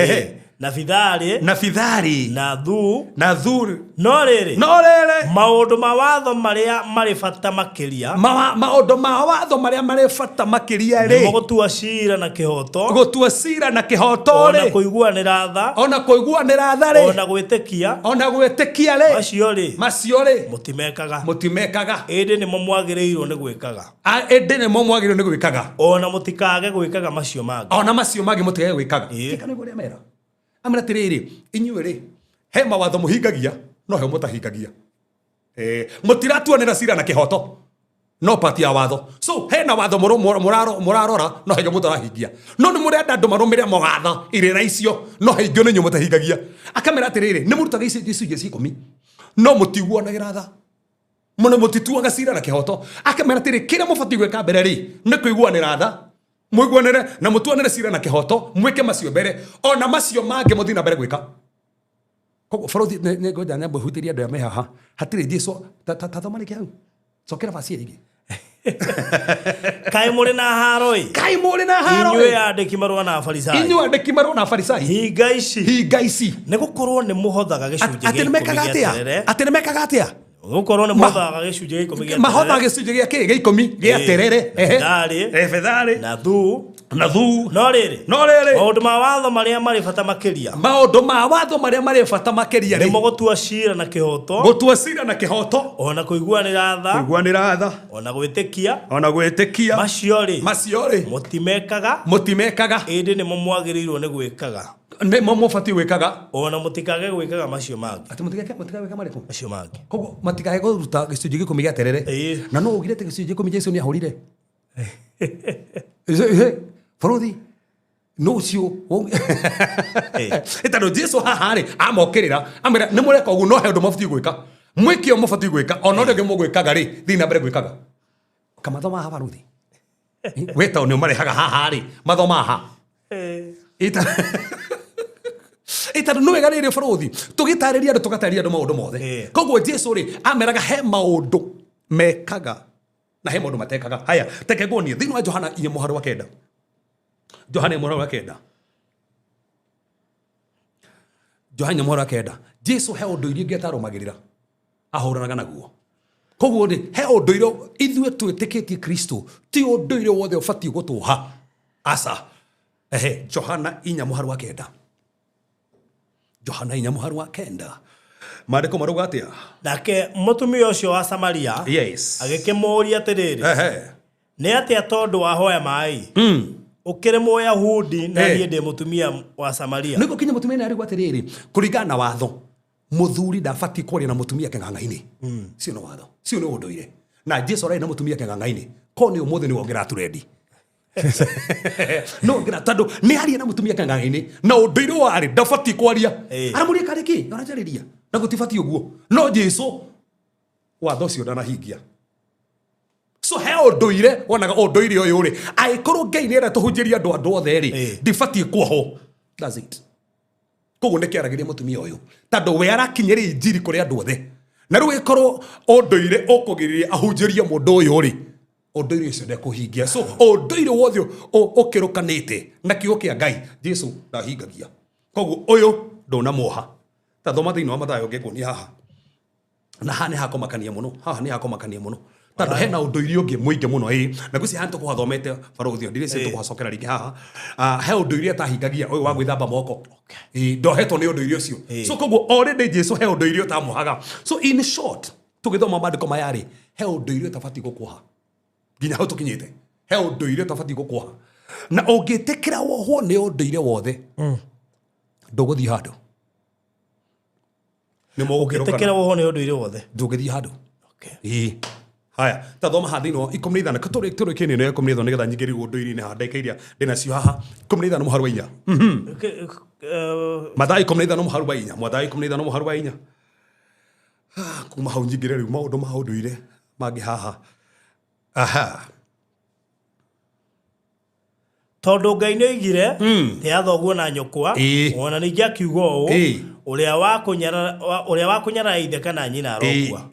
Na fithari. Na thu. No riri. Maundu ma watho maria mari bata makiria. Maundu ma watho maria mari bata makiria ri. Nimo gutua cira na kihoto. ri. Ona kuiguanira tha ri. Ona gwitikia ri. Macio ri. Mutimekaga. Indi nimo mwagirirwo ni gwikaga. Ona mutikage gwikaga macio mangi. Mutikage gwikaga. Kika ni guria mera. Amra tiriri, inyuĩ rĩ, he mawatho mũhingagia, no he mũtahingagia. Mũtiratuanĩra cira na kĩhoto, no pati ya watho. So, he na watho mũrarora, no he mũtarahingia. No nĩ mũrenda andũ marũmĩrĩre mawatho irĩra icio, no he ingĩ nĩ mũtahingagia. Akamera tiriri, nĩ mũrutaga icunjĩ cia 10, no mũtiguanagĩra tha. Mũtituaga cira na kĩhoto. Akamera tiriri, kĩrĩa mũbatiĩ gwĩka mbere rĩ, nĩ kũiguanĩra tha. Mwiguanire na mutuanire cira na kihoto mwike macio mbere ona macio mangi muthina mbere gwika kogo borothi ne ngoja nyambo hutiria andu ame haha hatire Jesu tathomani kiau cokera basi igi kai muri na haro inyuĩ andĩki marũa na Afarisai hinga ici nĩ gũkorwo nĩ mũhothaga gĩcunjĩ gĩa 10 atĩ nĩmekaga atĩa gukorwo nĩ mũhothaga gĩcunjĩ gĩa 10 gĩa mahothaga gĩcunjĩ gĩa 10 gĩa terere fethari na thu no rĩrĩ maũndũ ma watho marĩa marĩ bata makĩria nĩ gũtua cira na kĩhoto ona kũiguanĩra tha ona gwĩtĩkia macio rĩ mũtimekaga ĩndĩ nĩmo mwagĩrĩirwo nĩ gwĩkaga nĩmo mũbatiĩ gwĩkaga ona mũtikage gwĩkaga macio mangi atĩ mũtikage gwĩka marĩkũ macio mangi koguo matikage kũruta gĩcunjĩ gĩa 10 gĩa terere na no ugire te gĩcunjĩ 10 Jesu nĩ ahũrire borothi no cio etano Jesu haha rĩ amokĩrĩra amera nĩ mũreka ũguo no he ũndũ mũbatiĩ gwĩka mwĩkio mũbatiĩ gwĩka ona ũndũ ũngĩ mũgwĩkaga rĩ thiĩ na mbere gwĩkaga kamathoma haha borothi wetao nĩ marehaga haha rĩ mathoma haha Itaro no wega rĩrĩ borothi tũgĩtarĩria andũ tũgatarĩria andũ maũndũ mothe koguo Jesu rĩ ameraga he maũndũ mekaga na he maũndũ matekaga haya teke ngonie thĩinĩ wa Johana 4:9 Johana 4:9 Jesu he ũndũ iria ingĩ atarũmagĩrĩra ahũranaga naguo koguo rĩ he ũndũire ithuĩ twĩtĩkĩtie Kristo ti ũndũire wothe ũbatiĩ gũtũha asa Johana 4:9 Johana 4:9 Maandĩko marauga atĩa nake mũtumia ũcio wa Samaria agĩkĩmũũria atĩrĩrĩ nĩ atĩa tondũ wahoya maĩ ukire Mũyahudi na niĩ ndĩ mũtumia wa Samaria nĩguo kinya mũtumia nĩ arigwo atĩrĩrĩ kũringana na watho mũthuri ndabatiĩ kwaria na mũtumia kĩng'ang'a-inĩ cio nĩ watho cio nĩ ũndũire na Jesu ararĩ na mũtumia kĩng'ang'a-inĩ ko nĩ ũmũthĩ nĩ wongera turendi no ngira tando nĩ aria na mũtumia kĩng'ang'a-inĩ na ũndũire warĩ ndabatiĩ kwaria aramũria karĩki arajarĩria na gũtibatiĩ ũguo no Jesu watho ũcio ndanahingia so he ũndũire wonaga ũndũire ũyũ rĩ agĩkorwo Ngai nĩ enda tũhunjĩrie andũ othe rĩ ndibatiĩ kuohwo that's it koguo nĩ kĩaragĩria mũtumia ũyũ tondũ we arakinyĩria injiri kũrĩ andũ othe na rĩu ĩkorwo ũndũire ũkũgĩrĩria ahunjĩrie mũndũ ũyũ rĩ ũndũire ũcio ndekũhingia so ũndũire wothe ũkĩrũkanĩte na kiugo kĩa Ngai Jesu ndahingagia koguo ũyũ ndũnamuoha ta thoma thĩinĩ wa Mathayo ngĩkuonia haha na haha nĩ hakomakania mũno tando hena ũndũire ũngĩ mũingĩ mũno na ngwĩciria haha tũkũhathomete borothi ndirĩcie tũkũhacokera rĩngĩ haha he ũndũire atahingagia ũyũ wa gwĩthamba moko ndohetwo nĩ ũndũire ũcio so koguo already Jesu he ũndũire ũtamuohaga so in short tũgĩthoma maandĩko maya rĩ he ũndũire ũtabatiĩ gũkuoha nginya hau tũkinyĩte he ũndũire ũtabatiĩ gũkuoha na ũngĩtĩkĩra wohwo nĩ ũndũire wothe ndũgũthiĩ handũ ũngĩtĩkĩra wohwo nĩ ũndũire wothe ndũgĩthiĩ handũ haya ta thoma ha thĩinĩ wa 15 tũrĩ kĩnini ya 15 nĩgetha nyingĩrĩrwo ũndũire-inĩ ha ndeka iria ndĩnacio haha 15 mũharu wa 4 Mathayo 15 mũharu wa 4 Mathayo 15 mũharu wa 4 kuma hau nyingĩre rĩu maũndũ ma ũndũire mangĩ haha tondũ Ngai nĩ oigire te athoguo na nyũkwa ona ningĩ akiuga ũũ uria wa kunyara ithe kana nyina arokua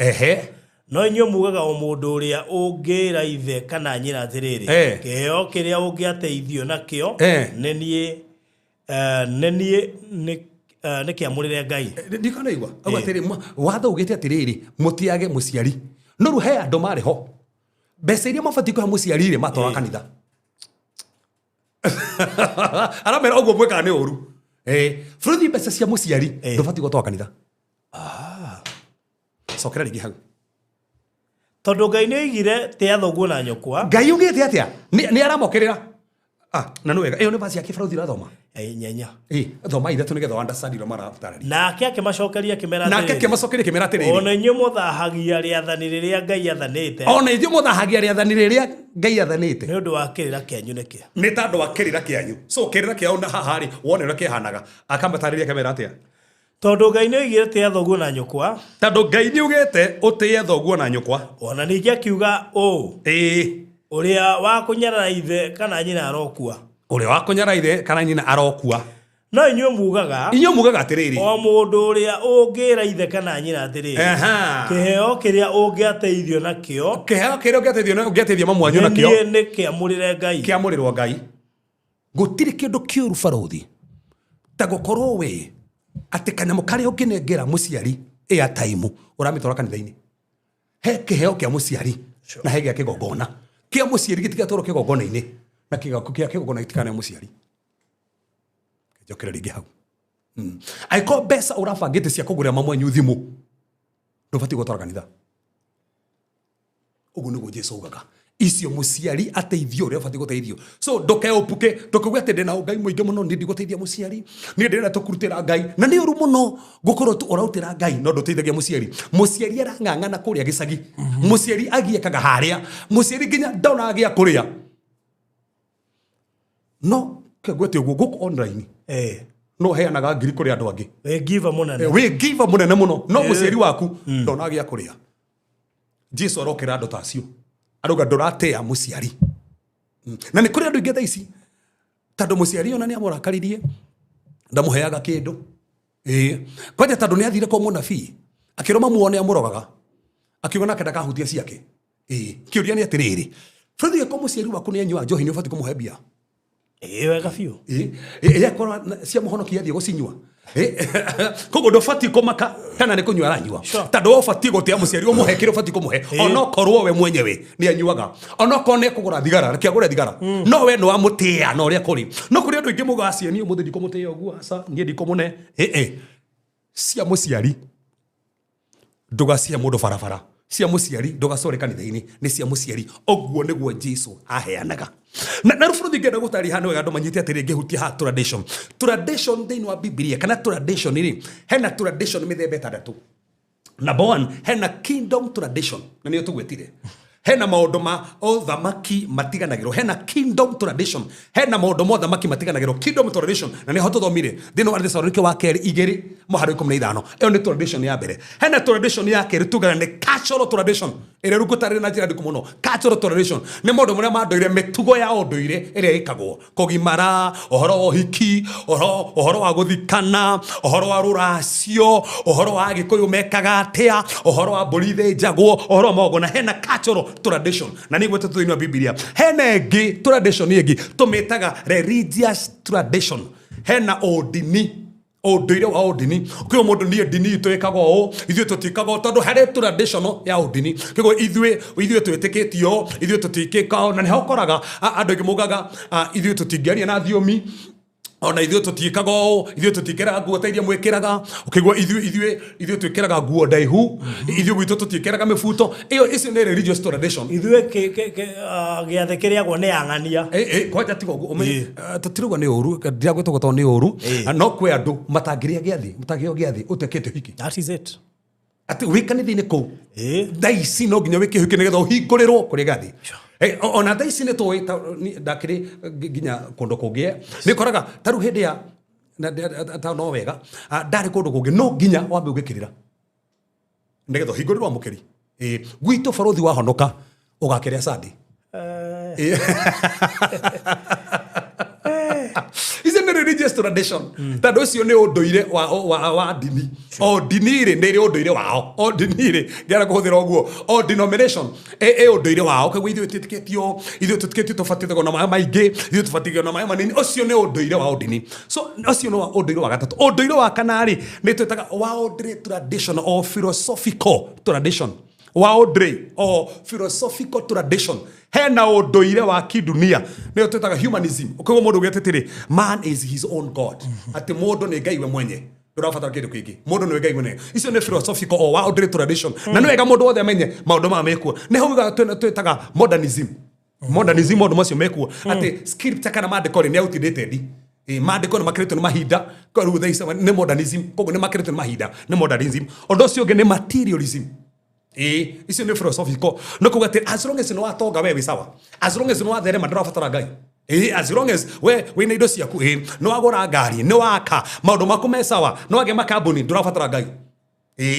no inyo mugaga o mundu uria ungira ithe kana nyina atiriri kiheo kiria ungiateithio nakio ni kiamurire Ngai ndikona igwa agwa atiri watho ugite atiriri mutiage muciari no ruhe andu mari ho mbeca iria mabati kwa muciari ire matwara kanitha aramera ogwo mweka ni uru fruthi mbeca cia muciari ndubati gutwara kanitha sokera rigi hau tondu Ngai ni igire te athoguo na nyokwa Ngai ugite atia ni aramokerera na nwega eyo ni basi ya kifrauthi rathoma nyenya thoma ithe tu nigetha understand ro maratarani nake akimacokeria kimera atiri nake akimacokeria kimera atiri ona inyo muthahagia riathani riria Ngai athanite ona inyo muthahagia riathani riria Ngai athanite ni undu wa kirira kianyu niki ni tandu wa kirira kianyu so kirira kiao na hahari wone ro kihanaga akamatariria kimera atia tondu Ngai ni igire te athoguo na nyokwa tondu Ngai ni ugite utie athoguo na nyokwa ona ningi akiuga uria wa kunyara ithe kana nyina arokua uria wa kunyara ithe kana nyina arokua no inyo mugaga atiriri o mundu uria ungira ithe kana nyina atiriri kiheo kiria ungiateithio nakio ungiateithio mamwanyu nakio ni kiamurire Ngai kiamurirwo Ngai gutiri kindu kiuru barothi ta gukorwo we ati kanyamu karia unginengera muciari airtime uramitwara kanitha-ini he kiheo kia muciari na he gia kigongona kia muciari gitigatwaro kigongona-ini na kia kigongona gitikana muciari jokera rigi hau aiko besa urabangite cia kugurira mamwanyu thimu ndubati gutwara kanitha ugu niguo Jesu ugaga icio muciari ateithio ria bati guteithio so ndokeopuke ndokugwa ati ndina Ngai muingi muno ndi guteithia muciari ni ndira tukurutira Ngai na ni uru muno gukorwo tu urautira Ngai no nduteithagia muciari arang'ang'ana kuria gicagi muciari agiekaga haria muciari nginya ndona agia kuria no kegwete uguo guku online no heanaga ngiri kuri andu angi we give munene muno no muciari waku ndona agia kuria Jesu arokera andu tacio aruga nduratea muciari na ni kuri andu ingi thaici tondu muciari ona ni amurakaririe ndamuheaga kindu kwaje tondu ni athire kwa munabii akiroma muone amurogaga akiuga nake ndakahutia ciake kiuria ni atiriri fruthi kwa muciari waku ni anyua njohi ni ubati kumuhe bia wega biu yakora cia muhonokia athie gucinyua kogo ndobati kumaka kana ni kunywa aranyua tondu ubati gutia muciari umuhe kire ubati kumuhe ona korwo we mwenyewe ni anyuaga ona kone kugura thigara kiagura thigara no we no amutia no ria kuri no kuri andu ingi mugacia ni umuthi ndikumutia uguo asa nie ndikumune cia muciari ndugacia mundu barabara cia muciari ndugacore kanitha-ini ni cia muciari oguo niguo Jesu aheanaga na rufuruthi ngenda gutari hano wega andu manyite atiri ngihutia ha tradition thini wa Biblia kana tradition iri hena tradition mithemba itandatu number 1 hena kingdom tradition na niyo tugwetire hena maundu ma othamaki matiganagirwo hena kingdom tradition hena maundu ma othamaki matiganagirwo kingdom tradition na niho tuthomire thini wa Thessalonike wa keri 2:15 eyo ni tradition ya mbere hena tradition ya keri tugaga ni cultural tradition ere rukutarire na njira ndiku muno cultural tradition ni maundu maria mandoire mitugo ya unduire ere ikagwo kugimara ohoro wa hiki ohoro wa guthikana ohoro wa ruracio ohoro wa gikuyu mekaga atia ohoro wa mburi njagwo ohoro wa maogo na hena cultural tradition na niguo tuthini wa Biblia hena ingi tradition ingi tumetaga religious tradition hena odini odire wa odini kyo mundu ni dini twekaga ithuĩ tutikaga tondu hari tradition ya odini kigo ithuĩ twetikitio ithuĩ tutikika na niho koraga andu ingi mugaga ithuĩ tutingiaria na thiomi ona ithuĩ tutikaga ithuĩ tutikeraga nguo tairia mwikiraga ukigwa ithuĩ twikiraga nguo ndaihu ithuĩ gwitu tutikeraga mibuto iyo ici ni religious tradition ithuĩ giathe kiriagwo ni ang'ania kwaja tigo tutirugwa ni uru ndiragwetwo gotwo ni uru no kwe andu matangiria giathi mutagio giathi utekete hiki that is it ati wikanithini ku thaici no nginya wikihiki nigetha uhingurirwo kuri gathi ona thaici ni tuwi ndakiri nginya kundu kungi ni koraga taru hindi ya ta no wega ndari kundu kungi no nginya wambe ugikirira nigetha uhingurirwo amukiri gwitu barothi wa honoka ugakiria sadi isn't it religious tradition tondå å cio nä å ndå ire wa ndini o ndini rä nä rä å ndå ire wao o ndini rä ngera kå hå thä ra å guo o denomination ä å ndå ire wao koguo ithuä twä tä kä tio tå batiä tå gona maä maingä ithuä tå batiä gona maä manini å cio nä å ndå ire wa å ndini so å cio nä å ndå ire wa gatatå å ndå ire wa kanarä nä twä taga waåndä tradition o philosophical tradition waåndä o philosophical tradition hena ũndũire wa kidunia nĩyo twĩtaga humanism ũkauga mũndũ ũgĩte atĩrĩ man is his own god atĩ mũndũ nĩ ngai we mwenye ndũrabatara kĩndũ kĩngĩ mũndũ nĩ ngai mwenye icio nĩ philosophical o waũndĩre tradition na nĩ wega mũndũ wothe amenye maũndũ maya mekuo nĩ hau twĩtaga modernism maũndũ macio mekuo atĩ scripture kana maandĩko rĩ nĩ outdated maandĩko nĩ makĩrĩtwo nĩ mahinda rĩu thaa ici nĩ modernism koguo nĩ makĩrĩtwo nĩ mahinda nĩ modernism ũndũ ũcio ũngĩ nĩ materialism icio nĩ philosophical no kuga atĩ as long as nĩ watonga we wĩ sawa as long as nĩ watherema ndũrabatara ngai as long as we wĩna indo ciaku nĩ wagũra ngari nĩ waka maũndũ maku me sawa nĩ wagĩa makambuni ndũrabatara ngai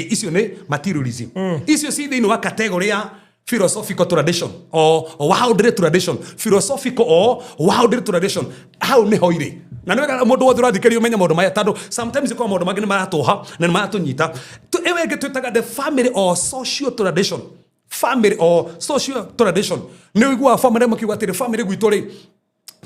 icio nĩ materialism icio ci thĩinĩ wa category ya philosophical tradition o waũndĩre tradition philosophical o waũndĩre tradition hau nĩho irĩ na nĩwega mũndũ wothe ũrathikĩrĩria ũmenye maũndũ maya tondũ sometimes kwa maũndũ mangĩ nĩ maratũha na nĩ maratũnyita ĩyo ĩngĩ twĩtaga the family or social tradition family or social tradition nĩ ũiguaga family makiuga atĩrĩ family gwitũ rĩ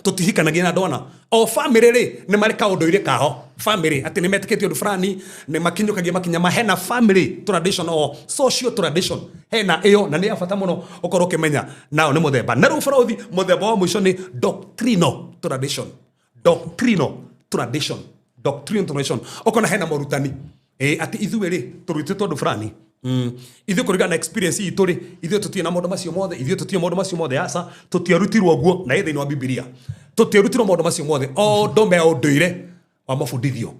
tũtihikanagia na ndwana o family rĩ nĩ marĩ kaũndũire kaho family atĩ nĩ metĩkĩtie ũndũ fulani nĩ makinyũkagia makinya hena family tradition or social tradition hena ĩyo na nĩ ya bata mũno ũkorwo ũkĩmenya nao nĩ mũthemba na rĩu bũrũthi mũthemba wa mũico nĩ doctrinal tradition ũkona hena morutani atĩ ithuĩ rĩ tũrutĩtwo ũndũ fulani ithuĩ kũringana na experience itũ rĩ ithuĩ tũtirĩ na maũndũ macio mothe ithuĩ tũtirĩ maũndũ macio mothe aca tũtiarutirwo ũguo na thĩinĩ wa Bibilia tũtiarutirwo maũndũ macio mothe o ndome ũndũire wa mabundithio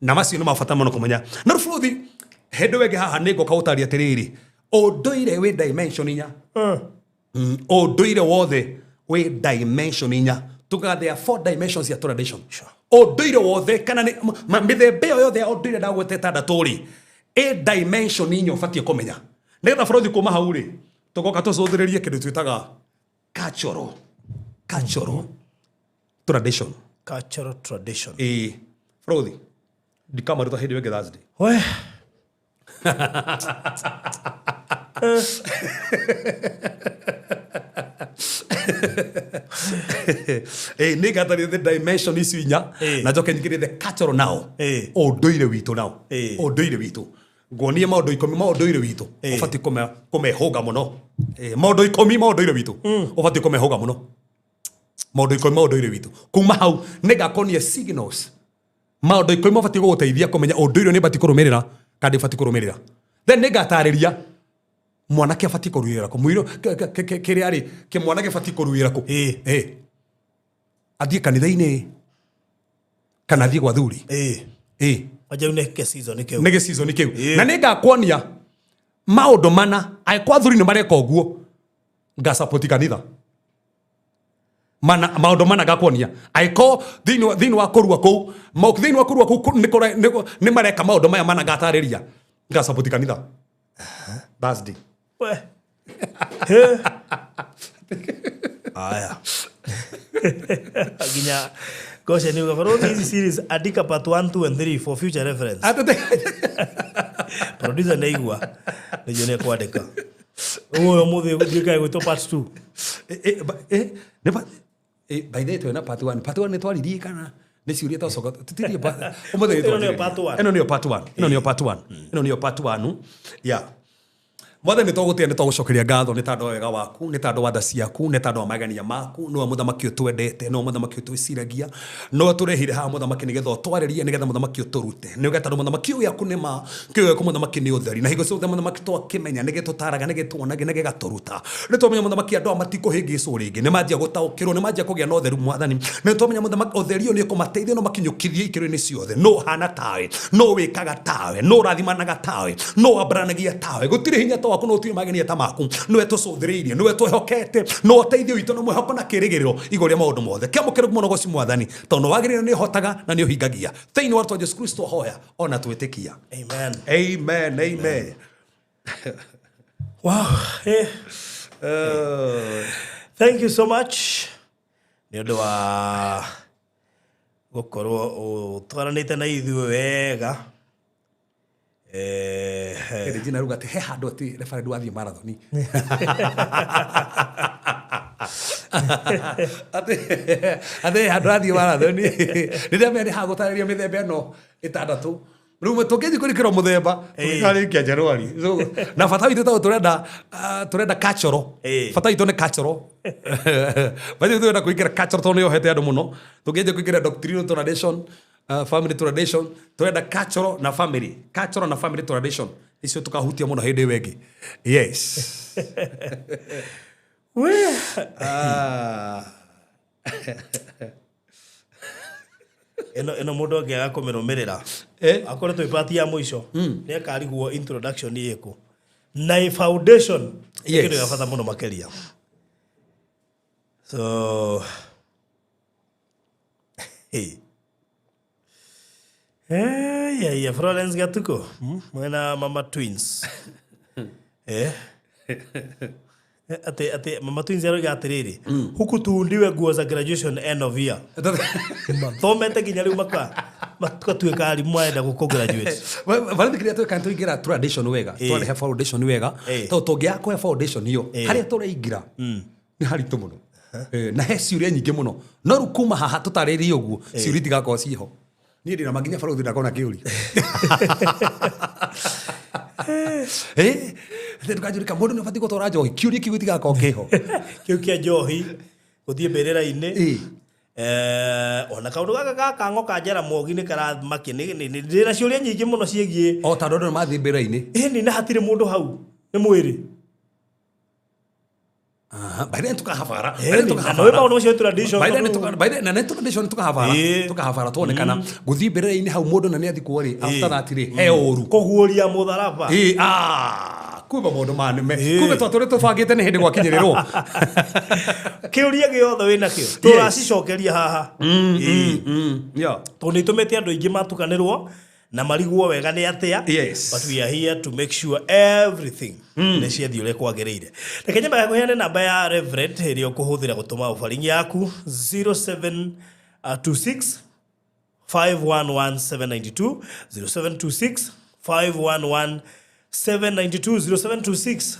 na macio nĩ mabata mũno kũmenya na rĩu bũrũthi hĩndĩ wengĩ haha nĩ ngoka gũtaria atĩrĩrĩ ũndũire wĩ dimension inya ũndũire wothe wĩ dimension inya tugaga there are 4 dimensions ya tradition ũndũire wothe kana mĩthemba ĩyo yothe ya ũndũire ndagwete ĩtandatũ rĩ dimension inya ũbatiĩ kũmenya nĩgetha bũrũthi kuma hau rĩ tũgoka tũcũthĩrĩrie kĩndũ twĩtaga cultural tradition bũrũthi ndikamaruta hĩndĩ wengĩ Thursday nĩ gatarĩ the dimension icio inya na njoke nyingĩrĩe the cultural now ũndũire witũ now ũndũire witũ nguonie maũndũ 10 ma ũndũire witũ ũbatiĩ kũmehũga mũno maũndũ 10 ma ũndũire witũ ũbatiĩ kũmehũga mũno maũndũ 10 ma ũndũire witũ kuma hau nĩ ngakonie signals maũndũ 10 mabatiĩ gũgũteithia kũmenya ũndũire nĩ batiĩ kũrũmĩrĩra kana ndĩbatiĩ kũrũmĩrĩra then nĩ ngatarĩria mwanake abatiĩ kũruĩrĩra kũ mũiro kĩrĩa rĩ kĩmwanake abatiĩ kũruĩrĩra kũ athiĩ kanitha-inĩ kana athiĩ gwa thuri nĩ gĩcizo kĩu na nĩ ngakuonia maũndũ mana kwa thuri nĩ mareka ũguo ngacapoti kanitha maũndũ mana ngakuonia aiko thĩinĩ wa kũrua kũu nĩ mareka maũndũ maya mana ngatarĩria ngacapoti kanitha Thursday aya ginya goce ni ugafaro hizi series andika part 1 2 and 3 for future reference producer naigua nijone kwandika uyo muthi ndika gwito part 2 by the way na part 1 ni twaririe kana nĩ ciũria twacoka tutirie ũmũthĩ ĩno nĩyo part 1 yeah Mothe nĩ tũgũtĩa nĩ tũgũcokeria ngatho nĩ tandũ wega waku nĩ tandũ wa tha ciaku nĩ tandũ wa magania maku no mũthamaki ũtwendete no mũthamaki ũtwĩciragia no tũrehire haha mũthamaki nĩgetha ũtwarĩrie nĩgetha mũthamaki ũtũrute nĩ ũgetha mũthamaki ũyũ yaku nĩ ma kĩoyo kũ mũthamaki nĩ ũtheri na hingo ciothe mũthamaki twakĩmenya nĩge tũtaraga nĩge tuonaga nĩge gatũruta nĩ tũmenya mũthamaki andũ matikũhĩngĩcwo rĩngĩ nĩ manjia gũtaũkĩrwo nĩ manjia kũgĩa na ũtheru mwathani nĩ tũmenya mũthamaki ũtheri ũyũ nĩ ũkũmateithia no makinyũkithie ikĩro-inĩ ciothe no hana tawe no wĩkaga tawe no rathimanaga tawe no ambaranagia tawe gũtirĩ hinya ta waku no ũtirĩ magenia ta maku nĩwe tũcũthĩrĩirie nĩwe twĩhokete no ũteithio witũ na mwĩhoko na kĩrĩgĩrĩro igũrũ rĩa maũndũ mothe kĩamũkĩre mũno goci mwathani tondũ wagĩrĩire nĩ ũhotaga na nĩ ũhingagia thĩinĩ wa Jesũ Kristo hoya ona twĩtĩkia amen wow thank you so much nĩ ũndũ wa gukorwo twaranite na ithuĩ wega Regina ruga ati he handu ati referee wathi marathoni ate handu athi marathoni rĩrĩa me ha gũtarĩria mĩthemba ĩno ĩtandatũ rĩu tũngĩthi kũrĩkĩrwo mũthemba tũkarĩkia Januari na bata witũ tondũ tũrenda cultural bata witũ nĩ cultural bata witũ tũrenda kũingĩra cultural tondũ nĩyohete andũ mũno tũngĩenja kũingĩra doctrinal tradition family tradition tũrenda cultural na family tradition icio tũkahutia mũno hĩndĩ ĩyo ĩngĩ yes eno mundu angiaga kumirumirira akoretwo ipati ya mwisho ni akarigwo introduction yeko na foundation kitu ya bata muno makeria so ya Florence Gatuko mwena mama twins ate mama twins yaro gatiriri huku tundiwe nguo za graduation end of year mathomete ginya riu makatuika arimu aenda guko graduate vale kile tu kantu igira tradition wega twale he foundation wega to tongia ko he foundation hiyo haria turaingira ni haritu muno na he ciuria nyingi muno no rukuma haha tutariri uguo ciuri tigako ciho ni ndina maginya faro ndakona kiuri tukajurika mundu ni fati gutora njohi kiuri kiu tigako kiho kiu kia njohi guthie mberera-ini ona kaundu gaka kango kanjara mogi ni karamaki ni ndina ciuria nyingi muno ciegie o ta ndondo mathi mbera-ini ni na hatire mundu hau ni mwiri baida tukahafara no we maundu macio tradition baida na tradition tukahafara tuonekana guthi mbere-ini hau mundu na ni athi kuori after that ri he oru kuguoria mutharaba kuba mundu manime kuba twatore tubangite ni hindi gwakinyirirwo kiuria giothe wina kio turacicokeria haha tundi tumete andu ingi matukanirwo na marigwo wega ni atia but we are here to make sure everything ne ciathi ule kwagirire rekenya magakuheana namba ya reverend iria ukuhuthira gutuma offering yaku 0726 511792 0726 511 792 0726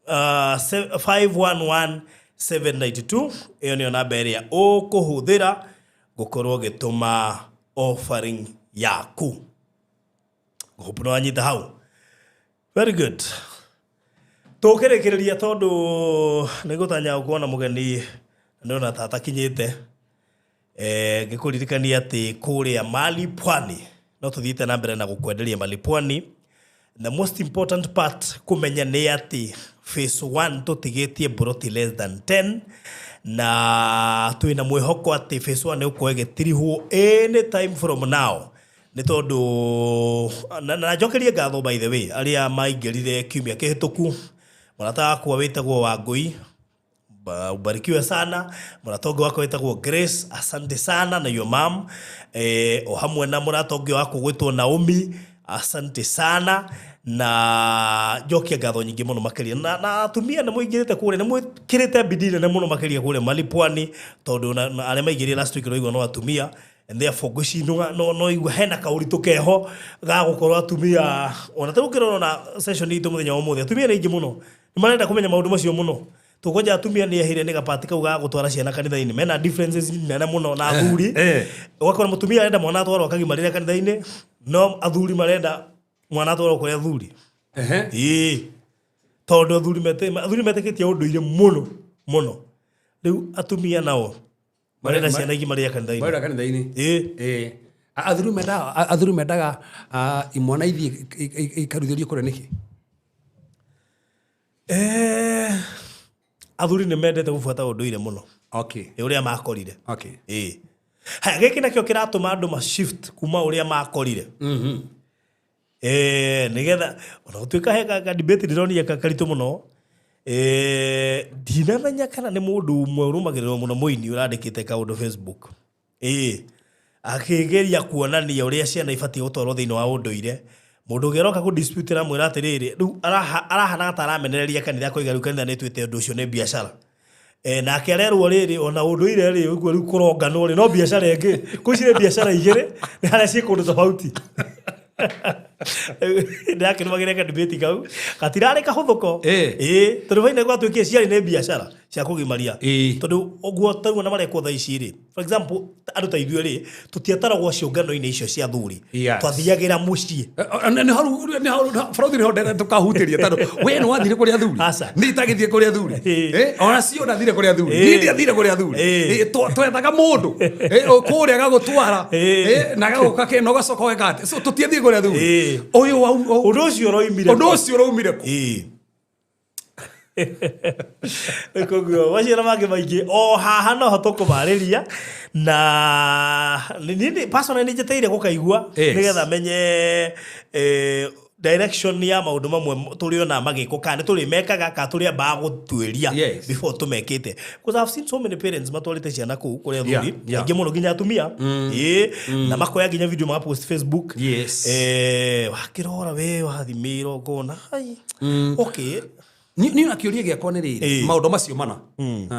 511 792 iyo ni namba iria ukuhuthira gukorwo gituma offering yaku hope anyita hau very good tukirekereria tondu nigutanya kuona mugeni ndona tata kinyite ngikuririkania ati kuria mali pwani no tuthiite na mbere na gukwenderia mali pwani the most important part kumenya ni ati phase 1 tutigitie broti less than 10 na tuina mwihoko ati phase 1 ukoegetirihwo any time from now ni tondu na jokerie ngatho by the way aria maingirire kiumia kihituku murata kwa wetagwo Wangui ubarikiwe sana muratongo wako wetagwo Grace asante sana na your mom o hamwe na muratongo wako gwitwo Naomi asante sana na jokia ngatho nyingi muno makeria na atumia na muingirite kure na mwikirite bidii na muno makeria kure mali pwani tondu aria maingirire last week roigwo no atumia and therefore gushinwa no igwa hena kauritu keho ga gukorwo atumia ona tegukirwo na session itu muthenya wa muthia atumia ningi muno ni marenda kumenya maundu macio muno tukoja atumia ni ahire ni gapati kau ga gutwara ciana kanitha-ini mena differences nene muno na athuri wakora mutumia arenda mwana atwarwo akagimarire kanitha-ini no athuri marenda mwana atwarwo kuri athuri tondu athuri metekitie unduire muno riu atumia nao marenda ciana igimarire kanitha-ini athuri mendaga imwana ithi ikaruthirio kure niki athuri ni mendete gubuata unduire muno uria makorire ha giki nakio kiratuma andu ma shift kuma uria makorire nigetha ona utuika heka debate ndironia kakaritu muno dinamenya kana ni mundu umwe urumagiriro muno muini urandikite kaundu Facebook akigeria kuonania uria ciana ibati gutwarwo thiini wa unduire mundu geroka ku dispute na mwira atiriri riu arahana ta aramenereria kanitha koiga riu kanitha nitwite undu ucio ni biashara na akererwo riri ona unduire ri uguo ri kurongano ri no biashara ingi kucire biashara igire ni haria ci kundu tofauti ndake ni magire ka debate kau katirare kahuthuko tondu vaina kwa twikie ciari ni biashara cia kugimaria tondu oguo taruo na marekwo tha ici ri for example andu ta ithuĩ ri tutiataragwo ciũngano-inĩ icio cia thuri twathiagĩra mũciĩ ni haru bũrũri ni hondete tukahutĩria tondu we no wathire kũrĩa thuri ni itagĩthiĩ kũrĩa thuri ona cio ndathire kũrĩa thuri ni ndiathire kũrĩa thuri twethaga mũndũ kũrĩa gagũtwara na gagũka kena ũgacoka wekate so tutiathiĩ kũrĩa thuri ũyũ ũndũ ũcio ũroimire kũ koguo wacira mangĩ maingĩ o haha no hoto kũmarĩria na nini personally nĩnjeteire gũkaigua nĩgetha menye direction ya maũndũ mamwe tũrĩ ona magĩkwo kana tũrĩ mekaga ka tũrĩ ambaga gũtuĩria before tũmekĩte because I've seen so many parents matwarĩte ciana kũu kũrĩa thuri aingĩ mũno nginya atumia na makoya nginya video magapost Facebook wakĩrora we wathimĩrwo ngona okay ni nakiuria giakwa ni riri maundu macio mana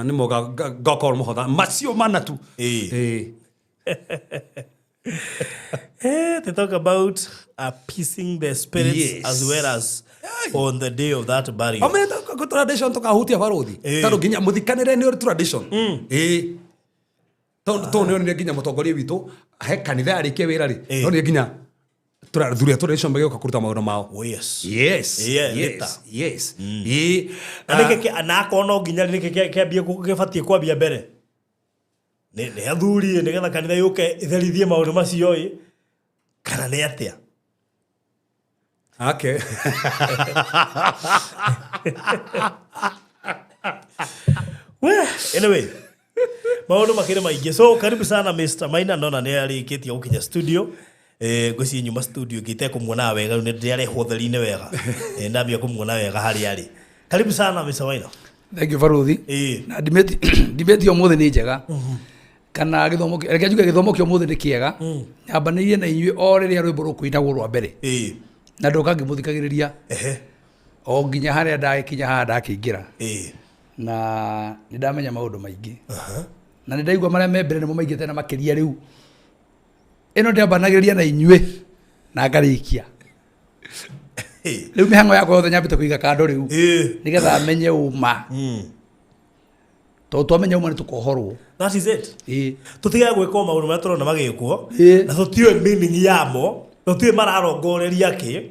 ni mo gakorwo muhotha macio mana tu they talk about appeasing the spirits as well as on the day of that burial. Amena ko tradition to kahutia baruthi taro ginya muthikanire ni tradition to ni ginya mutongoria witu he kanitha arikie wira ri no ni ginya turathuri tradition bagio kakuruta maundu mao yes anake anako no ginya nike kiambie kugebatie kwambia mbere ne athuri nigetha kanitha yuke itherithie maundu macio kana ne atia okay well anyway maundu makire maingĩ so karibu sana Mr. Maina nona ne arikitie gukinya studio ngũci nyuma studio ngite kumuona wega nĩ ndĩarehwo theri-inĩ wega ndambia kumuona wega harĩ arĩ karibu sana Mr. Maina thank you Faruthi na debate ũmũthĩ nĩ njega kana gĩthomo reke njuge gĩthomo kĩa ũmũthĩ nĩ kĩega nyambanĩirie na inyuĩ o rĩrĩa rwĩmbo rũkũinagwo rwa mbere na ndoka ngĩmũthikagĩrĩria o nginya harĩa ndagĩkinya haha ndakĩingĩra na nĩ ndamenya maũndũ maingĩ na nĩ ndaigua marĩa me mbere nĩmo maingĩte na makĩria rĩu eno ndambanagĩrĩria na inyuĩ na ngarĩkia rĩu mĩhang'o yakwa yothe nyambĩte kũiga kando rĩu nĩgetha menye uma tondũ twamenya uma nĩ tũkohorwo that is it tũtigaga gwĩka maũndũ marĩa tũrona magĩkwo na tũtiũĩ meaning yamo tũtiũĩ mararongoreria kĩ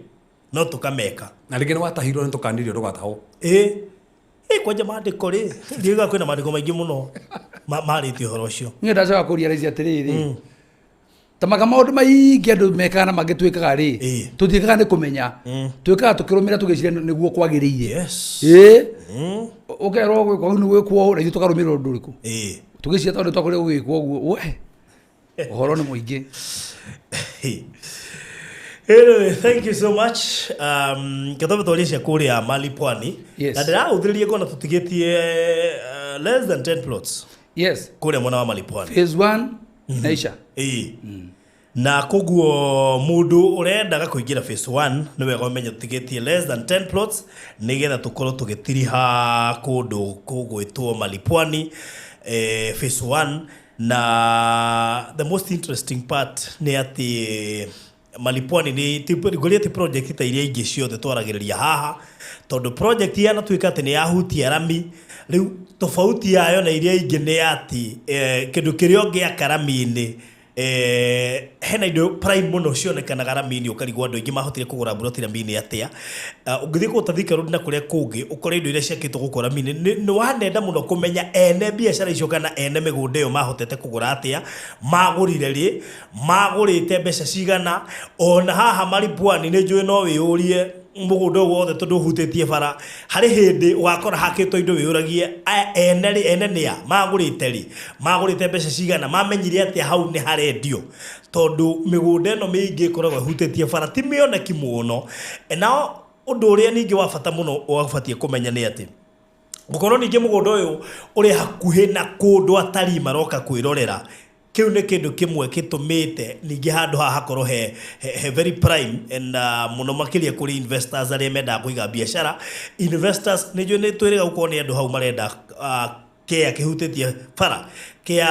no tũkameka na rĩngĩ nĩ watahirwo nĩ tũkanirio ndũgatahwo kwanja maandĩko rĩ ndiuga kwĩna maandĩko maingĩ mũno marĩtie ũhoro ũcio niĩ ndacoka kũria raici atĩrĩrĩ tamaga maũndũ maingĩ andũ mekaga na magĩtwĩkaga rĩ tũtiĩkaga nĩ kũmenya twĩkaga tũkĩrũmĩra tũgĩciria nĩguo kwagĩrĩire ũkerwo gwĩkwo nĩ gwĩkwo na ithuĩ tũkarũmĩrĩra ũndũ ũrĩkũ tũgĩciria tondũ twakũrĩa gũgĩkwo ũguo ũhoro nĩ mũingĩ Anyway, thank you so much. Katobe tuonyesha kuria mali pwani. Na ndĩrahũthĩrĩrie ngona tũtigĩtie less than 10 plots. Yes. Kuria mwana wa mali pwani. Phase 1 inaisha. Na koguo mũndũ ũrendaga kũingĩra phase 1 nĩ wega ũmenye tũtigĩtie less than 10 plots nĩgetha tũkorwo tũgĩtiriha kũndũ kũgwĩtwo mali pwani phase 1 na the most interesting part nĩ atĩ mali pwani ni tigoriete project ta iria ingĩ ciothe twaragĩrĩria haha tondu project yana tuĩka atĩ nĩ yahutia rami rĩu tofauti yayo na iria ingĩ nĩ ati kĩndũ kĩrĩa ũngĩaka rami-inĩ hena indo prime mũno cionekanaga rami-inĩ ũkarigwo andũ aingĩ mahotire kũgũra mburoti rami-inĩ atĩa ũngĩthiĩ kũu Thika Road na kũrĩa kũngĩ ũkore indo iria ciakĩtwo gũkũ rami-inĩ nĩ wanenda mũno kũmenya ene biacara icio kana ene mĩgũnda ĩyo mahotete kũgũra atĩa magũrire rĩ magũrĩte mbeca cigana ona haha mali pwani nĩ njũĩ no wĩyũrie mũgũnda wothe tondũ hutĩtie bara harĩ hĩndĩ ũgakora hakĩtwo indo wĩyũragie ene nĩa magũrĩte mbeca cigana mamenyire atĩa hau nĩ harendio tondũ mĩgũnda ĩno mĩingĩ ĩkoragwo hutĩtie bara ti mĩoneki mũno na ũndũ ũrĩa ningĩ wa bata mũno ũbatie kũmenya nĩ atĩ gũkorwo ningĩ mũgũnda ũyũ ũrĩ hakuhĩ na kũndũ atari maroka kwĩrorera kiu nĩ kĩndũ kĩmwe gĩtũmĩte ningĩ handũ haha hakorwo he very prime and mũno makĩria kũrĩ investors arĩa mendaga kũiga biacara investors nĩ njũĩ nĩ twĩrĩga gũkorwo nĩ andũ hau marenda kia kihutetie bara kia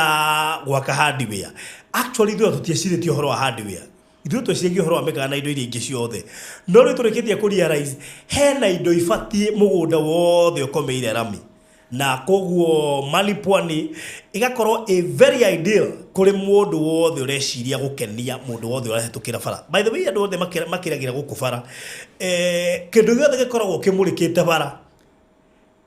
gwaka hardware actually ithuĩ tũtiecirĩtie ũhoro wa hardware ithuĩ tweciragia ũhoro wa mĩkana na indo iria ingĩ ciothe no rĩu tũrĩkĩtie kũrealize hena indo ibatiĩ mũgũnda wothe ũkomeire rami na koguo Malipwani igakorwo a very ideal kuri mundu wothe ureciria gukenia mundu wothe urahetukira bara. By the way andu wothe makiragira guku bara kindu giothe gikoragwo kimurikite bara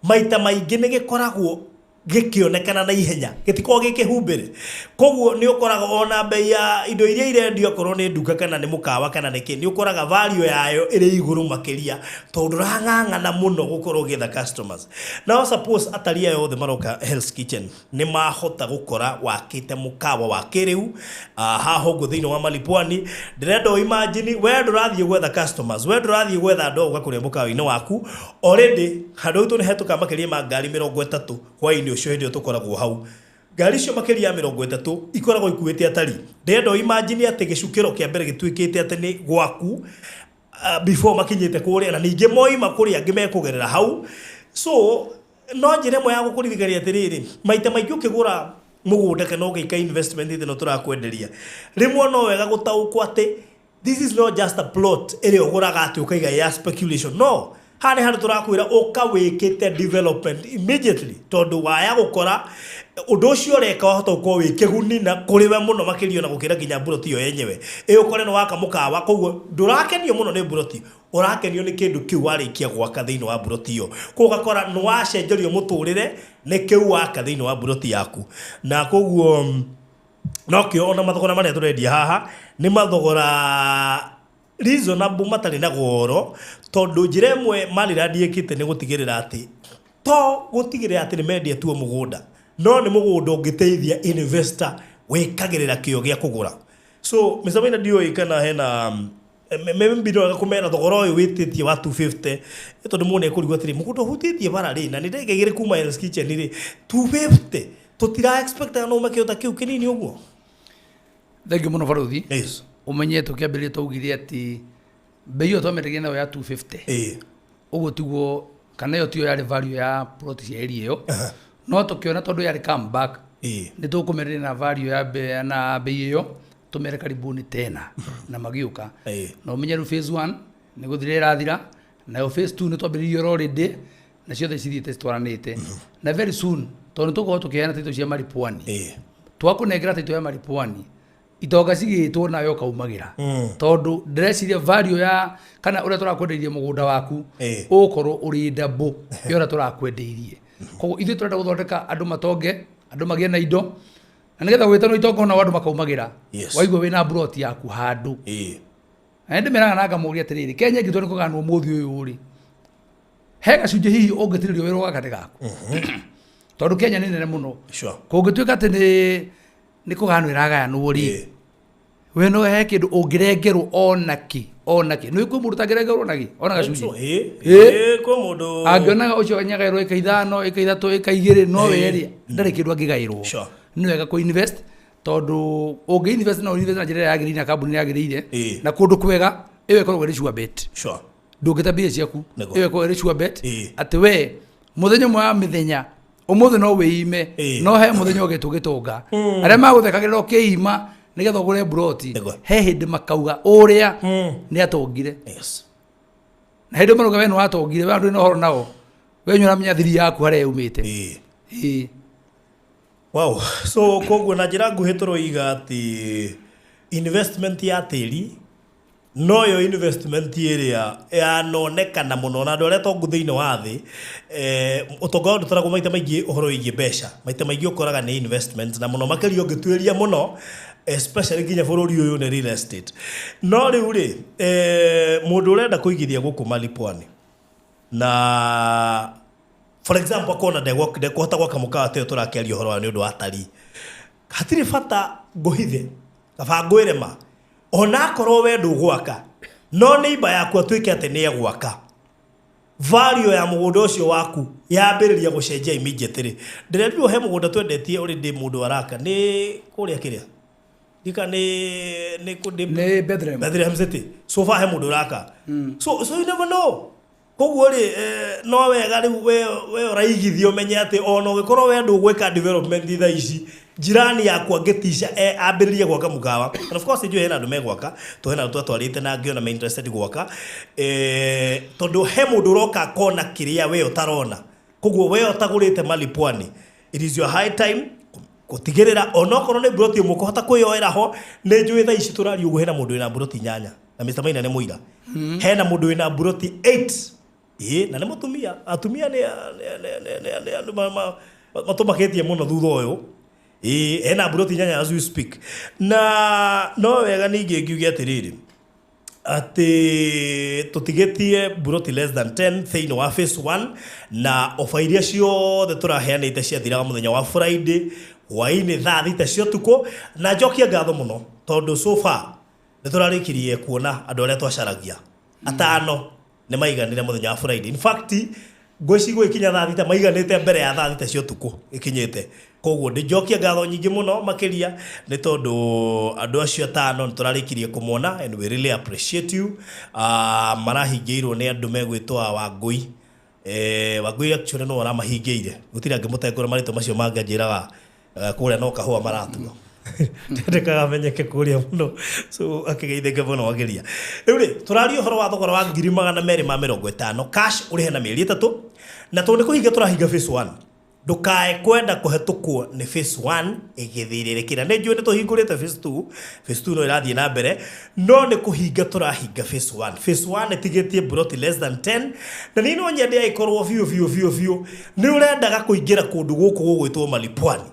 maita maingi ni gikoragwo gikionekana na ihenya gitiko gikihumbire koguo ni ukoraga ona bei ya indo iria irendio korwo ni nduka kana ni mukawa kana ni ki ni ukoraga value yayo iri iguru makiria tondu rang'ang'ana muno gukorwo githa customers. Now suppose ataria yothe maroka Hell's Kitchen ni mahota gukora wakite mukawa wa kiriu haho go thiini wa Malipwani ndirenda imagine we ndurathie gwetha customers we ndurathie gwetha ndo ugakuria mukawa-ini waku already handu tu ni hetuka makiria ma ngari 30 kwa ini ucio hindi tukoragwo hau ngari cio makiria ya 30 ikoragwo ikuite atari ndendo imagine ati gicukiro kia mbere gituikite ati ni gwaku before makinyite kuria na ninge moima kuria ngimekugerera hau so no njire mo ya gukurithigaria atiriri maita maingĩ ukigura mugunda kana ugeika investment ithino turakwenderia rimwe no wega gutaukwo ati this is not just a plot ere uguraga ati ukaiga ya speculation no hane handu turakwira ukawikite development immediately tondu waya gukora undu ucio reka wahota uko wikeguni na kuriwe muno makirio na gukira ginya buroti yo yenyewe ukore no waka mukawa koguo ndurakenio muno ni buroti urakenio ni kindu kiu warikia gwaka thiini wa buroti yo kugakora no wacenjerio muturire ni kiu waka thiini wa buroti yaku na koguo no kio ona mathogora maria turendia haha ni mathogora reasonable matari na goro tondu njira imwe maliradiekite ni gutigirira ati to gutigirira ati ni mendia tuo mugunda no ni mugunda ungiteithia investor wikagirira kio gia kugura so misamina dio ikana hena maybe ndo kumera thogora uyu wititie wa 250 tondu mune kurigwa atiri mugunda hutitie bara ri na ni ndegegire kuma Hell's Kitchen ri 250 tutira expect no makiota kiu kinini uguo thengio muno baruthi yes umenye tukiambiria tugire ati bei yo twameregia nayo ya 250 uguo tiguo kana yo tiyo yari value ya plot ya area yo no tukiona tondu yari come back ni tukumereria na value ya na bei yo tumere karibuni tena na magiuka no umenye ru phase 1 ni guthire rathira na yo phase 2 ni twambirie already na ciothe cithiite twaranite na very soon tondu tuko tukiana tito cia Malipwani twakunengera tito ya Malipwani itoga cigitwo nayo kaumagira tondu ndreciria value ya kana uria turakwenderie mugunda waku ukorwo uri double yora turakwendeirie koguo ithu turenda guthondeka andu matonge andu magie na indo na nigetha gwitano itonga na andu makaumagira waigwa wina plot yaku handu ende meraga na ngamuria atiriri Kenya ngitwo ni kuganwo muthi uyu uri he gacunje hihi ungitiririo wira gakate gaku tondu Kenya ni nene muno kungituika ati ni kuganwira gayanwo ri we no he kindu ungirengerwo onaki no iku mundu tangirengerwo onaki ona gacunje ko mundu angiona ucio nyagairwo ikaithano ikaithatu ikaigire no weri ndari kindu angigairwo ni wega ku invest tondu ungi invest na invest na njira ya girina kambuni ya girire na kundu kwega iwe korwo ri sure bet ndungitabia ciaku iwe korwo ri sure bet ati we muthenya mwa mithenya umuthi no wiime no he muthenya ugetugitunga aria maguthekagirira ukiima nigetha ugure broti he hindi makauga uria ni atongire na hindi maruga we no atongire we andu no horo nao we nyura menya thiri yaku haria umite wow so koguo na njira nguhi turoiga ati investment ya tiri no yo investment area yanonekana muno na ndore to nguthiini wa thi utonga ndu tarago maita maingi uhoro igi besha maita maingi ukoraga ni investment na muno makirio ngitweria muno especially ginya bururi uyu ni real estate no riu ri mundu urenda kuigithia guku Malipwani na for example akona de kuhota gwaka mukawa te turakiaria uhoro wa ni undu wa atari hatiri bata nguhithe kaba ngwirema ona korwo we ndugwaka no neighbor yaku atuike ati ni egwaka value ya mugunda ucio waku yambiriria gucenjia immediately ndirendio he mugunda twendetie already mundu araka ni kuria kiria dika ni Bethlehem City so far he mundu araka so you never know koguo ri no wega riu we uraigithio menye ati ono gikorwo we ndu gweka development tha ici jirani yakwa ngetisha ambiririe gwaka mukawa and of course njue hena andu megwaka to hena andu atwarite na ngiona me interested gwaka tondu he mundu uroka kona kiria we utarona koguo we utagurite mali pwani it is your high time kutigirira onokorwo ni broti mukuhota kuyoera ho ni njue tha ici turari ugu hena mundu wina broti nyanya na Mr. Maina ni muira hena mundu wina broti 8 na ni mutumia atumia ni andu matumaketie muno thutha uyu hena broti nyanya as we speak na no wega ningi ngiuge atiriri ati tutigetie broti less than 10 thĩinĩ wa phase 1 na ofa iria ciothe turaheanĩte ciathiraga muthenya wa Friday hwaĩ-inĩ thaa thita cia ũtukũ na njokia ngatho mũno tondũ so far nĩ tũrarĩkirie kuona andũ arĩa twacaragia atano nĩ maiganire muthenya wa Friday. In fact ngwĩcigwo ikinya thaa thita maiganĩte mbere ya thaa thita cia ũtukũ ikinyĩte koguo njokia ngatho nyingĩ mũno makĩria nĩ tondũ andũ acio atano nĩ tũrarĩkirie kũmona and we really appreciate you. Marahingĩirwo nĩ andũ megwĩtwa Wangui Wangui actually no aramahingĩire gũtirĩ angĩmũtengũra marĩtwa macio mangĩanjĩraga kũrĩa no kahũa maratua ndekaga menyeke kũrĩa mũno so akĩgeithĩke mũno wageria rĩu rĩ tũraria ũhoro wa thogora wa 250 cash ũrĩhe na mĩeri 3 na tondũ nĩ kũhinga tũrahinga phase 1 ndukae kwenda kuhetũkwo nĩ phase 1 igĩthirĩrĩkĩra nĩ njũĩ nĩ tũhingũrĩte phase 2 no ĩrathiĩ na mbere no nĩ kũhinga tũrahinga phase 1 ĩtigĩtie broti less than 10 na nĩ no nyende aikorwo biũ nĩ ũrendaga kũingĩra kũndũ gũkũ gũgwĩtwo Malipwani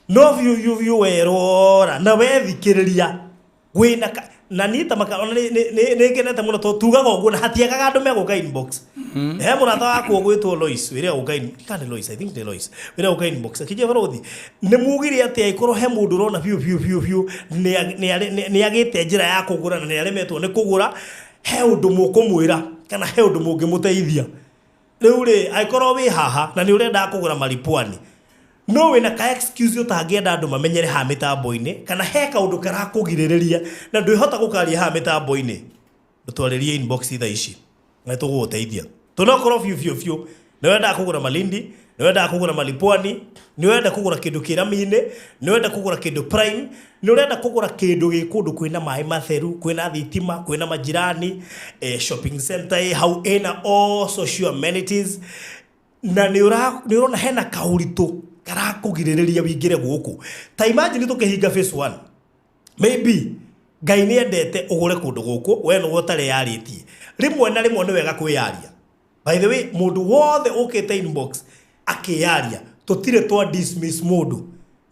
no biũ werora na wethikĩrĩria gwĩna na nita makana nĩ ngenete mũno tugaga ũguo na hatiagaga andũ megũka inbox he mũrata wakwa gwĩtwo Lois wĩrĩa ũka kana Lois I think nĩ Lois wĩrĩa ũka inbox akĩnje barothi nĩ mugire atĩ aikorwo he mũndũ ũrona biũ nĩ agĩte njĩra ya kũgũra na nĩ aremetwo nĩ kũgũra he ũndũ mũkũmwĩra kana he ũndũ mũngĩmũteithia rĩu rĩ aikorwo wĩ haha na nĩ ũrenda kũgũra Malipwani no wena ka excuse utangĩenda andũ mamenyere ha mitambo-inĩ kana he kaũndũ karakũgirĩrĩria na ndwĩhota gũkaria ha mitambo-inĩ ndũtwarĩrie inbox tha ici na tũgũgũteithia tunokorwo biũ nĩ wenda kũgũra Malindi nĩ wenda kũgũra Malipwani nĩ wenda kũgũra kĩndũ kĩrami-inĩ nĩ wenda kũgũra kĩndũ prime nĩ wenda kũgũra kĩndũ gĩ kũndũ kwĩna maĩ matheru kwĩna thitima kwĩna majirani shopping center hau ena all social amenities na nĩ ũrona hena kaũritũ karakũgirĩrĩria wĩingĩre gũkũ ta imagine tũkĩhinga phase 1 maybe Ngai nĩ endete ũgũre kũndũ gũkũ we no ũtarĩ yarĩtie rĩmwe na rĩmwe nĩ wega kwĩyaria by the way mũndũ wothe ũkĩte inbox akĩyaria tũtirĩ twa dismiss mũndũ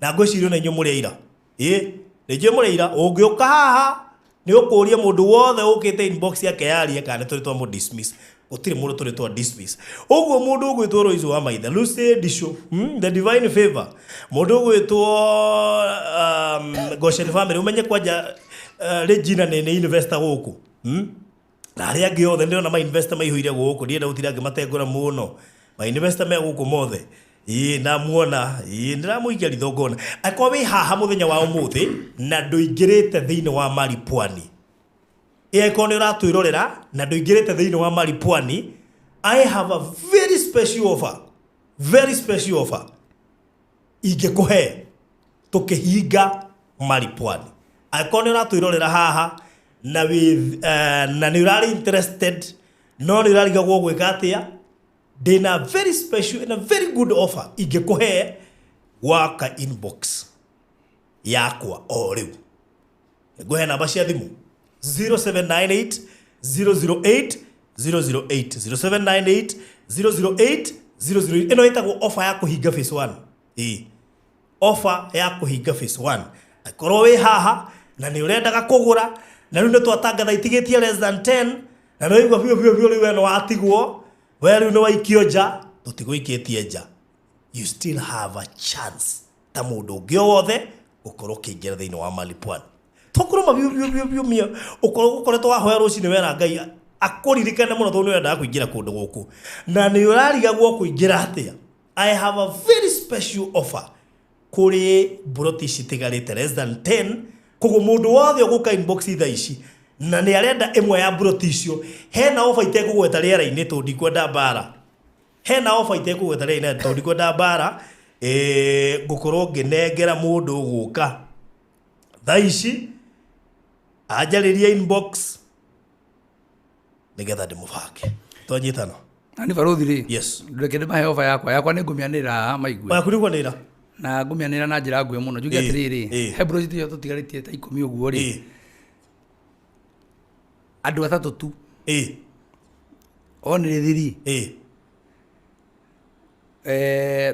na ngwĩciria na inyuĩ mũrĩ ira nĩ njũĩ mũrĩ ira ũngĩũka haha nĩ ũkũria mũndũ wothe ũkĩte inbox akĩyaria kana tũrĩ twa mũndũ dismiss gũtirĩ mũndũ tũrĩ twa dismiss ũguo mũndũ ũgwĩtwo Lois wa Maitha Lucy Disho the divine favor mũndũ ũgwĩtwo Goshen family umenye kwanja Regina nĩ investor gũkũ na arĩa angĩ othe ndĩrona ma investor maihũire gũkũ ndienda gũtirĩ angĩ matengũra mũno ma investor me gũkũ mothe namuona ndiramũikia ithongona akorwo wĩ haha mũthenya wa ũmũthĩ na ndũingĩrĩte thĩinĩ wa Malipwani eko nĩ ũratwĩrorera na ndũingĩrĩte thĩinĩ wa Malipwani I have a very special offer ingĩkũhe tũkĩhinga Malipwani eko nĩ ũratwĩrorera haha na nĩ ũrarĩ interested no nĩ ũrarigagwo gwĩka atĩa ndĩna very special and a very good offer ingĩkũhe waka inbox yakwa o rĩu ngũhe namba cia thimũ 0798 008 008 0798 008 008 ĩno ĩtagwo offer ya kũhinga phase 1 offer ya kũhinga phase 1 akorwo wĩ haha na nĩ ũrendaga kũgũra na rĩu nĩ twatangatha itigĩtie less than 10 na nĩ waigua biũ rĩu we no watigwo we rĩu nĩ waikio nja tũtigũikĩtie nja you still have a chance ta mũndũ ũngĩ wothe gũkorwo kĩingĩra thĩinĩ wa Malipwani tokorwo biũ ũkoretwo wahoya rũcinĩ wera Ngai akũririkane mũno tondũ nĩ wendaga kũingĩra kũndũ gũkũ na nĩ ũrarigagwo kũingĩra atĩa I have a very special offer kũrĩ broti citigarĩte less than 10 koguo mũndũ wothe ũgũka inbox tha ici na nĩ arenda ĩmwe ya buroti icio hena ofa itekũgweta rĩera-inĩ tondũ ndikwenda mbara hena ofa itekũgweta rĩera-inĩ tondũ ndikwenda mbara ngũkorwo ngĩnengera mũndũ gũka thaa ici anjarĩria inbox nĩgetha ndĩmũbange twanyitana ani barothi rĩ yes ndekende mahe ofa yakwa nĩ ngũmĩanĩra maigwe yaku nĩguo nĩra na ngũmĩanĩra na njĩra nguhĩ mũno njuge atĩrĩrĩ he buroti icio tũtigarĩtie ta 10 ũguo rĩ andũ atatũ tu onire thiri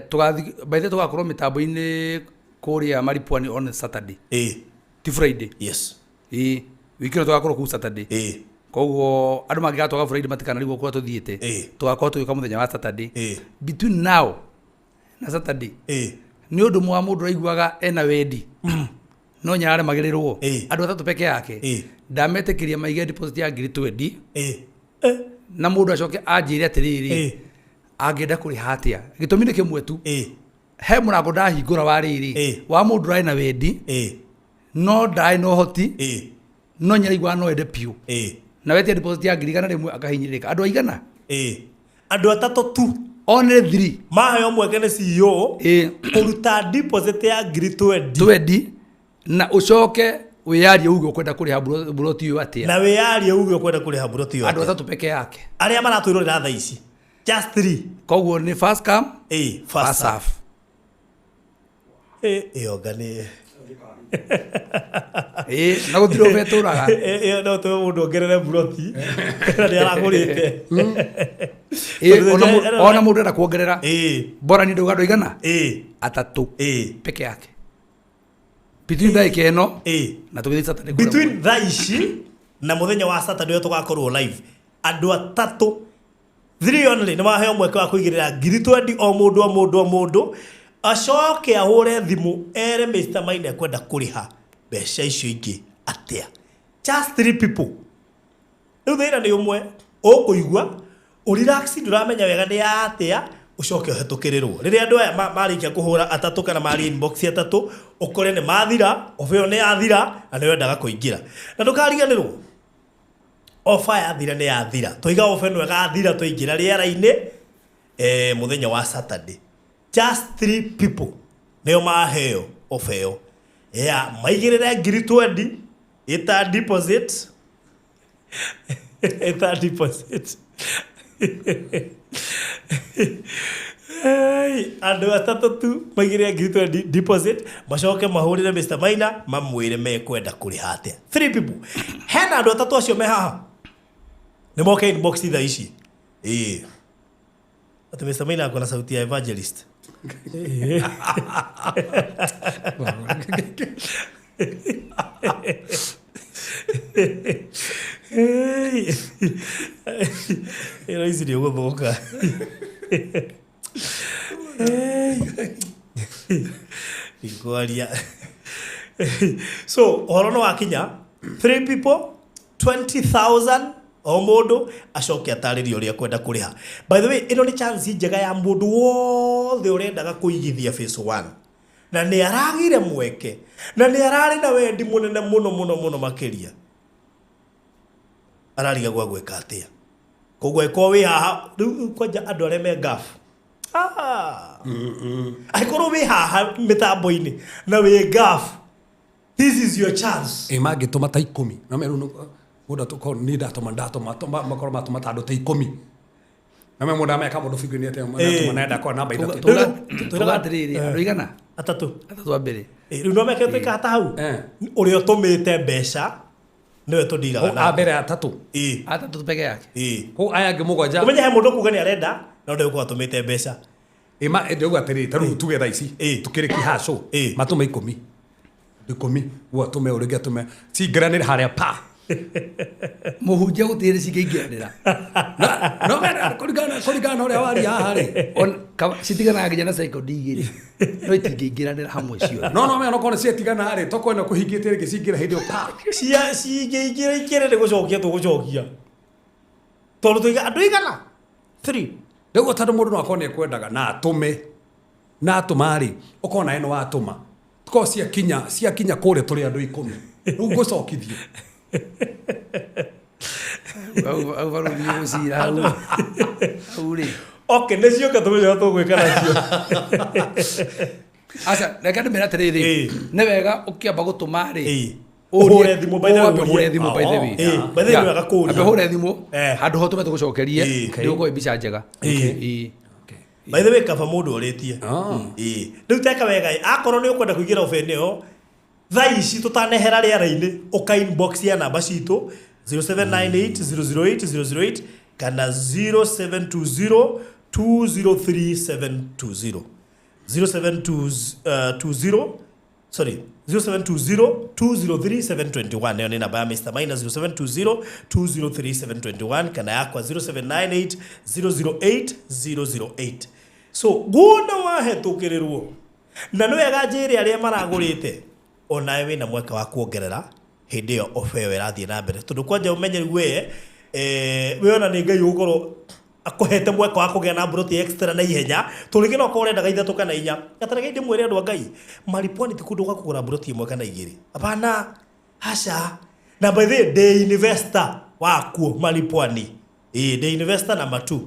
tugathi tugakorwo mitambo-inĩ kũrĩa Maripwani on Saturday ti Friday yes wiki ĩno tugakorwo kũu Saturday koguo andũ mangĩgaga twaga Friday matikanarigwo kũrĩa tũthiĩte tugakorwo tũgĩka mũthenya wa Saturday between now na Saturday nĩ ũndũ mwa mũndũ aiguaga ena wendi no nyarare magĩrĩrwo andũ atatũ peke yake ndametĩkĩria maige deposit ya 20 na mũndũ acoke anjĩre atĩrĩrĩ angĩenda kũrĩha atĩa gĩtũmi nĩ kĩmwe tu he mũrango ndahingũra wa rĩrĩ wa mũndũ ũrarĩ na wendi no ndarĩ na ũhoti no nyaraiguaga no ende piũ na wetia deposit ya 100 akahinyĩrĩka andũ aigana andũ atatũ tu onire 3 maheo mweke nĩ CEO kũruta deposit ya 20 na ucoke wiyarie uge ukwenda kuriha buroti yo atia na wiyarie uge ukwenda kuriha buroti yo andu atatu peke yake aria maratwirorera thaa ici just 3 koguo ni first come first serve yogani na gutiro beturaga no to mundu ongerere buroti na ni aragurite ona mundu enda kuongerera bora ni nduga igana atatu peke yake between ndagĩka ĩno na tũgĩthiĩ Saturday between thaa ici na mũthenya wa Saturday tũgakorwo live andũ atatũ 3 only nĩ maheo mweke wa kũigĩrĩra 20 o mũndũ acoke ahũre thimũ ere Mr. Maina kwenda kũrĩha mbeca icio ingĩ atĩa just 3 people rĩu thĩna nĩ ũmwe ũkũigua ũrelax ndũramenya wega nĩ atĩa ucoke ũhetũkĩrĩrwo rĩrĩa andũ aya marĩkia kũhũra atatũ kana marĩ inbox atatũ ũkore nĩ mathira ofa ĩyo nĩ yathira na nĩ wendaga kũingĩra na ndũkariganĩrwo ofa yathira nĩ yathira tũiga ofa ĩno ĩgathira tũingĩra rĩera-inĩ mũthenya wa Saturday just 3 people nĩo maheo ofa ĩyo maigĩrĩre 20 ita deposit andũ atatũ tu maigĩrĩre 20 deposit macoke mahũrĩre Mr. Maina mamwĩre mekwenda kũrĩha atĩa 3 people hena andũ atatũ acio me haha nĩ moke inbox thaa ici ati Mr. Maina akona sauti ya evangelist ĩno ici nĩ ũgũthũka ikwaria so ũhoro nĩ wakinya 3 people 20,000 o mũndũ acoke atarĩrie ũrĩa kwenda kũrĩha by the way ĩno nĩ chance njega ya mũndũ wothe ũrendaga kũigithia phase 1 na nĩ aragire mweke na nĩ ararĩ na wendi mũnene mũno makĩria arariga gwĩka atĩa koguo ĩkorwo wĩ haha rĩu kwanja andũ arĩa me ngafu aikorwo wĩ haha mĩtambo-inĩ na wĩ ngafu this is your chance mangĩtũma ta 10 na merũ mũndũ tũkorwo nĩ ndatũma makorwo matũma ta andũ ta 10 na mũndũ ameka mũndũ figure atĩ matũma naenda kwa namba ithatũ tũgatirĩrĩ andũ igana atatũ a mbere rĩu no meke twĩka hata hau ũrĩa ũtũmĩte mbeca nĩwe tũndigaga na mbere atatũ atatũ peke yake kũu aya angĩ mũgwanja ũmenye he mũndũ kuga nĩ arenda no ndegũkorwo atũmĩte mbeca ndĩuga atĩrĩrĩ tarĩu tuge thaa ici tũkĩrĩ kĩhaco matũma 10 guo atũme ũrĩngĩ atũme cingĩranĩre harĩa pa mũhunjia gũtirĩ cingĩingĩranĩra no kũringana ũrĩa waria haha rĩ citiganaga nginya na cycle igĩrĩ no itingĩingĩranĩra hamwe ciothe no mena korwo ciatigana rĩ tokwenda kũhingĩte rĩngĩ cingĩra hĩndĩ ĩyo pa cingĩingĩra ikĩrĩ nĩ gũcokia tũgũcokia tondũ tũiga andũ igana 3 rĩu tondũ mũndũ no akorwo nĩ ekwendaga na atũme na atũma rĩ ũkona ĩno watũma tũkorwo ciakinya kũrĩa tũrĩ andũ 10 rĩu ngũcokithio Au varu ni cira au ri. Okay, necio katumenya tugwika nacio. Aca reka ndimera tiriri ne wega ukiamba gutuma ri Uhure thimu by the way. Uhure thimu by the way. By the way wega kuria. Abe hure thimu handu ho tume tugucokerie ndio mbica njega. By the way kaba mundu oritie. Riu teka wega akorwo ni ukwenda kuigira ofene yo thaa ici tutanehera riera-ini uka inbox ya namba citu 0798008008 kana 0720203720 0720203721 nayo ni namba ya Mr. Maina 0720203721 kana yakwa 0798008008 so guna wahetukirirwo na no wega njiri aria maragurite onawe wina mweka wa kuongerera hindi yo ofeo irathie na mbere tondu kwanja umenye we ona ni ngai ukorwo akohete mweka wa kugia na broti extra na ihenya turigina uko urendaga ithatu kana inya gatarege ndi mwere andu ngai mariponi ti kundu gwa kugura broti imwe kana igiri apana hasha na by the day investor wakuo mariponi day investor number 2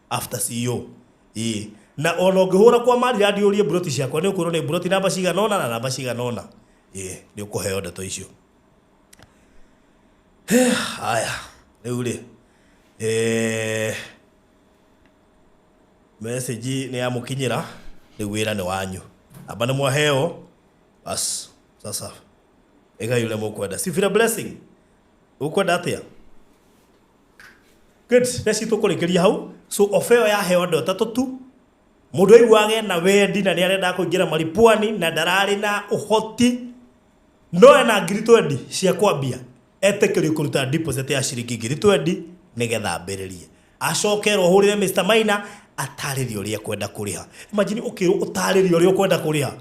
after CEO na ono ngihura kwa mari radio urie broti ciakwa ni ukurwo ni broti namba ciganona na namba ciganona ni ukuheo ndeto icio haya riu ri message ni amukinyira riu wira ni wanyu aba ni mwaheo bas sasa ega yule mukwenda sifira blessing ukwenda atia good nesi tukurekeria hau so ofeo ya heo ndo tatu tu mundu aiguage na wendi na ni arenda kuingira maripwani na darari na uhoti no ena ngiri 20 cia kwambia etekerio kuruta deposit ya shiringi ngiri 20 nigetha ambiririe acokerwo hurire Mr. Maina ataririe uria kwenda kuriha imagine ukirwo utaririe uria kwenda kuriha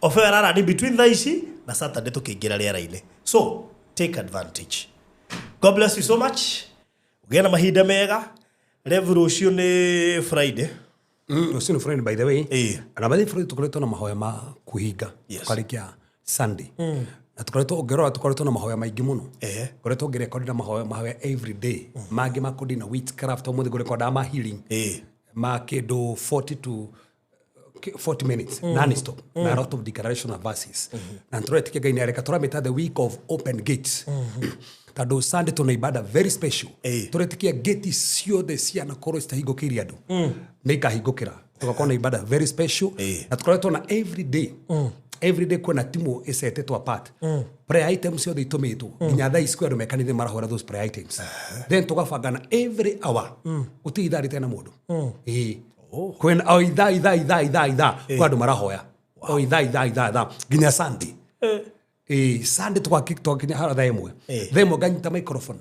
offer rara ni between thaici na Saturday tukiingira riera-ini so take advantage. God bless you so much ugena mahinda mega level ucio ni Friday ucio ni Friday by the way na by the Friday tukoretwo na mahoya ma kuhinga tukarikia Sunday na tukoretwo ongerora tukoretwo na mahoya maingi muno tukoretwo ngirekondi na mahoya every day mangi makondi na witchcraft omuthi ngurekonda ma healing ma kindu 40 minutes non-stop na a lot of declaration of verses na turetikia Ngai ni areka turamita the week of open gates tando Sunday tuna ibada very special turetikia gate ciothe ciana korwo citahingukiria andu ni ikahingukira tugakona ibada very special na tukoretwo na every day kuna timu isetetwo apart prayer items yothe itumitwo nginya thaa ici andu mekanithe marahora those prayer items then tugabangana every hour utithari tena mundu kwena o itha andu marahoya o itha nginya Sunday Sunday twakinya hara thaa imwe nganyita microphone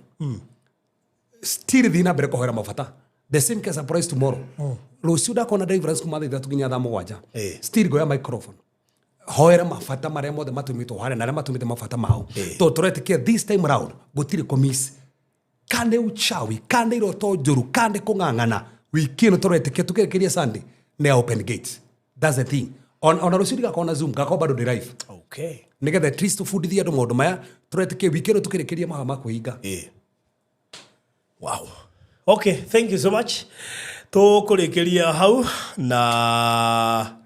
still thina mbere kuhoera mabata the same case applies tomorrow ruciu ndakona deliverance kuma thaa ithatu nginya thaa mugwanja still ngoya microphone hoera mabata maria mothe matumitwo hare na aria matumite mabata mao to turetikia this time round gutiri kumiss kande uchawi kande iroto njuru kande kung'ang'ana wiki ino turetikia tukirekeria Sunday ne open gates that's the thing on ruciu gakona Zoom gako bado ni live nigetha at least tufundithie andu maundu maya turetikia wiki ino tukirekeria maha ma kuhinga wow okay thank you so much tukurekeria hau na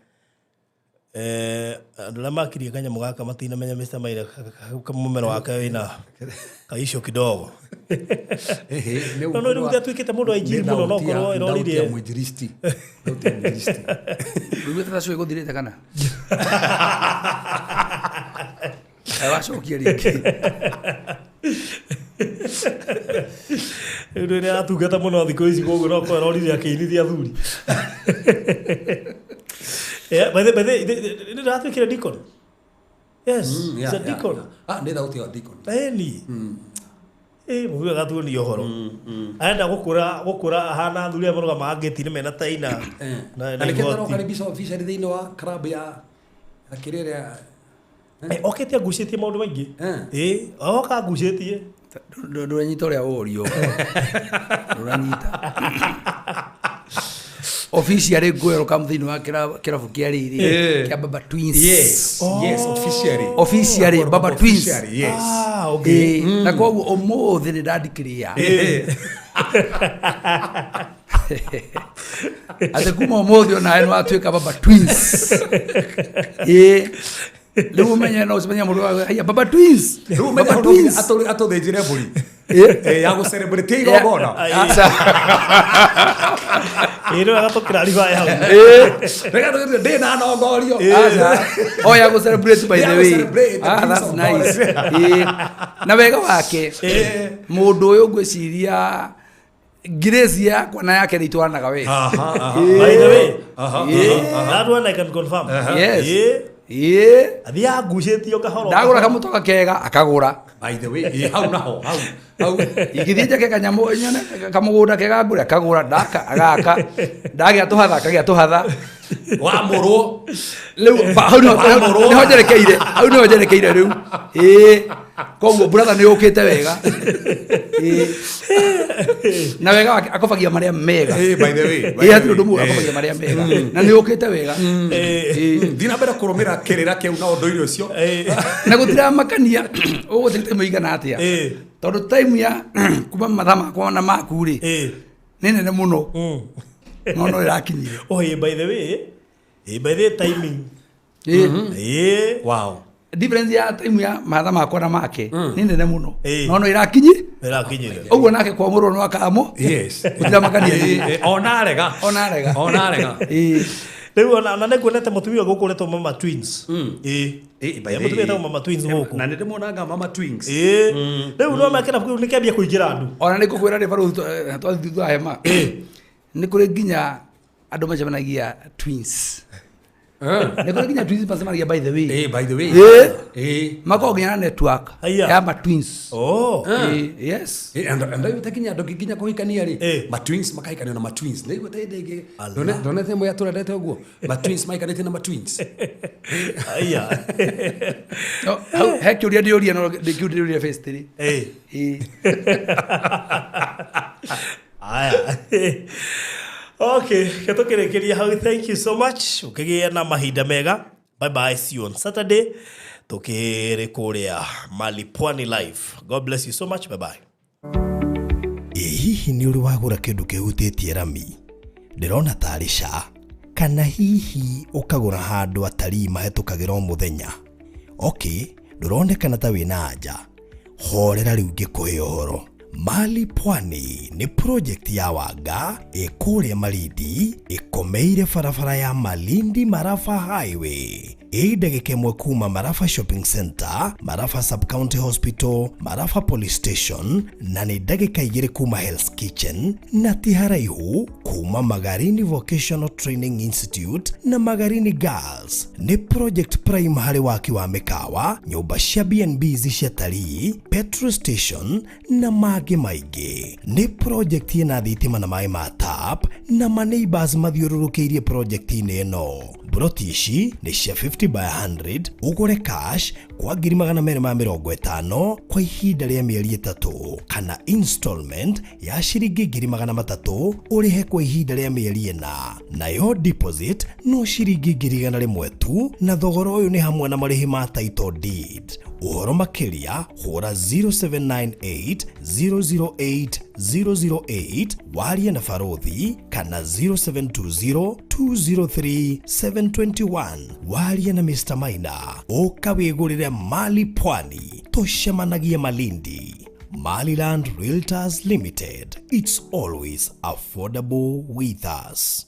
andula makiria kanya mugaka matina menya Mr. Maina mumero wake wina kaisho kidogo no ndio tuikite mundu aiji muno no korwo iroririe mwinjiristi ruga tata guthirite kana wacokia rĩngĩ ndio ni atungata muno thikũ ici koguo no korwo iroririe akĩinithia athuri by the did that make a deacon? Yes, it's a deacon. Ni dauti wa deacon. Ni. Muga gatu ni yohoro. Aenda gukura hana thuri amaruga mageti ni mena taina. Na niketara ukaribisha official thini wa club ya akirere. Okete agucetie maundu maingi. Oka agucetie. Nduranyita uria urio. Nduranyita. officially gwero kam thini wa kirabu kia riri kia Baba Twins. Yes, yes, Officially Baba Twins. Yes. Okay. Na kwa umuthi ni ndandikĩria. Ate kuma umuthi ona eno atuĩka Baba Twins. Leo menya no semenya mũndũ wa Baba Twins. Baba Twins atũthĩnjire mbũri. Ya gũ celebrate igogona. Ĩno agatũkĩra riba ya. Rega ndĩna nongorio. Oh, ya gũ celebrate by the way. That's nice. Na wega wake. Mũndũ ũyũ ngwĩciria Grace yakwa na yake nĩitwaranaga wega. By the way. That one I can confirm. Yes. Athia ngucĩtio kahoro. Ndagũra kamutoka kega akagũra. By the way, hau naho, hau. Igithĩnja ke kanyamũ nyone kamũgũnda kega ngũre akagũra ndaka agaka. Ndagĩa tũhatha akagĩa tũhatha. Wamũrwo. Rĩu hau nĩho njerekeire. Hau nĩho njerekeire rĩu. Koguo brother nĩ ũkĩte wega. Na wega akobagia marĩa mega. By the way. Hatirĩ ũndũ mũru akobagia marĩa mega. Na nĩ ũkĩte wega. Thina mbere kũrũmĩra kĩrĩra kĩu na ũndũire ũcio. Na gũtiramakania ũgũtirĩte mũigana atĩa. Tondũ time ya kuma mathaa makwa na maku rĩ nĩ nene mũno. No ĩrakinyire. Oh, by the way, timing. Wow. Difference ya time ya mathaa makwa na make nĩ nene mũno. No ĩrakinyire. Ĩrakinyire. Ũguo nake kwamũrwo no akamo. Yes. Gũtiramakania. Onarega. Rĩu ona nĩkuonete mũtumia gũkũ ũretwo Mama Twins. Mũtumia etagwo Mama Twins gũkũ. Na nĩndĩmuonaga Mama Twins. Rĩu no mekĩra kĩu nĩkĩambia kũingĩra andũ. Ona nĩngũkwĩra rĩ barũ twathiĩ hema. Nĩ kũrĩ nginya andũ macemanagia twins. Nĩ kũrĩ nginya twins macemanagia by the way. By the way. Makoragwo nginya na network ya ma twins. Oh. Yes. Andũ takinya andũ nginya kũhikania rĩ. Ma twins makahikanio na ma twins. Nĩ igũte ndĩngĩ. Ndonete mwe atũrendete ũguo. Ma twins maikanĩtie na ma twins. Aya. He kĩũria ndĩũria no ndĩkiũria face three. Aya. Okay, ketũkĩrĩkĩria hau. Thank you so much. Ũkĩgĩa na mahinda mega. Bye bye, see you on Saturday. Tukĩrĩ kũrĩa Mali Pwani live. God bless you so much. Bye bye. Hihi nĩ ũrĩ wagũra kĩndũ kĩhutĩtie rami? Ndĩrona tarĩ ca. Kana hihi ũkagũra handũ atarii mahĩtũkagĩra o mũthenya? Okay, ndũronekana ta wĩna anja. Horera rĩu ngĩkũhe ũhoro. Mali Pwani ni project ya Wanga ĩkũrĩa Malindi ĩkomeire barabara ya Malindi Marafa Highway. Ndagĩka ĩmwe kuma Marafa Shopping Center, Marafa Sub-County Hospital, Marafa Police Station, na nĩ ndagĩka 2 kuma Hell's Kitchen, na ti haraihu kuma Magarini Vocational Training Institute na Magarini Girls. Nĩ project prime harĩ waki wa mĩkawa, nyũmba cia B&Bs cia tarii, petrol station na mangĩ maingĩ. Nĩ project ĩna thitima na maĩ ma tap na ma neighbors mathiũrũrũkĩirie project-inĩ ĩno. Broti ici nĩ cia 50 by 100 ugure cash kwa 250 kwa ihinda rĩa mĩeri 3 kana installment ya ciringi 300 ũrĩhe kwa ihinda rĩa mĩeri 4. Nayo deposit no ciringi 100 tu, na thogora ũyũ nĩ hamwe na marĩhi ma title deed. Ũhoro makĩria hũra 0798 008 008 warie na Farothi kana 0720 203 721 warie na Mr. Maina. Ũka wĩgũrĩre Mali Pwani, tũcemanagie Malindi. Maliland Realtors Limited, it's always affordable with us.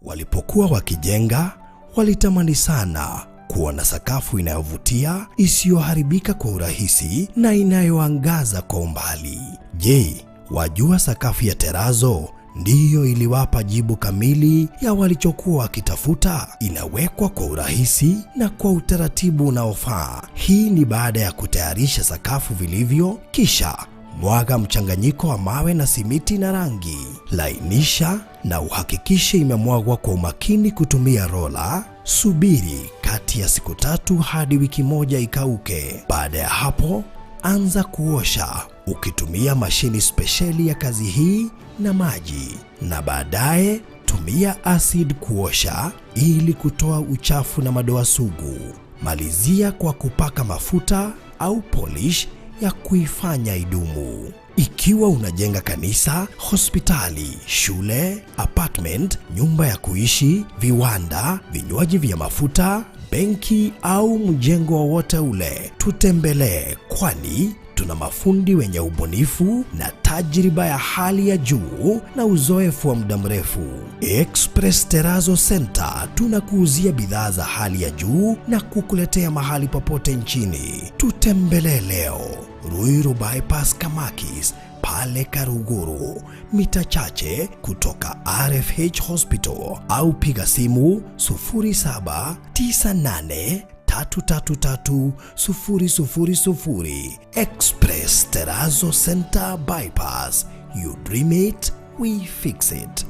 Walipokuwa wakijenga, walitamani sana kuona sakafu inayovutia, isiyoharibika kwa urahisi na inayoangaza kwa umbali. Je, wajua sakafu ya Terazo ndiyo iliwapa jibu kamili ya walichokuwa wakitafuta? Inawekwa kwa urahisi na kwa utaratibu unaofaa. Hii ni baada ya kutayarisha sakafu vilivyo, kisha mwaga mchanganyiko wa mawe na simiti na rangi. Lainisha na uhakikishe imemwagwa kwa umakini kutumia rola. Subiri kati ya siku 3 hadi wiki 1 ikauke. Baada ya hapo, anza kuosha ukitumia mashini spesheli ya kazi hii na maji, na baadaye Tumia acid kuosha ili kutoa uchafu na madoa sugu. Malizia kwa kupaka mafuta au polish ya kuifanya idumu. Ikiwa unajenga kanisa, hospitali, shule, apartment, nyumba ya kuishi, viwanda, vinywaji vya mafuta, benki au mjengo wowote ule, tutembelee, kwani tuna mafundi wenye ubunifu na tajriba ya hali ya juu na uzoefu wa muda mrefu. Express Terrazzo Center tunakuuzia bidhaa za hali ya juu na kukuletea mahali popote nchini. Tutembelee leo, Ruiru Bypass Kamakis, pale Karuguru, mita chache kutoka RFH Hospital, au piga simu 0798333000. Express Terrazzo Center Bypass. You dream it, we fix it.